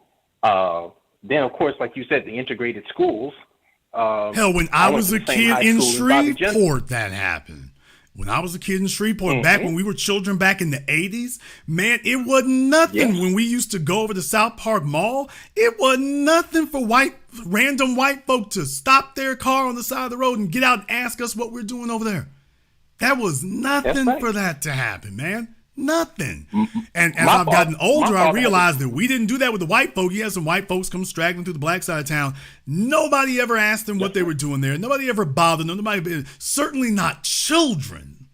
Then, of course, like you said, the integrated schools. Hell, when I was a kid in Shreveport, that happened. When I was a kid in Shreveport, back when we were children back in the 80s, man, it wasn't nothing. When we used to go over to South Park Mall, it wasn't nothing for random white folk to stop their car on the side of the road and get out and ask us what we're doing over there. That was nothing for that to happen, man. Nothing. And as I've gotten older, I realized that we didn't do that with the white folk. You had some white folks come straggling through the black side of town. Nobody ever asked them what they were doing there. Nobody ever bothered them. Certainly not children.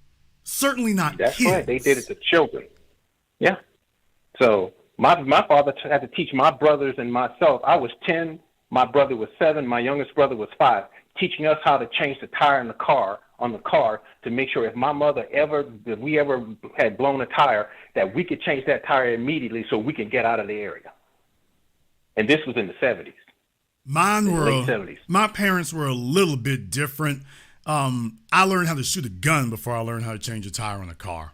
Certainly not kids. That's right. They did it to children. Yeah. So my father had to teach my brothers and myself. I was 10. My brother was 7. My youngest brother was 5. Teaching us how to change the tire in the car, to make sure if we ever had blown a tire, that we could change that tire immediately so we could get out of the area. And this was in the 70s. Late 70s. My parents were a little bit different. I learned how to shoot a gun before I learned how to change a tire on a car.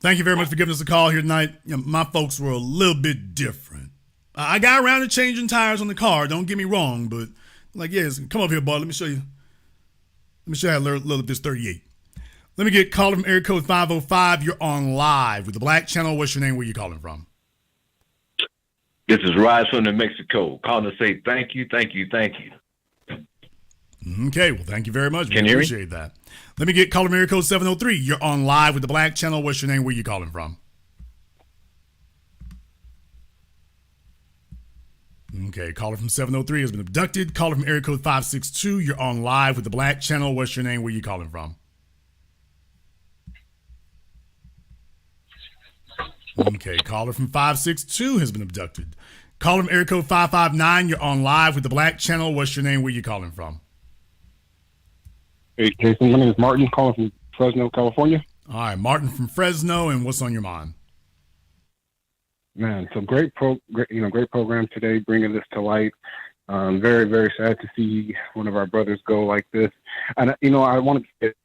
Thank you very much for giving us a call here tonight. My folks were a little bit different. I got around to changing tires on the car, don't get me wrong, but come up here, boy. Let me show you. Let me show you how to load this 38. Let me get caller from area code 505. You're on live with the Black Channel. What's your name? Where you calling from? This is Rise from New Mexico. Calling to say thank you. Okay, well, thank you very much. Can you hear me? Appreciate that. Let me get caller from area code 703. You're on live with the Black Channel. What's your name? Where you calling from? Okay, caller from 703 has been abducted. Caller from area code 562. You're on live with the Black Channel. What's your name? Where you calling from? Okay, caller from 562 has been abducted. Caller from area code 559. You're on live with the Black Channel. What's your name? Where you calling from? Hey, Jason. My name is Martin, calling from Fresno, California. All right, Martin from Fresno, and what's on your mind? Man, so great program today, bringing this to light. Very, very sad to see one of our brothers go like this. And I want to get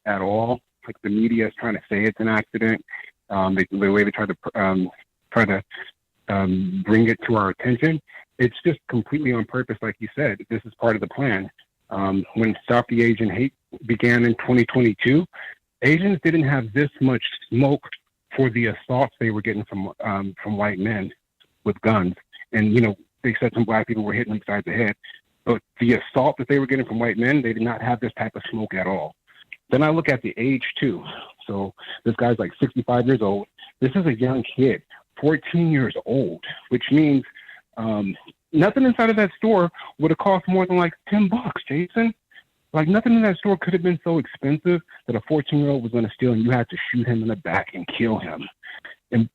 at all. Like the media is trying to say it's an accident. The way they try to bring it to our attention, it's just completely on purpose. Like you said, this is part of the plan. When Stop the Asian Hate began in 2022, Asians didn't have this much smoke for the assaults they were getting from white men with guns. And, they said some black people were hitting them beside the head. But the assault that they were getting from white men, they did not have this type of smoke at all. Then I look at the age, too. So this guy's like 65 years old. This is a young kid, 14 years old, which means nothing inside of that store would have cost more than like $10, Jason. Like nothing in that store could have been so expensive that a 14-year-old was going to steal and you had to shoot him in the back and kill him. And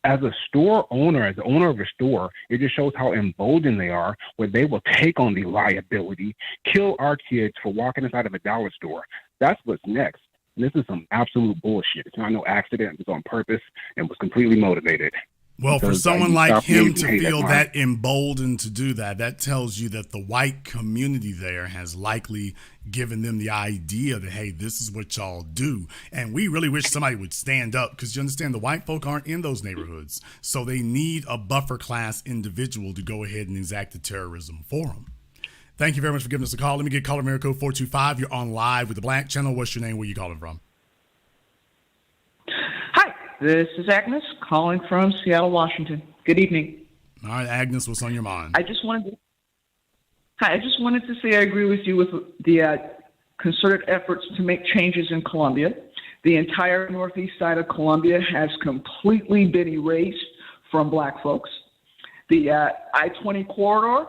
as a store owner, as the owner of a store, it just shows how emboldened they are, where they will take on the liability, kill our kids for walking inside of a dollar store. That's what's next. And this is some absolute bullshit. It's not no accident. It was on purpose and was completely motivated. Well, for someone like him to feel that emboldened to do that, that tells you that the white community there has likely given them the idea that, hey, this is what y'all do. And we really wish somebody would stand up, because you understand the white folk aren't in those neighborhoods. So they need a buffer class individual to go ahead and exact the terrorism for them. Thank you very much for giving us a call. Let me get caller America 425. You're on live with the Black Channel. What's your name? Where you calling from? Hi, this is Agnes calling from Seattle, Washington. Good evening. All right, Agnes, what's on your mind? I just wanted to say I agree with you with the concerted efforts to make changes in Colombia. The entire northeast side of Colombia has completely been erased from black folks. The I-20 corridor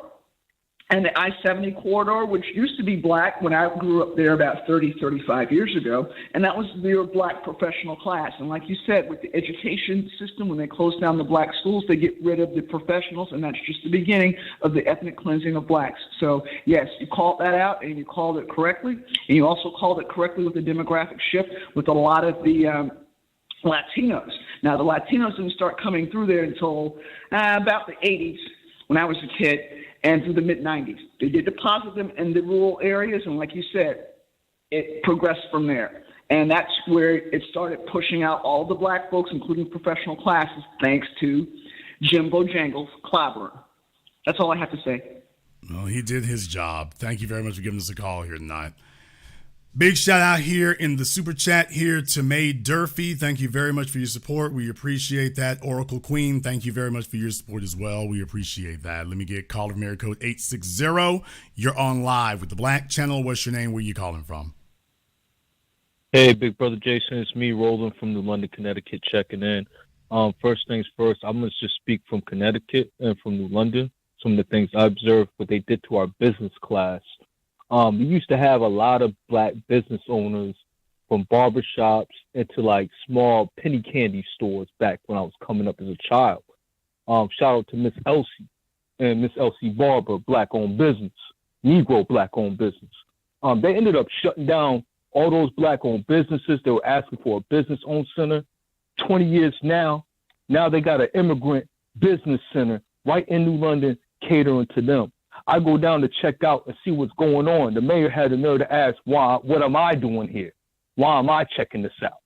And the I-70 corridor, which used to be black when I grew up there about 30, 35 years ago, and that was your black professional class. And like you said, with the education system, when they close down the black schools, they get rid of the professionals, and that's just the beginning of the ethnic cleansing of blacks. So, yes, you called that out, and you called it correctly, and you also called it correctly with the demographic shift with a lot of the Latinos. Now, the Latinos didn't start coming through there until about the 80s when I was a kid, and through the mid-90s. They did deposit them in the rural areas, and like you said, it progressed from there. And that's where it started pushing out all the black folks, including professional classes, thanks to Jim Bojangles clobbering. That's all I have to say. Well, he did his job. Thank you very much for giving us a call here tonight. Big shout out here in the super chat here to May Durfee. Thank you very much for your support. We appreciate that. Oracle Queen, thank you very much for your support as well. We appreciate that. Let me get caller from area code 860. You're on live with the Black Channel. What's your name? Where are you calling from? Hey, Big Brother Jason. It's me, Roland from New London, Connecticut, checking in. First things first, I'm going to just speak from Connecticut and from New London. Some of the things I observed, what they did to our business class. We used to have a lot of black business owners from barbershops into like small penny candy stores back when I was coming up as a child. Shout out to Miss Elsie and Miss Elsie Barber, black-owned business, Negro black-owned business. They ended up shutting down all those black-owned businesses. They were asking for a business-owned center. 20 years now they got an immigrant business center right in New London catering to them. I go down to check out and see what's going on. The mayor had the nerve to ask, what am I doing here? Why am I checking this out?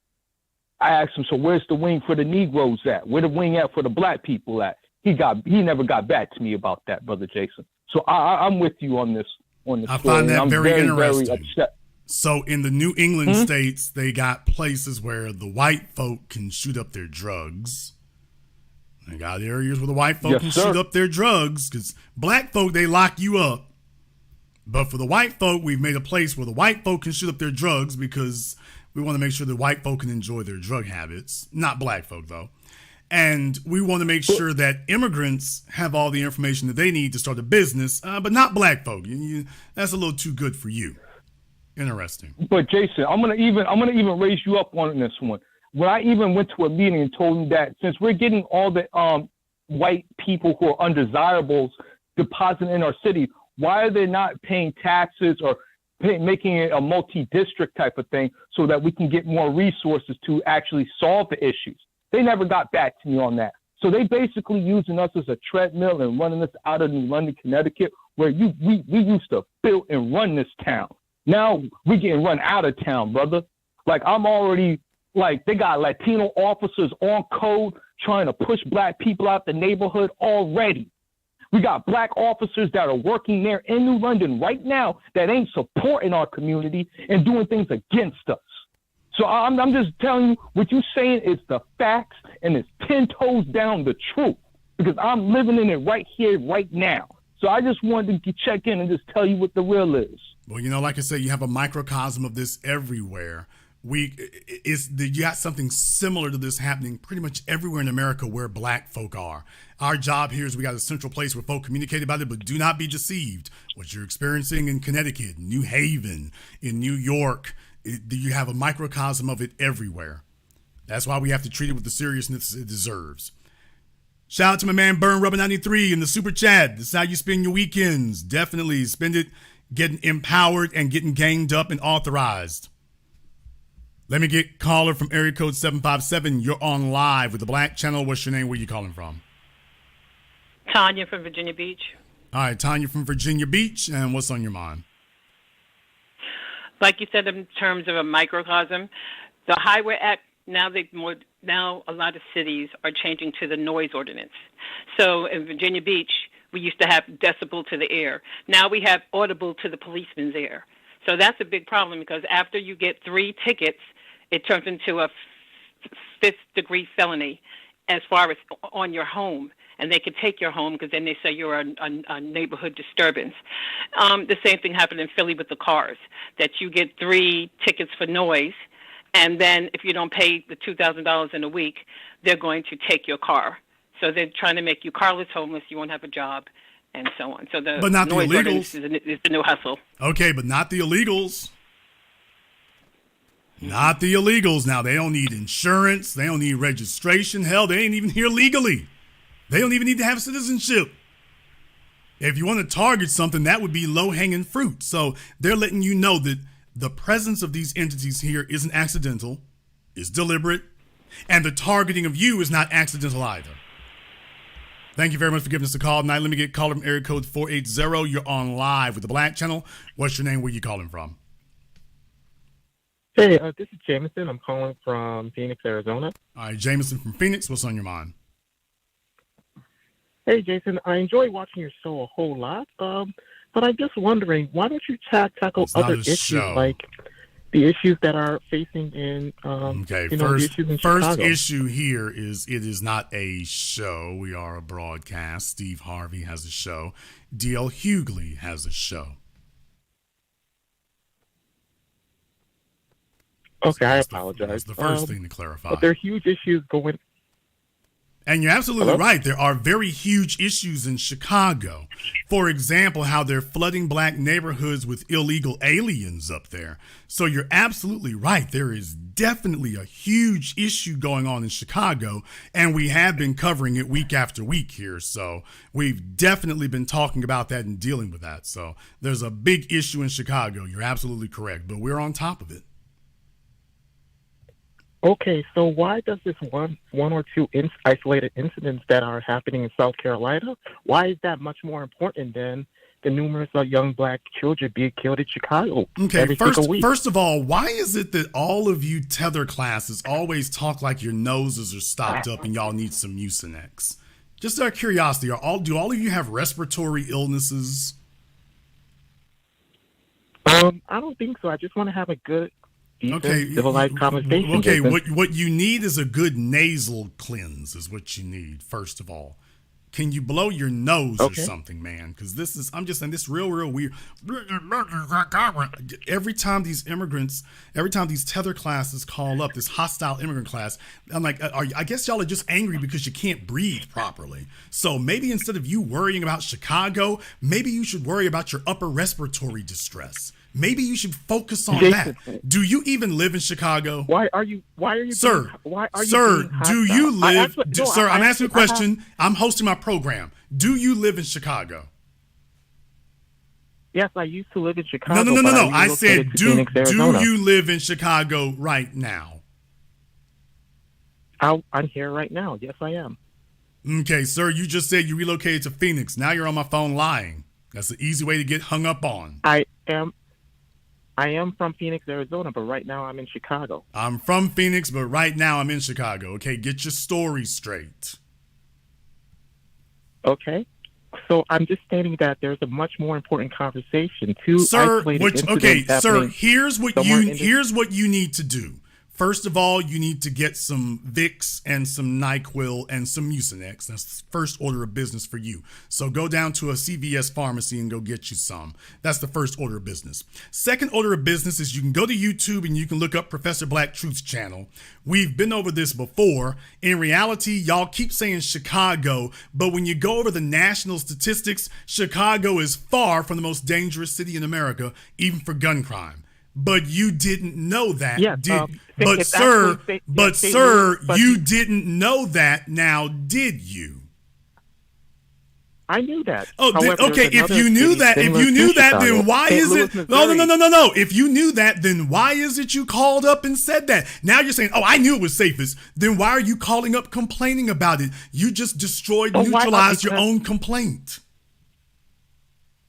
I asked him, so where's the wing for the Negroes at? Where the wing at for the black people at? He never got back to me about that, Brother Jason. So I'm with you on this. I find that very interesting. Very upset. So in the New England states, they got places where the white folk can shoot up their drugs. They got areas where the white folk can shoot up their drugs, because black folk, they lock you up. But for the white folk, we've made a place where the white folk can shoot up their drugs because we want to make sure that white folk can enjoy their drug habits. Not black folk, though. And we want to make sure that immigrants have all the information that they need to start a business, but not black folk. That's a little too good for you. Interesting. But Jason, I'm gonna even raise you up on this one. When I even went to a meeting and told them that since we're getting all the white people who are undesirables depositing in our city, why are they not paying taxes or making it a multi-district type of thing so that we can get more resources to actually solve the issues? They never got back to me on that. So they basically using us as a treadmill and running us out of New London, Connecticut, where we used to build and run this town. Now we getting run out of town, brother. Like I'm already... Like, they got Latino officers on code trying to push black people out the neighborhood already. We got black officers that are working there in New London right now that ain't supporting our community and doing things against us. So I'm just telling you, what you saying is the facts, and it's 10 toes down the truth, because I'm living in it right here, right now. So I just wanted to check in and just tell you what the real is. Well, like I said, you have a microcosm of this everywhere. You got something similar to this happening pretty much everywhere in America where black folk are. Our job here is we got a central place where folk communicate about it, but do not be deceived. What you're experiencing in Connecticut, New Haven, in New York, you have a microcosm of it everywhere. That's why we have to treat it with the seriousness it deserves. Shout out to my man Burn Rubber 93 in the super chat. This is how you spend your weekends. Definitely spend it getting empowered and getting ganged up and authorized. Let me get caller from area code 757. You're on live with the Black Channel. What's your name? Where are you calling from? Tanya from Virginia Beach. All right, Tanya from Virginia Beach. And what's on your mind? Like you said, in terms of a microcosm, the Highway Act, now a lot of cities are changing to the noise ordinance. So in Virginia Beach, we used to have decibel to the air. Now we have audible to the policeman's ear. So that's a big problem, because after you get 3 tickets, it turns into a 5th-degree felony as far as on your home. And they could take your home because then they say you're a neighborhood disturbance. The same thing happened in Philly with the cars, that you get 3 tickets for noise, and then if you don't pay the $2,000 in a week, they're going to take your car. So they're trying to make you carless, homeless, you won't have a job, and so on. So the But not the noise illegals. ordinance is the new hustle. Okay, but not the illegals. Not the illegals. Now, they don't need insurance. They don't need registration. Hell, they ain't even here legally. They don't even need to have citizenship. If you want to target something, that would be low-hanging fruit. So they're letting you know that the presence of these entities here isn't accidental, it's deliberate, and the targeting of you is not accidental either. Thank you very much for giving us a call tonight. Let me get caller from area code 480. You're on live with the Black Channel. What's your name? Where you calling from? Hey, this is Jameson. I'm calling from Phoenix, Arizona. All right, Jameson from Phoenix. What's on your mind? Hey, Jason. I enjoy watching your show a whole lot, but I'm just wondering, why don't you tackle other issues like the issues that are facing in, okay, the first, issues in first Chicago? issue here is it is not a show. We are a broadcast. Steve Harvey has a show. D.L. Hughley has a show. Okay, I apologize. That's the first thing to clarify. But there are huge issues going. And you're absolutely Hello? right. There are very huge issues in Chicago. For example, how they're flooding black neighborhoods with illegal aliens up there. So you're absolutely right. There is definitely a huge issue going on in Chicago, and we have been covering it week after week here. So we've definitely been talking about that and dealing with that. So there's a big issue in Chicago. You're absolutely correct, but we're on top of it. Okay, so why does this one or two isolated incidents that are happening in South Carolina, why is that much more important than the numerous young black children being killed in Chicago every single week? First of all, why is it that all of you tether classes always talk like your noses are stopped up and y'all need some Mucinex? Just out of curiosity, do all of you have respiratory illnesses? I don't think so. I just want to have a good, decent, civilized conversation. Okay, Jason. what you need is a good nasal cleanse is what you need, first of all. Can you blow your nose or something, man? Because I'm just saying, this real weird. Every time these tether classes call up, this hostile immigrant class, I'm like, I guess y'all are just angry because you can't breathe properly. So maybe instead of you worrying about Chicago, maybe you should worry about your upper respiratory distress. Maybe you should focus on that. Do you even live in Chicago? Why are you Sir, do you live sir, I'm asking a question. I'm hosting my program. Do you live in Chicago? Yes, I used to live in Chicago. No. I said do Arizona. you live in Chicago right now? I'm here right now. Yes, I am. Okay, sir, you just said you relocated to Phoenix. Now you're on my phone lying. That's an easy way to get hung up on. I am from Phoenix, Arizona, but right now I'm in Chicago. I'm from Phoenix, but right now I'm in Chicago. Okay, get your story straight. Okay. So I'm just stating that there's a much more important conversation. Here's what you need to do. First of all, you need to get some Vicks and some NyQuil and some Mucinex. That's the first order of business for you. So go down to a CVS pharmacy and go get you some. That's the first order of business. Second order of business is you can go to YouTube and you can look up Professor Black Truth's channel. We've been over this before. In reality, y'all keep saying Chicago, but when you go over the national statistics, Chicago is far from the most dangerous city in America, even for gun crime. But you didn't know that. Yes, You didn't know that now, did you? I knew that. Oh, However, okay. If you knew that, then why is it? No. If you knew that, then why is it you called up and said that? Now you're saying, oh, I knew it was safest. Then why are you calling up complaining about it? You just neutralized your own complaint.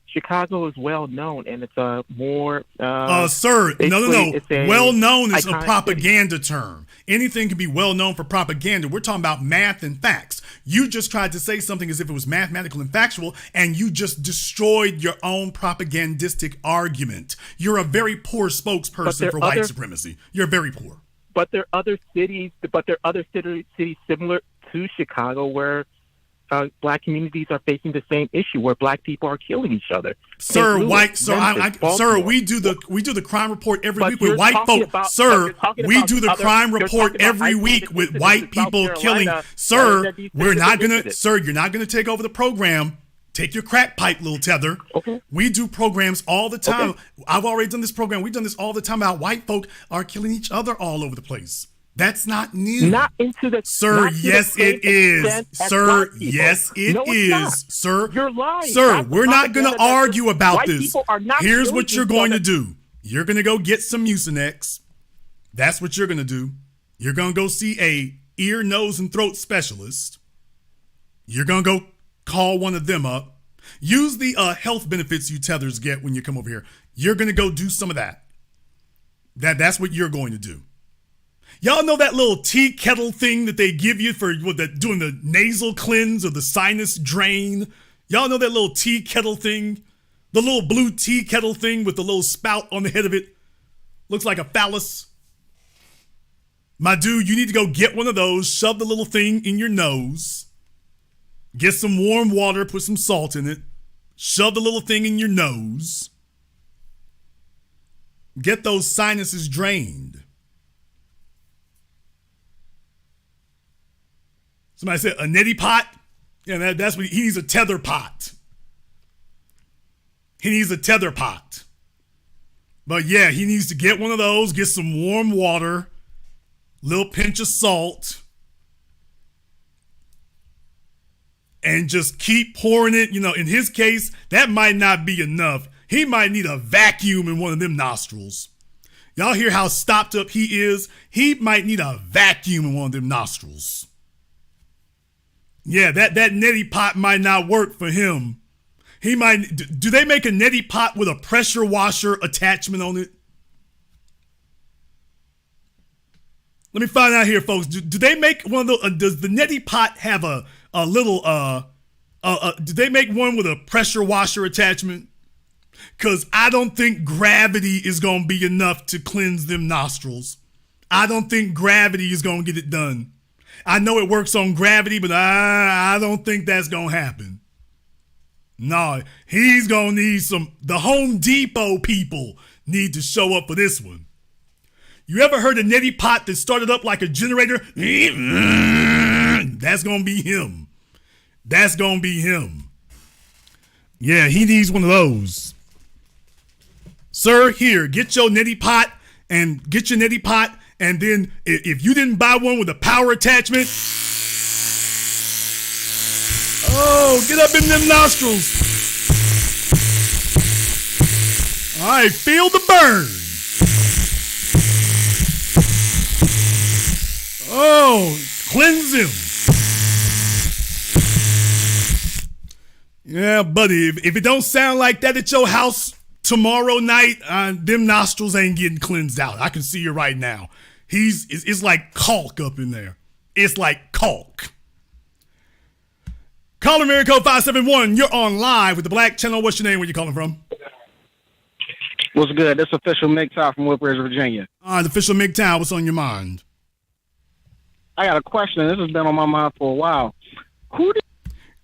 Chicago is well known, and it's a more. Sir, no. Well known is a propaganda city. term. Anything can be well known for propaganda. We're talking about math and facts. You just tried to say something as if it was mathematical and factual, and you just destroyed your own propagandistic argument. You're a very poor spokesperson for white supremacy. You're very poor. But there are other cities. Cities similar to Chicago where. Black communities are facing the same issue where black people are killing each other. Sir, we do the crime report every week with white folk. We do the crime report every week with white people killing. Sir, you're not gonna take over the program. Take your crack pipe, little tether. Okay. We do programs all the time. Okay. I've already done this program. We've done this all the time about white folk are killing each other all over the place. That's not new. Not into the Sir, not to yes, the same it is. extent as Sir, black people. yes, it No, it's is. not. Sir, You're lying. Sir, That's we're not going to propaganda that argue about white this. people are not Here's killing what you're each going other. to do. You're going to go get some Mucinex. That's what you're going to do. You're going to go see a ear, nose, and throat specialist. You're going to go call one of them up. Use the health benefits you tethers get when you come over here. You're going to go do some of that. That's what you're going to do. Y'all know that little tea kettle thing that they give you for doing the nasal cleanse or the sinus drain? Y'all know that little tea kettle thing? The little blue tea kettle thing with the little spout on the head of it? Looks like a phallus. My dude, you need to go get one of those, shove the little thing in your nose, get some warm water, put some salt in it, shove the little thing in your nose, get those sinuses drained. Somebody said a neti pot. Yeah, that's what he needs, a tether pot. He needs a tether pot. But yeah, he needs to get one of those, get some warm water, little pinch of salt, and just keep pouring it. You know, in his case, that might not be enough. He might need a vacuum in one of them nostrils. Y'all hear how stopped up he is? He might need a vacuum in one of them nostrils. Yeah, that neti pot might not work for him. He might. Do they make a neti pot with a pressure washer attachment on it? Let me find out here, folks. Do they make one of those? Does the neti pot have a little? Do they make one with a pressure washer attachment? Because I don't think gravity is gonna be enough to cleanse them nostrils. I don't think gravity is gonna get it done. I know it works on gravity, but I don't think that's gonna happen. No, he's gonna need the Home Depot people need to show up for this one. You ever heard a neti pot that started up like a generator? That's gonna be him. That's gonna be him. Yeah, he needs one of those. Sir, here, get your neti pot, and then if you didn't buy one with a power attachment, oh, get up in them nostrils. All right, feel the burn. Oh, cleanse him. Yeah, buddy, if it don't sound like that at your house tomorrow night, them nostrils ain't getting cleansed out. I can see you right now. It's like caulk up in there. It's like caulk. Caller Miracle 571, you're on live with the Black Channel. What's your name? Where you calling from? What's good? This official MGTOW from Woodbridge, Virginia. All right, official MGTOW, what's on your mind? I got a question. This has been on my mind for a while.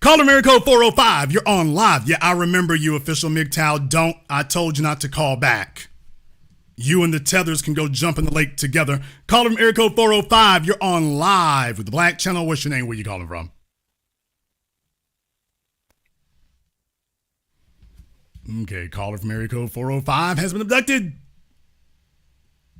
Caller Miracle 405, you're on live. Yeah, I remember you, official MGTOW. I told you not to call back. You and the tethers can go jump in the lake together. Caller Miracle 405, you're on live with the Black Channel. What's your name? Where you calling from? Okay, caller from area code 405 has been abducted.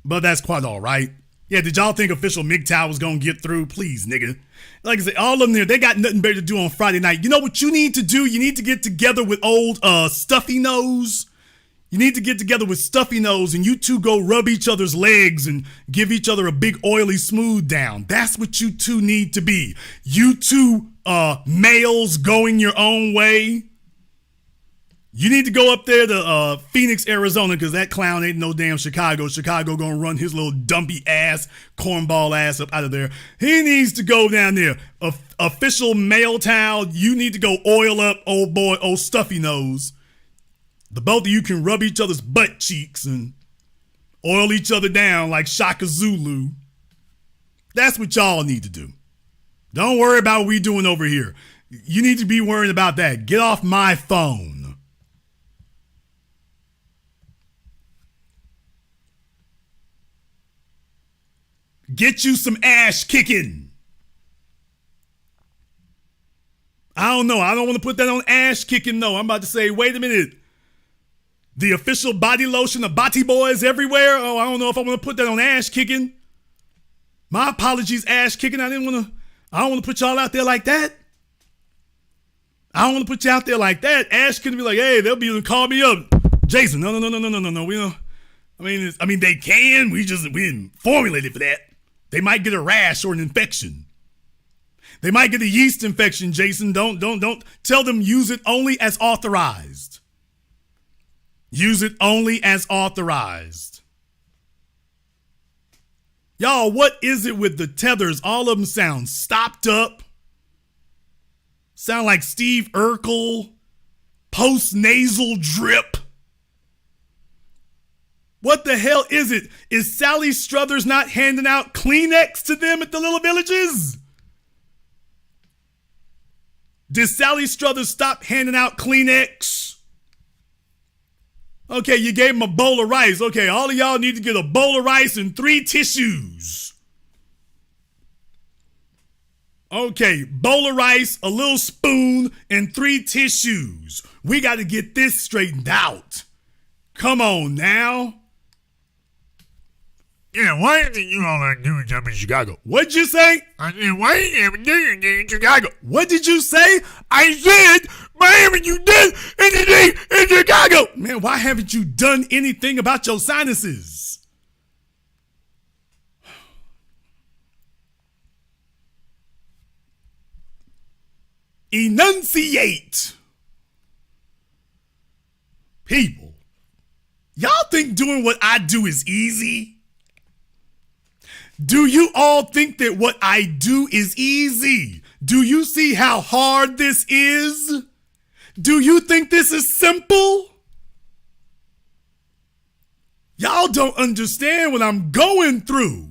But that's quite all right. Yeah, did y'all think official MGTOW was going to get through? Please, nigga. Like I said, all of them there, they got nothing better to do on Friday night. You know what you need to do? You need to get together with old Stuffy Nose. You need to get together with Stuffy Nose and you two go rub each other's legs and give each other a big oily smooth down. That's what you two need to be. You two males going your own way. You need to go up there to Phoenix, Arizona, because that clown ain't no damn Chicago. Chicago gonna run his little dumpy ass, cornball ass up out of there. He needs to go down there. Official male town, you need to go oil up old boy, old Stuffy Nose. The both of you can rub each other's butt cheeks and oil each other down like Shaka Zulu. That's what y'all need to do. Don't worry about what we doing over here. You need to be worrying about that. Get off my phone. Get you some ass kicking. I don't know. I don't want to put that on ash kicking, though. I'm about to say, wait a minute. The official body lotion of Bati Boys everywhere. Oh, I don't know if I want to put that on ash kicking. My apologies, ash kicking. I don't want to put y'all out there like that. I don't want to put you out there like that. Ash kicking be like, hey, they'll be able to call me up. Jason, no. We don't. I mean, they can. We didn't formulate it for that. They might get a rash or an infection. They might get a yeast infection, Jason. Don't tell them use it only as authorized. Use it only as authorized. Y'all, what is it with the tethers? All of them sound stopped up. Sound like Steve Urkel. Post-nasal drip. What the hell is it? Is Sally Struthers not handing out Kleenex to them at the Little Villages? Did Sally Struthers stop handing out Kleenex? Okay, you gave them a bowl of rice. Okay, all of y'all need to get a bowl of rice and 3 tissues. Okay, bowl of rice, a little spoon, and 3 tissues. We got to get this straightened out. Come on now. Yeah, why is it you all are doing something in Chicago? What'd you say? I said, why are you doing anything in Chicago? What did you say? I said, why haven't you done anything in Chicago? Man, why haven't you done anything about your sinuses? Enunciate. People, y'all think doing what I do is easy? Do you all think that what I do is easy? Do you see how hard this is? Do you think this is simple? Y'all don't understand what I'm going through.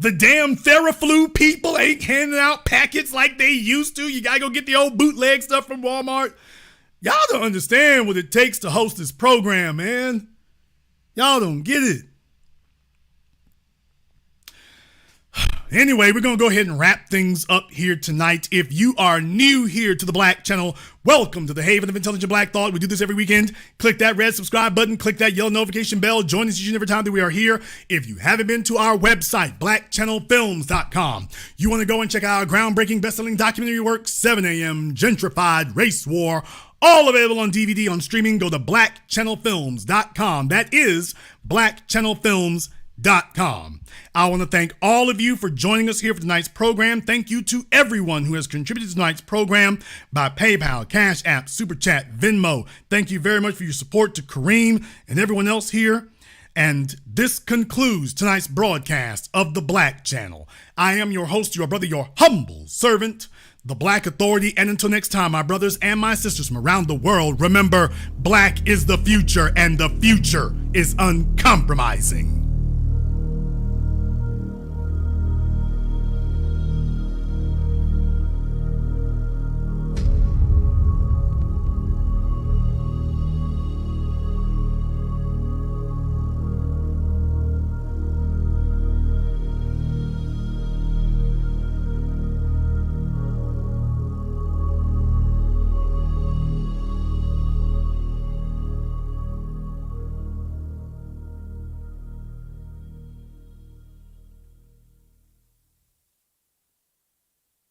The damn Theraflu people ain't handing out packets like they used to. You gotta go get the old bootleg stuff from Walmart. Y'all don't understand what it takes to host this program, man. Y'all don't get it. Anyway, we're going to go ahead and wrap things up here tonight. If you are new here to the Black Channel, welcome to the Haven of Intelligent Black Thought. We do this every weekend. Click that red subscribe button. Click that yellow notification bell. Join us each and every time that we are here. If you haven't been to our website, blackchannelfilms.com, you want to go and check out our groundbreaking best-selling documentary work, 7 a.m. Gentrified Race War, all available on DVD on streaming. Go to blackchannelfilms.com. That is blackchannelfilms.com. I want to thank all of you for joining us here for tonight's program. Thank you to everyone who has contributed to tonight's program by PayPal, CashApp, Super Chat, Venmo. Thank you very much for your support to Kareem and everyone else here. And this concludes tonight's broadcast of the Black Channel. I am your host, your brother, your humble servant, the Black Authority. And until next time, my brothers and my sisters from around the world, remember, black is the future and the future is uncompromising.